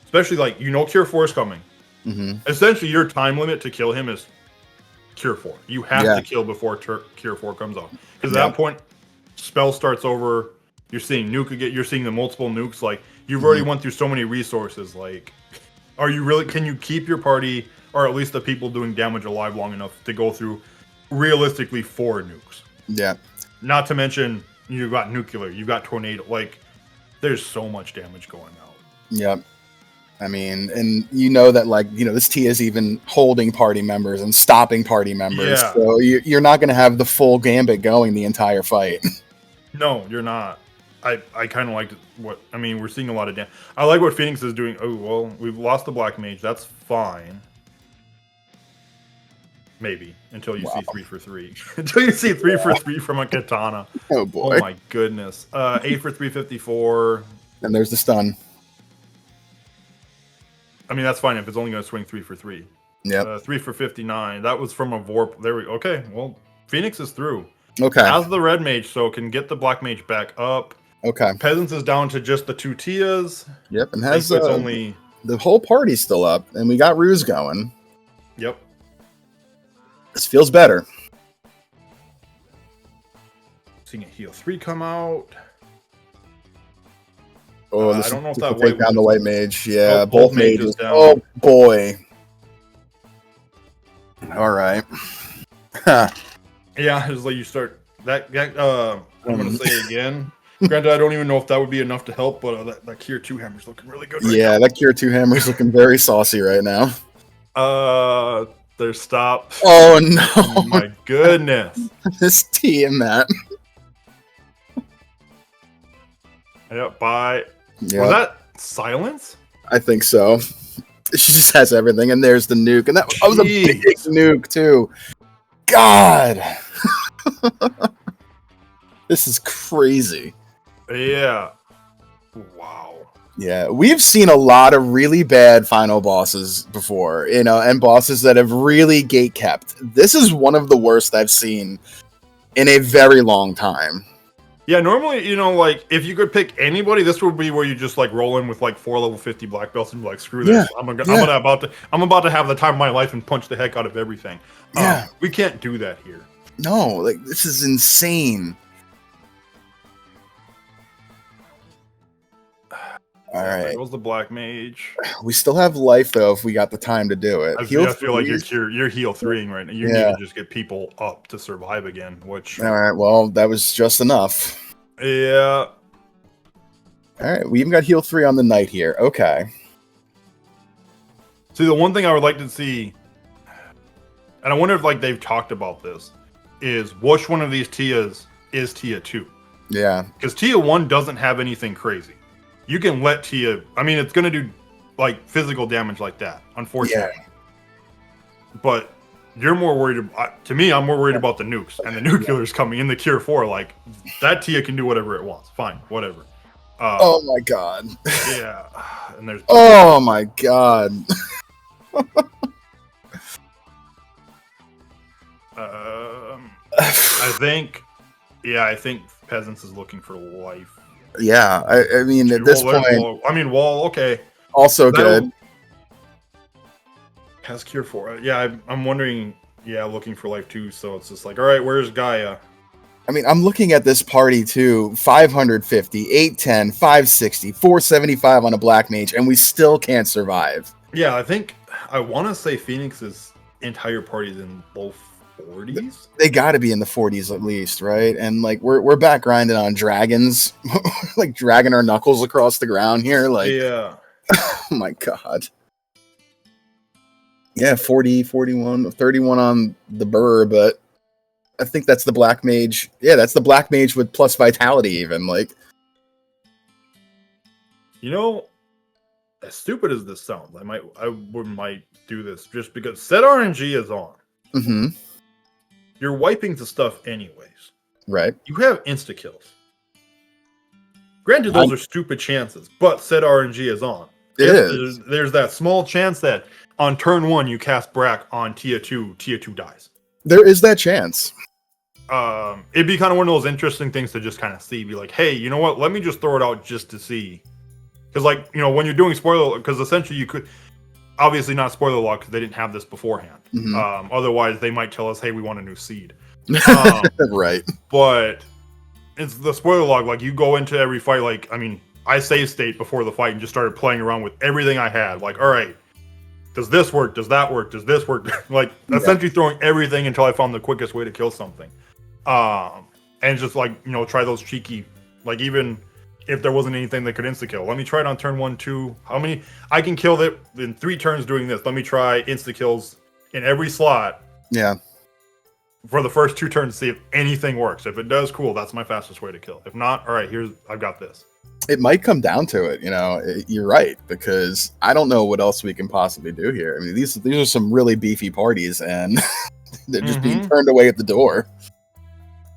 especially like, you know, Cure 4 is coming. Essentially, your time limit to kill him is Cure 4. You have to kill before Cure 4 comes out. Because at that point, spell starts over. You're seeing nuke again. You're seeing the multiple nukes. Like, you've already went through so many resources. Like, are you really? Can you keep your party, or at least the people doing damage, alive long enough to go through realistically 4 nukes? Yeah. Not to mention, you've got nuclear. You've got tornado. Like, there's so much damage going out. Yep. I mean, and you know that, like, you know, this T is even holding party members and stopping party members. Yeah. So you're not going to have the full gambit going the entire fight. No, you're not. I kind of liked what, I mean, we're seeing a lot of damage. I like what Phoenix is doing. Oh, well, we've lost the Black Mage. That's fine. Maybe. Until you see 3 for 3. Until you see 3 for 3 from a katana. Oh, boy. Oh, my goodness. 8 for 354. And there's the stun. I mean, that's fine if it's only going to swing 3 for 3. Yep. 3 for 59. That was from a Vorp. There we go. Okay, well, Phoenix is through. Okay. Has the Red Mage, so can get the Black Mage back up. Okay. Peasants is down to just the 2 Tias. Yep, and has it's only the whole party's still up, and we got Ruse going. Yep. This feels better. Seeing a heal 3 come out. Oh, I don't know if that will take White down the White Mage. Yeah, Oh, both both mages mages. down. Oh boy. All right. Yeah, it's like you start that. I'm gonna say it again. Granted, I don't even know if that would be enough to help, but that Cure 2 hammer's looking really good. Right Yeah, that Cure 2 hammer's looking very saucy right now. now. There's stop. Oh no! Oh my goodness. This T and that. Yep. Bye. Yeah, Was that silence? I think so. She just has everything, and there's the nuke, and that was a big nuke too. God, this is crazy. Yeah. Wow. Yeah, we've seen a lot of really bad final bosses before, you know, and bosses that have really gate kept. This is one of the worst I've seen in a very long time. Yeah, normally, you know, like, if you could pick anybody, this would be where you just, like, roll in with, like, 4 level 50 black belts and be like, screw this. I'm about to have the time of my life and punch the heck out of everything. Yeah. We can't do that here. No, like, this is insane. All right. There goes the black mage. We still have life though if we got the time to do it. I feel like you're heal 3ing right now. You need to just get people up to survive again. Which all right, well that was just enough. Yeah. All right, we even got heal 3 on the knight here. Okay. See, the one thing I would like to see, and I wonder if like they've talked about this, is which one of these Tias is Tia 2? Yeah. Because Tia 1 doesn't have anything crazy. You can let Tia, I mean, it's going to do like physical damage like that, unfortunately. Yeah. But you're more worried about, to me, I'm more worried about the nukes and the nuclears coming in the Cure 4. Like, that Tia can do whatever it wants. Fine, whatever. Oh my god. Yeah. And there's. Oh my god. I think Peasants is looking for life. Yeah, I mean at this point. Wall. Okay. Also good. Has Cure 4. Yeah, I'm wondering. Yeah, looking for life too. So it's just like, all right, where's Gaia? I mean, I'm looking at this party too. 550, 810, 560, 475 on a black mage, and we still can't survive. Yeah, I want to say Phoenix's entire party's in low 40s. They got to be in the 40s at least, right? And like we're back grinding on dragons, like dragging our knuckles across the ground here. Like, yeah. Oh my god. Yeah, 40, 41, 31 on the burr, but I think that's the black mage. Yeah, that's the black mage with plus vitality even. Like, you know, as stupid as this sounds, I might do this just because set RNG is on. Mm-hmm. You're wiping the stuff anyways. Right. You have insta kills. Granted, those are stupid chances, but set RNG is on. There's that small chance that on turn 1 you cast Brack on Tia 2 dies. There is that chance. It'd be kind of one of those interesting things to just kind of see. Be like, hey, you know what? Let me just throw it out just to see. Because, like, you know, when you're doing spoiler, because essentially you could, obviously not spoiler log because they didn't have this beforehand. Mm-hmm. Otherwise, they might tell us, hey, we want a new seed. Right. But it's the spoiler log. Like, you go into every fight. Like, I mean, I save state before the fight and just started playing around with everything I had. Like, all right, does this work? Does that work? Does this work? Like, essentially throwing everything until I found the quickest way to kill something. And just like, you know, try those cheeky, like even if there wasn't anything that could insta kill, let me try it on turn 1, 2. How many I can kill that in 3 turns doing this? Let me try insta kills in every slot. Yeah. For the first 2 turns, see if anything works. If it does, cool. That's my fastest way to kill. If not, all right, I've got this. It might come down to it, you know. You're right, because I don't know what else we can possibly do here. I mean, these are some really beefy parties, and they're just being turned away at the door.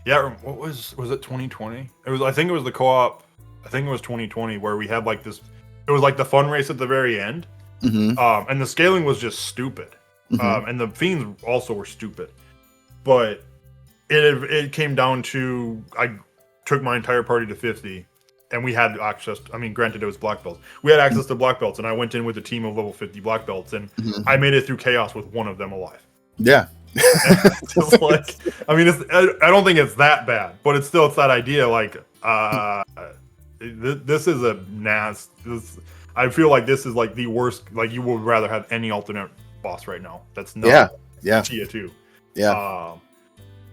Yeah, what was it 2020? I think it was the co-op. I think it was 2020 where we had like this. It was like the fun race at the very end, and the scaling was just stupid, and the fiends also were stupid. But it came down to I took my entire party to 50, and we had access. I mean, granted, it was black belts. We had access to black belts, and I went in with a team of level 50 black belts, and I made it through chaos with one of them alive. Yeah. Just like, I mean, I don't think it's that bad, but it's that idea. Like, this is a I feel like this is like the worst. Like, you would rather have any alternate boss right now. That's not Tia 2. Yeah.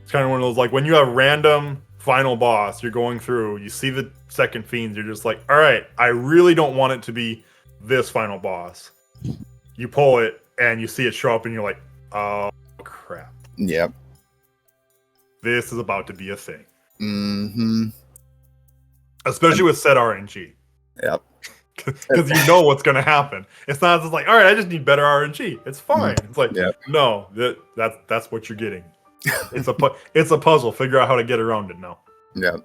It's kind of one of those, like, when you have random final boss, you're going through, you see the second fiends, you're just like, all right, I really don't want it to be this final boss. You pull it and you see it show up and you're like, oh crap. Yep. This is about to be a thing. Mm-hmm. Especially with set RNG. Yep. Because you know what's going to happen. It's not just like, all right, I just need better RNG. It's fine. It's like, no, that's what you're getting. It's a puzzle. Figure out how to get around it now. Yep.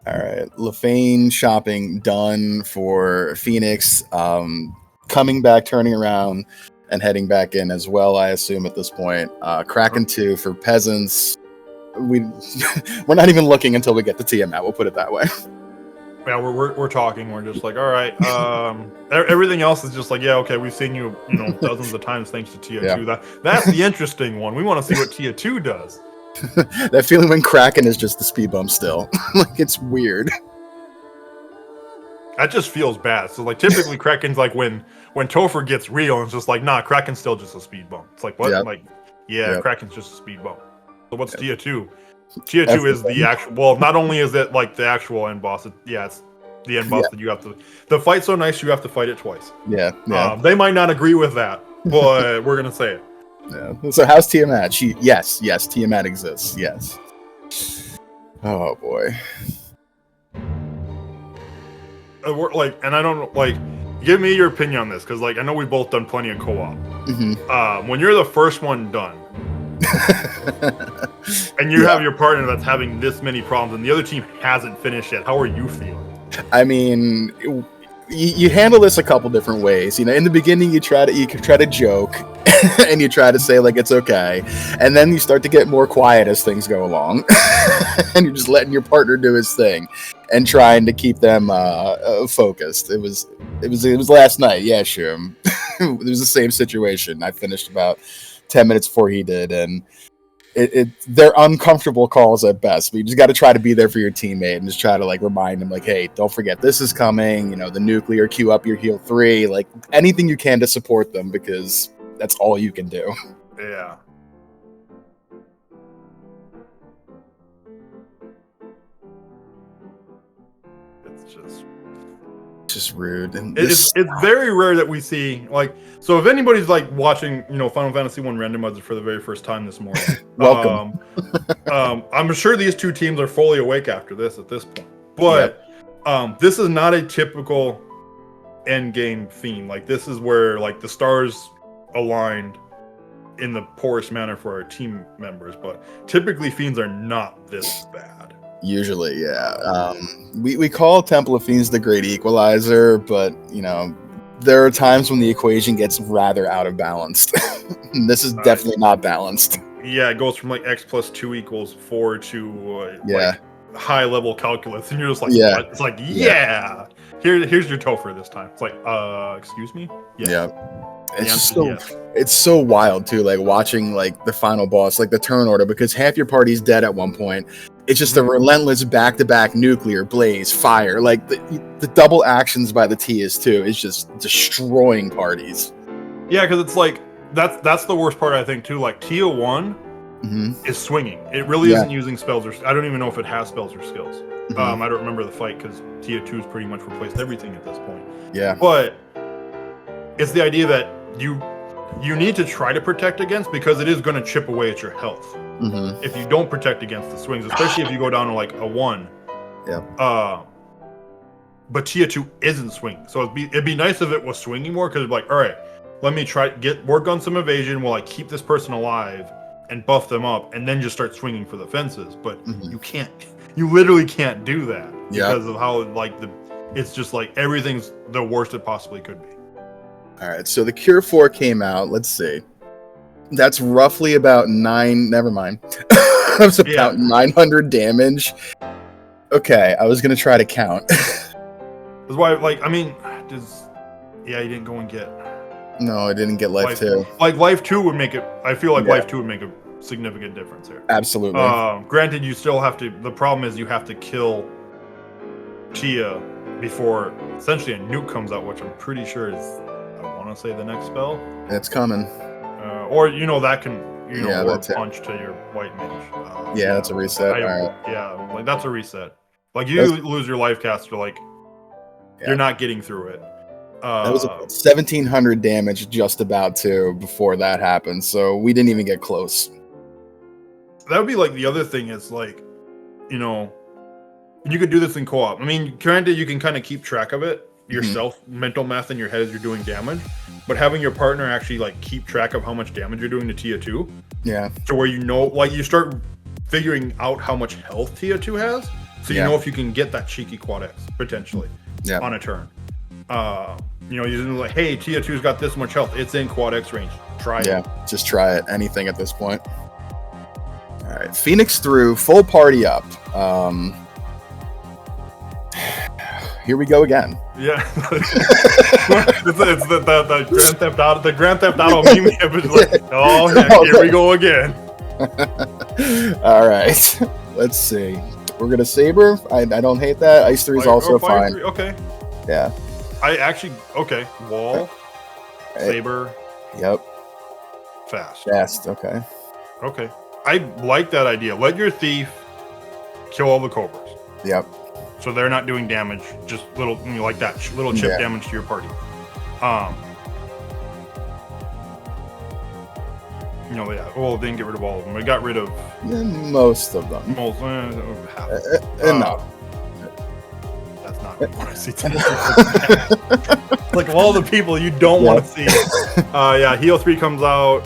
All right, Lefane shopping done for Phoenix. Coming back, turning around, and heading back in as well, I assume, at this point. Kraken 2 for Peasants. We're not even looking until we get the TM out, we'll put it that way. Yeah, we're talking. We're just like, all right. Everything else is just like, yeah, okay, we've seen you know, dozens of times thanks to Tia 2. That's the interesting one. We want to see what Tia 2 does. That feeling when Kraken is just the speed bump still. Like, it's weird. that just feels bad. So like typically Kraken's like when Topher gets real and it's just like, nah, Kraken's still just a speed bump. It's like what? Yep. Like, yeah, Yep. Kraken's just a speed bump. So what's Tia 2? Tia 2 is the actual, well, not only is it like the actual end boss, it's the end boss that you have to, the fight's so nice you have to fight it twice. Yeah. They might not agree with that, but we're gonna say it. Yeah. So how's Tiamat? Yes, Tiamat exists. Yes. Oh boy. Like, and I don't like. Give me your opinion on this, because like I know we've both done plenty of co-op. Mm-hmm. When you're the first one done, and you have your partner that's having this many problems, and the other team hasn't finished yet, how are you feeling? I mean, you handle this a couple different ways. You know, in the beginning, you try to joke, and you try to say like it's okay, and then you start to get more quiet as things go along, and you're just letting your partner do his thing, and trying to keep them focused. It was last night. Yeah, sure. It was the same situation. I finished about 10 minutes before he did, and they're uncomfortable calls at best, but you just got to try to be there for your teammate and just try to like remind them like, hey, don't forget this is coming, you know, the nuclear, queue up your heal 3, like anything you can to support them, because that's all you can do. Yeah. It's just rude. And it's very rare that we see like, so if anybody's like watching, you know, Final Fantasy 1 Randomizer for the very first time this morning, welcome. I'm sure these two teams are fully awake after this at this point, but this is not a typical end game theme. Like this is where like the stars aligned in the poorest manner for our team members, but typically fiends are not this bad. Usually, yeah. We call Temple of Fiends the Great Equalizer, but you know, there are times when the equation gets rather out of balance. This is definitely not balanced. Yeah, it goes from like x plus 2 equals 4 to like high level calculus, and you're just like, what? It's like, here's your Topher this time. It's like, excuse me? Yeah. It's so wild too, like watching like the final boss, like the turn order, because half your party's dead at one point. It's just a relentless back-to-back nuclear, blaze, fire. Like the double actions by the Tias too is just destroying parties. Yeah, because it's like that's the worst part, I think too. Like Tia 1 is swinging. It really isn't using spells or I don't even know if it has spells or skills. I don't remember the fight because Tia 2's pretty much replaced everything at this point. Yeah, but it's the idea that you need to try to protect against, because it is going to chip away at your health. If you don't protect against the swings, especially if you go down to like a 1. Yeah. But Tia 2 isn't swinging, so it'd be nice if it was swinging more, because it'd be like, all right, let me work on some evasion while I keep this person alive and buff them up, and then just start swinging for the fences. But you literally can't do that because of how like it's just like everything's the worst it possibly could be. All right, so the Cure 4 came out. Let's see. That's roughly about 9. Never mind. That's about 900 damage. Okay, I was gonna try to count. That's why, like, I mean, you didn't go and get. No, I didn't get Life 2. Like Life 2 would make it. I feel like Life 2 would make a significant difference here. Absolutely. Granted, you still have to. The problem is you have to kill Tia before essentially a nuke comes out, which I'm pretty sure is. I want to say the next spell. It's coming. Or that can or a punch to your white mage. That's a reset. Yeah, like that's a reset. Like you lose your life caster, like you're not getting through it. That was 1,700 damage just about before that happened, so we didn't even get close. That would be like the other thing is like, you could do this in co-op. I mean, granted, you can kind of keep track of it yourself, mental math in your head as you're doing damage, but having your partner actually like keep track of how much damage you're doing to Tia 2. Yeah. To where like you start figuring out how much health Tia 2 has, so you know if you can get that cheeky quad X potentially on a turn. You're like, hey, Tia 2's got this much health. It's in quad X range. Try it. Yeah, just try it. Anything at this point. All right, Phoenix through, full party up. Here we go again. Yeah, it's the Grand Theft Auto meme. Like, here we go again. All right, let's see. We're gonna Saber. I don't hate that. Ice 3 is also fine. Okay. Yeah. I actually wall, saber. Yep. Fast. Okay. Okay. I like that idea. Let your thief kill all the cobras. Yep. So they're not doing damage, just little, like that, little chip damage to your party. Well, didn't get rid of all of them. We got rid of most of them. No. That's not what I see. Like all the people you don't want to see. Heal 3 comes out.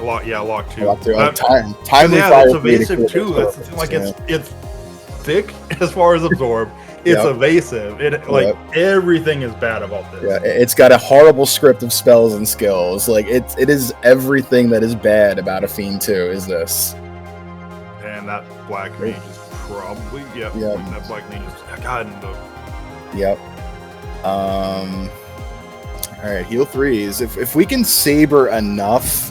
Lock 2. Lock 2. Timely yeah, fire. It's evasive too. That's the thing. Like it's thick as far as absorb. It's evasive. Everything is bad about this. Yeah, it's got a horrible script of spells and skills. Like it is everything that is bad about a Fiend 2 is this. And that black mage is probably that black mage is Yep. All right, heal 3s. If we can saber enough,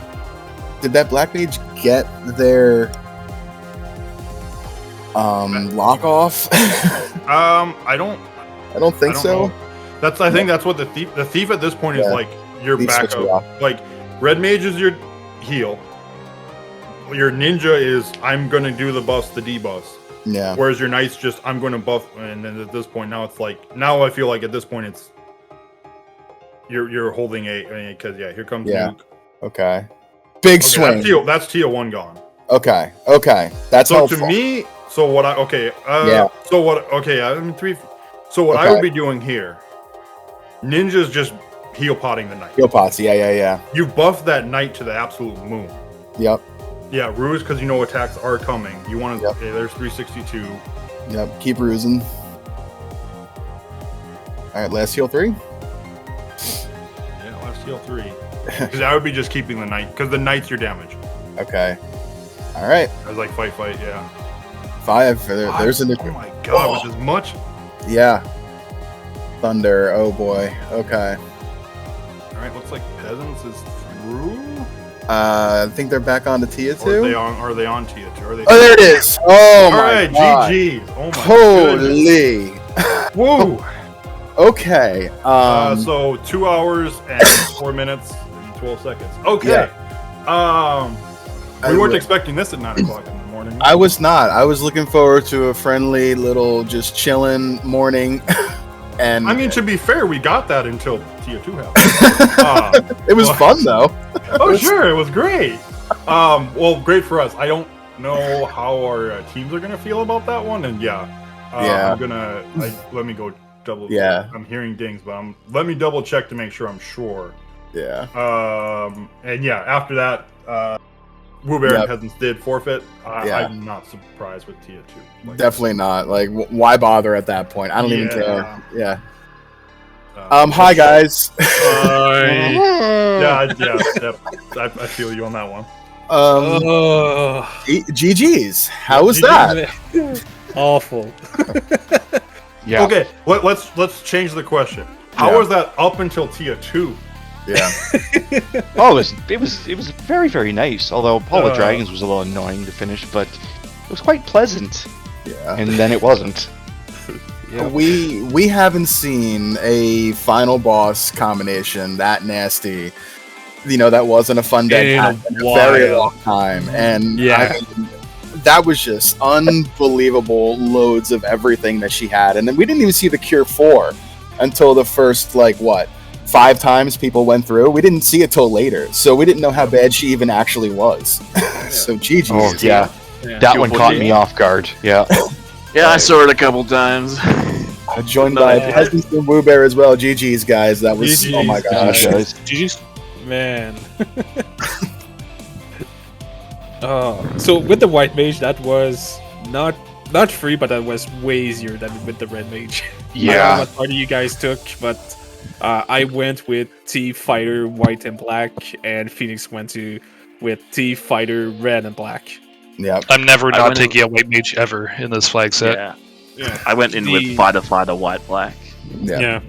did that black mage get their lock off? I don't think so. Know. I think that's what the thief at this point is like your backup. Like red mage is your heal. Your ninja is I'm gonna do the buffs, the debuffs. Yeah. Whereas your knight's just I'm gonna buff, and then at this point now it's like I feel like at this point it's you're holding because here comes Nuke. Okay. Big swing. That's Tia 1 gone. Okay. That's so helpful. To me. So what I So what? Okay, I mean 3. So what I would be doing here, Ninja's just heal potting the knight. Heal pots, yeah. You buff that knight to the absolute moon. Yep. Yeah, ruse because you know attacks are coming. You want to. Yep. Okay, there's 362. Yep. Keep rusing. All right, last heal 3. Yeah, last heal 3. Because I would be just keeping the knight because the knight's your damage. Okay. All right. I was like fight, yeah. 5. There's an. Oh my god! With as much. Yeah. Thunder. Oh boy. Okay. All right. Looks like peasants is through. I think they're back on to Tia 2. Are they on Tia 2? Oh, there it is. Oh all my right, god. GG. Oh my holy. Woo. Okay. So 2 hours and 4 minutes and 12 seconds. Okay. We weren't expecting this at 9 o'clock in the morning. I was not. I was looking forward to a friendly little just chilling morning. And I mean, to be fair, we got that until Tia 2 happened. It was fun though. Oh, sure, it was great. Well, great for us. I don't know how our teams are gonna feel about that one, and I'm gonna let me go double. Yeah, I'm hearing dings, but let me double check to make sure I'm sure. Yeah. And after that, Woobear and Peasants did forfeit. I'm not surprised with Tia 2. Like, definitely not. Like, why bother at that point? I don't even care. Yeah. Hi guys. I feel you on that one. GG's. How was that? Awful. Yeah. Okay. Let's change the question. How was that up until Tia 2? Yeah. It was very, very nice. Although Paul of Dragons was a little annoying to finish, but it was quite pleasant. Yeah. And then it wasn't. Yeah. We haven't seen a final boss combination that nasty. That wasn't a fun day in a very long time. And that was just unbelievable loads of everything that she had. And then we didn't even see the Cure 4 until the first 5 times people went through. We didn't see it till later, so we didn't know how bad she even actually was. So GG. Oh yeah. That one caught me off guard. Yeah. Yeah, I saw it a couple times. Joined by Peasants and Woobear as well. GG's guys. That was oh my gosh. GG's man. So with the white mage, that was not free, but that was way easier than with the red mage. Yeah. I don't know what party you guys took, but I went with T Fighter white and black, and Phoenix went with T Fighter red and black. Yeah, I'm never not taking a white mage ever in this flag set. Yeah. I went in with fighter white black. Yeah.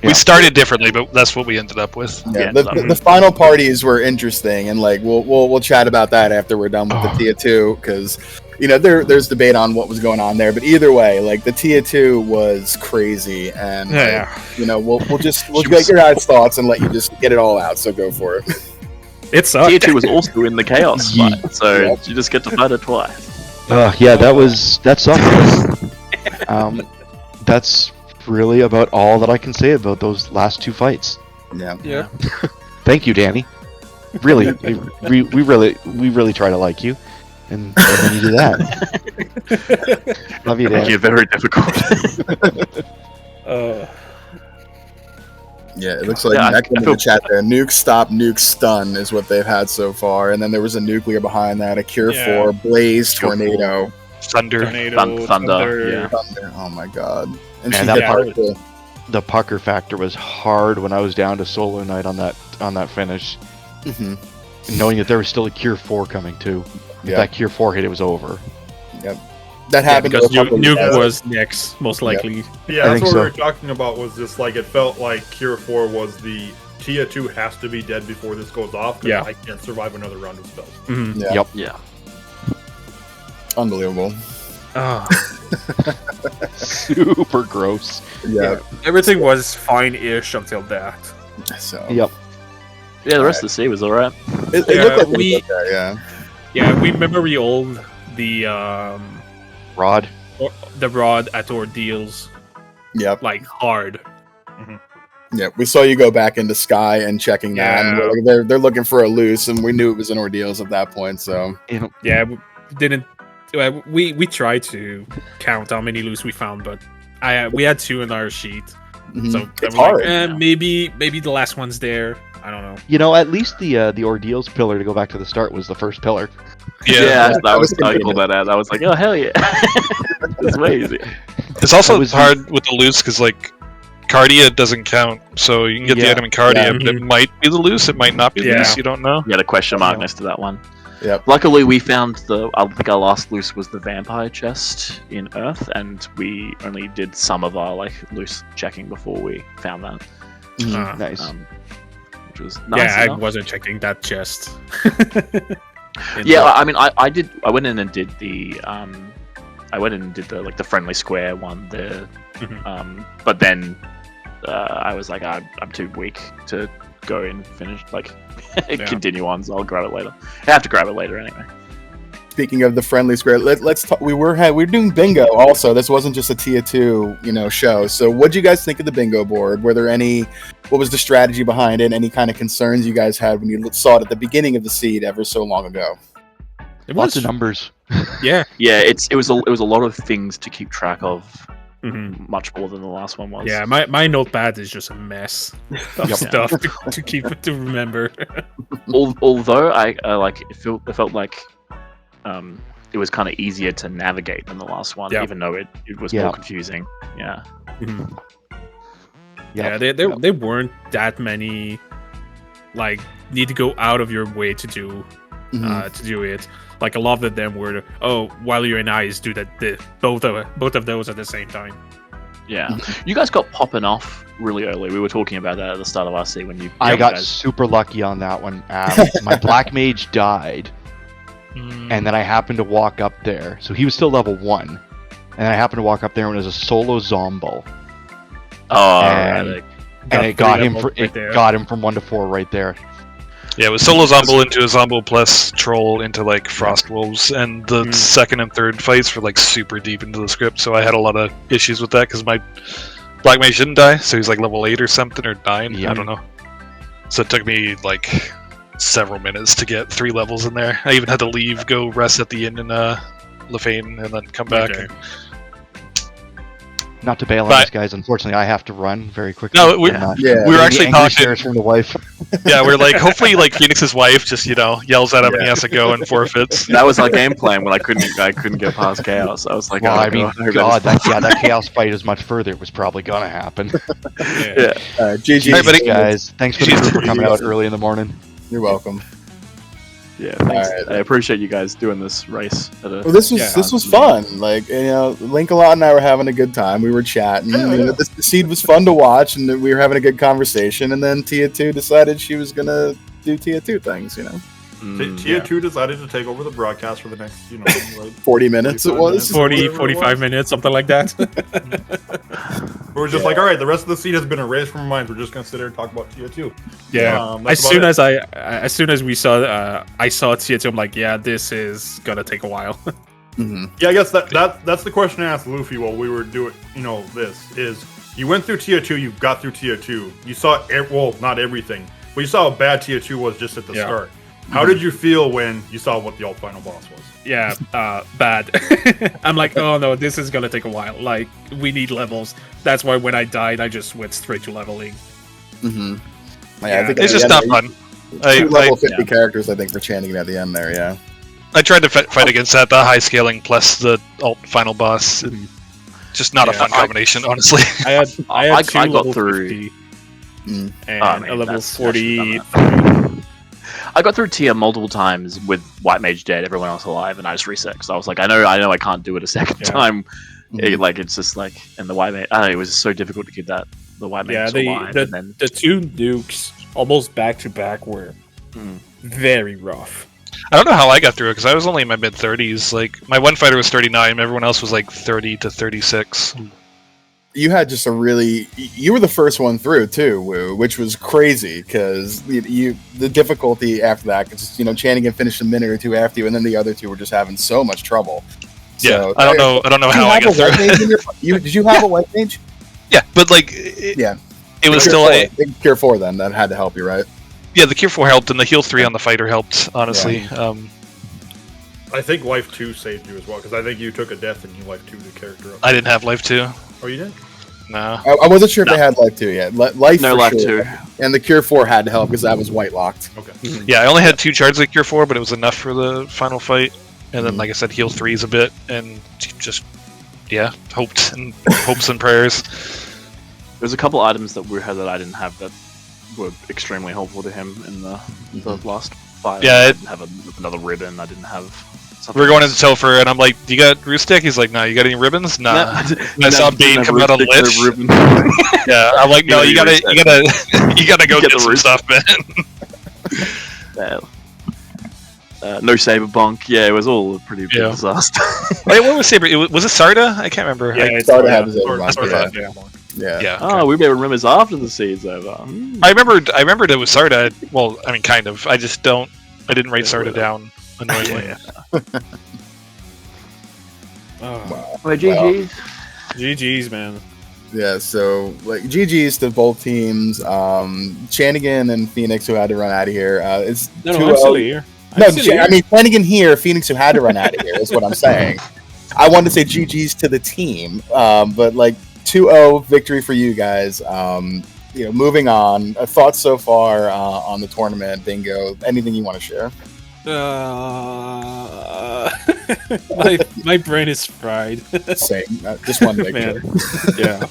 We started differently, but that's what we ended up with. Yeah, the final parties were interesting, and we'll chat about that after we're done with the Tia 2, because there's debate on what was going on there, but either way, like the Tia 2 was crazy, and we'll get your guys' thoughts and let you just get it all out. So go for it. It sucked. Tier 2 was also in the Chaos fight, so you just get to fight it twice. That sucked. That's really about all that I can say about those last 2 fights. Yeah. Thank you, Danny. Really, we really try to like you, and then you do that. Love you, Danny. You're very difficult. Yeah, it looks like back in the chat there. Nuke, stop, nuke, stun is what they've had so far, and then there was a nuclear behind that, a Cure 4, Blaze, Tornado, Thunder. Thunder. Yeah. Thunder. Oh my god! And the pucker factor was hard when I was down to Solo Knight on that finish. Mm-hmm. Knowing that there was still a Cure 4 coming too. If that Cure 4 hit, it was over. Yep. That happened because Nuke was next, most likely. Yeah, that's what we were talking about. Was just like it felt like Cure 4 was the Tia 2 has to be dead before this goes off because I can't survive another round of spells. Mm-hmm. Yep. Yeah. Unbelievable. Super gross. Yeah. Everything was fine-ish until that. So. Yep. Yeah, the rest of the sea was alright. It looked like okay, Yeah, we remember we old the rod at Ordeals. Yep. Like hard. Mm-hmm. Yeah, we saw you go back into Sky and checking that, and they're looking for a loose, and we knew it was an Ordeals at that point. So yeah, we didn't. We tried to count how many loose we found, but we had 2 in our sheet, so it's hard. Like, maybe the last one's there. I don't know. At least the Ordeals pillar, to go back to the start, was the first pillar. Yeah, I pulled that out. I was like, oh hell yeah, it's way easy. It's also hard with the loose because like Cardia doesn't count, so you can get the item in Cardia, but it might be the loose, it might not be the loose. You don't know. You had a question mark next to that one. Yep. Luckily, we found I think our last loose was the vampire chest in Earth, and we only did some of our loose checking before we found that. Nice. Which was nice. Yeah, I wasn't checking that chest. I mean, I did. I went in and did the the friendly square one there. But then I was like, I'm too weak to go and finish continue on, so I'll grab it later. I have to grab it later anyway. Speaking of the friendly square, let's talk. We were doing bingo also. This wasn't just a Tia 2 show. So what do you guys think of the bingo board? Were there what was the strategy behind it? Any kind of concerns you guys had when you saw it at the beginning of the seed ever so long ago? Lots of numbers. Yeah. It was a lot of things to keep track of. Much more than the last one was. Yeah, my notepad is just a mess of stuff to remember. Although it felt like it was kind of easier to navigate than the last one, even though it was more confusing. Yeah. There weren't that many need to go out of your way to do it. Like a lot of them were, while you're in ice, do both of those at the same time. Yeah, you guys got popping off really early. We were talking about that at the start of our scene when you. I got super lucky on that one. My black mage died, and then I happened to walk up there. So he was still level 1, and I happened to walk up there and it was a solo Zombo. And it got him from 1 to 4 right there. Yeah, it was solo Zombo into a Zombo plus troll into Frost Wolves, and the second and third fights were super deep into the script, so I had a lot of issues with that because my Black Mage didn't die, so he's level 8 or something, or 9, I don't know. So it took me several minutes to get 3 levels in there. I even had to leave, go rest at the inn in Lefane, and then come back. Okay. Not to bail on these guys, unfortunately, I have to run very quickly. No, we were actually talking from the wife. Yeah, we're hopefully Phoenix's wife just yells at him and he has to go and forfeits. That was our game plan when I couldn't get past chaos. I was like, that chaos fight is much further. It was probably gonna happen. GG, all right, buddy. Guys, thanks for coming out early in the morning. You're welcome. Yeah, thanks. Right. I appreciate you guys doing this race. This was fun. Link-A-Lot and I were having a good time. We were chatting. The seed was fun to watch, and we were having a good conversation. And then Tia 2 decided she was gonna do Tia 2 things. Tier 2 decided to take over the broadcast for the next, 40 minutes it was. 45 minutes, something like that. We're just like, all right, the rest of the scene has been erased from our minds. We're just gonna sit there and talk about Tier 2. Yeah. As soon as we saw, I saw Tier 2, I'm like, yeah, this is gonna take a while. Yeah, I guess that's the question I asked Luffy while we were doing, this is you went through Tier 2, you got through Tier 2, you saw not everything, but you saw how bad Tier 2 was just at the start. How did you feel when you saw what the final boss was? Yeah, bad. I'm like, oh no, this is gonna take a while. Like, we need levels. That's why when I died, I just went straight to leveling. Yeah, Yeah. I think It's just not fun. Two level 50 characters, I think, for chanting at the end there. Yeah. I tried to fight against that, the high scaling plus the alt final boss. Just not a fun combination, honestly. I had two I got level through 50 Oh, and man, a level that's 40. I got through tier multiple times with White Mage dead, everyone else alive, and I just reset because I was like, I know I can't do it a second time. It's just like, and the White Mage, it was so difficult to keep the White Mage alive. The two nukes almost back to back were very rough. I don't know how I got through it because I was only in my mid 30s. Like my one fighter was 39, everyone else was like 30 to 36. You had just you were the first one through too, Woo, which was crazy because the difficulty after that, because Chanigan finished a minute or two after you, and then the other two were just having so much trouble. Yeah, I don't know how I got through. Did you have a white mage? Yeah, but like, it was still Cure 4 then that had to help you, right? Yeah, the Cure 4 helped, and the Heal 3 on the fighter helped, honestly. Yeah. I think Life 2 saved you as well, because I think you took a death and you Life 2 the character up. I didn't have Life 2. Oh, you did? No. I wasn't sure if they had Life 2 yet. Life 2. And the Cure 4 had to help because that was white locked. Okay. Yeah, I only had 2 charges of Cure 4, but it was enough for the final fight. And then, like I said, Heal 3's a bit, and just, hopes and prayers. There's a couple items that we had that I didn't have that were extremely helpful to him in the last fight. Yeah, I didn't have another ribbon. I didn't have. We're going into Topher, and I'm like, "Do you got Roostic?" He's like, "No, you got any ribbons?" Nah. I saw Bane come out on Lich. Yeah, I'm like, "No, you gotta go get some stuff, man." No Saber Bonk. Yeah, it was all a pretty big disaster. Wait, what was Saber? Was it Sarda? I can't remember. Yeah, Sarda had his Saber Bonk. Yeah. Oh, we better remember after the season's over. I remembered it was Sarda. Well, I mean, kind of. I didn't write Sarda down. Annoyingly. Well, GG's. GG's, man. Yeah, so GG's to both teams. Chanigan and Phoenix who had to run out of here. It's I'm still here. I mean Chanigan here, Phoenix who had to run out of here is what I'm saying. I wanted to say GG's to the team, but 2-0 victory for you guys. Moving on. Thoughts so far on the tournament, Bingo? Anything you want to share? My brain is fried. Same. Just one big man. Yeah.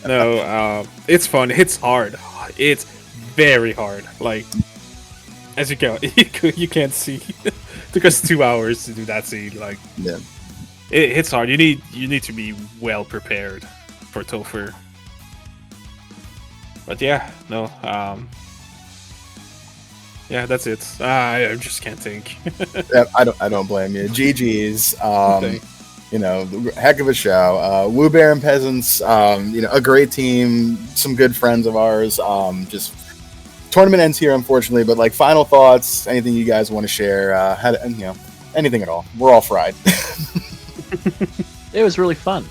No, it's fun. It's hard. It's very hard. Like, as you can't see. It took us 2 hours to do that scene. Like, yeah, it's hard. You need to be well prepared for Topher. But yeah, no. Yeah, that's it. I just can't think. Yeah, I don't blame you. GG's. Heck of a show. Woo Bear and Peasants. A great team. Some good friends of ours. Just tournament ends here, unfortunately. But final thoughts. Anything you guys want to share? Anything at all. We're all fried. It was really fun.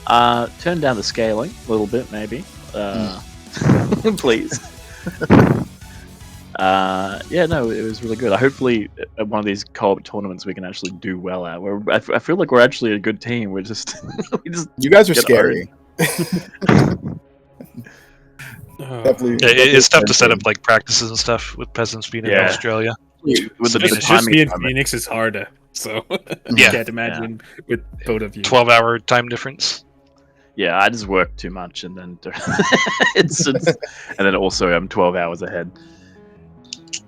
Turn down the scaling a little bit, maybe. Please. It was really good. Hopefully, at one of these co-op tournaments, we can actually do well at. I feel like we're actually a good team. We're just, you guys are scary. It's tough to set up practices and stuff with Peasants being in Australia. With just me and Phoenix is harder, so I can't imagine with both of you. 12-hour time difference. Yeah, I just work too much, and then and then also I'm 12 hours ahead.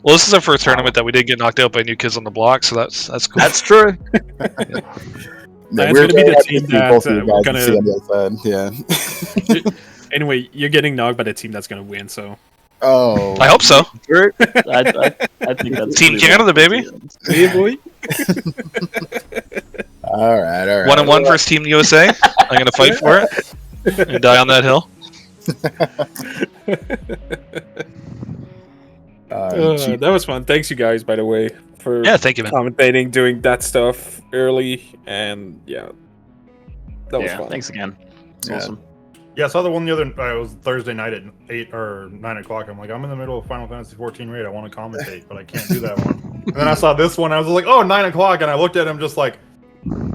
Well, this is our first tournament that we did get knocked out by New Kids on the Block, so that's cool. That's true. That's going to be the team that we're gonna. Anyway, you're getting knocked by the team that's going to win. So. Oh, I hope so. I think that's Team pretty Canada, baby. Hey, boy. all right. 1-1 versus Team USA. I'm gonna fight for it and die on that hill. That was fun. Thanks, you guys, by the way, for Thank you, man. commentating, doing that stuff early, and that was fun. Thanks again. It's awesome. Yeah, I saw the one the other. It was Thursday night at 8 or 9 o'clock. I'm like, I'm in the middle of Final Fantasy 14 raid. I want to commentate, but I can't do that one. And then I saw this one. I was like, oh, 9 o'clock, and I looked at him just like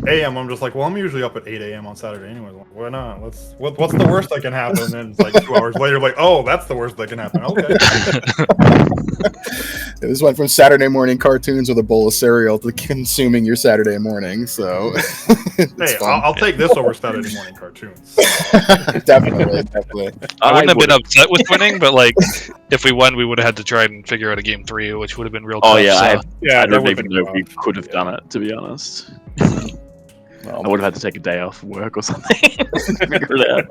a.m. I'm just like, well, I'm usually up at 8 a.m. on Saturday anyway. Like, why not? What's the worst that can happen? And then it's like 2 hours later, like, oh, that's the worst that can happen. Okay. This went from Saturday morning cartoons with a bowl of cereal to consuming your Saturday morning. So, hey, I'll take this over Saturday morning cartoons. definitely. I wouldn't have been upset with winning, but like, if we won, we would have had to try and figure out a game 3, which would have been real tough. Oh yeah, Yeah, I that don't would've even been know if we rough. could have done it, to be honest. Well, I would have had to take a day off work or something. Figure it out.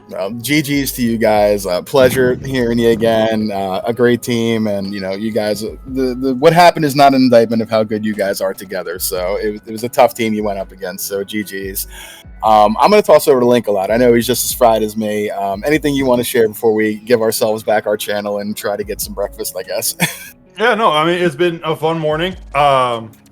Well, GG's to you guys. Pleasure hearing you again. A great team, and you guys. The what happened is not an indictment of how good you guys are together. So it was a tough team you went up against. So GG's. I'm going to toss over to Link a lot. I know he's just as fried as me. Anything you want to share before we give ourselves back our channel and try to get some breakfast? I guess. Yeah, no, I mean, it's been a fun morning.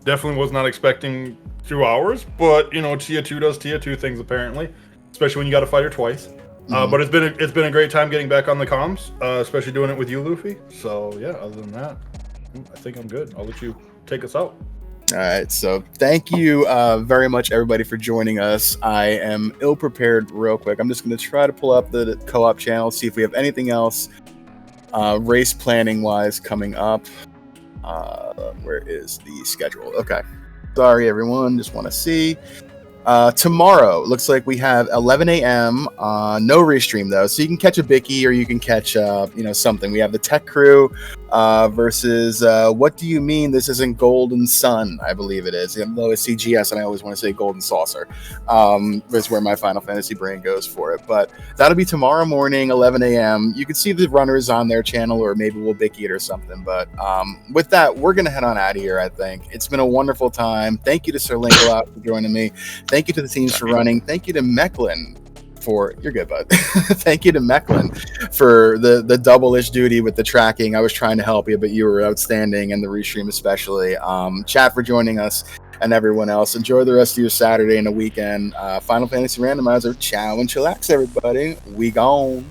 Definitely was not expecting 2 hours, but Tia 2 does Tia 2 things apparently, especially when you got to fight her twice. But it's been a great time getting back on the comms, especially doing it with you, Luffy. So yeah, other than that, I think I'm good. I'll let you take us out. All right, so thank you very much, everybody, for joining us. I am ill-prepared real quick. I'm just going to try to pull up the co-op channel, see if we have anything else race planning-wise coming up. Where is the schedule? Okay. Sorry, everyone. Just want to see. Tomorrow, looks like we have 11 a.m. No restream, though. So you can catch a Bicky or you can catch, something. We have the Tech Crew versus What Do You Mean This Isn't Golden Sun? I believe it is. Though it's CGS, and I always want to say Golden Saucer. That's where my Final Fantasy brain goes for it. But that'll be tomorrow morning, 11 a.m. You can see the runners on their channel, or maybe we'll Bicky it or something. But with that, we're going to head on out of here, I think. It's been a wonderful time. Thank you to Sir Link a lot for joining me. Thank you to the teams for running. Thank you to Mechlin for you're good, bud. Thank you to Mechlin for the double-ish duty with the tracking. I was trying to help you, but you were outstanding, and the restream especially. Chat for joining us, and everyone else. Enjoy the rest of your Saturday and the weekend. Final Fantasy Randomizer. Ciao and chillax, everybody. We gone.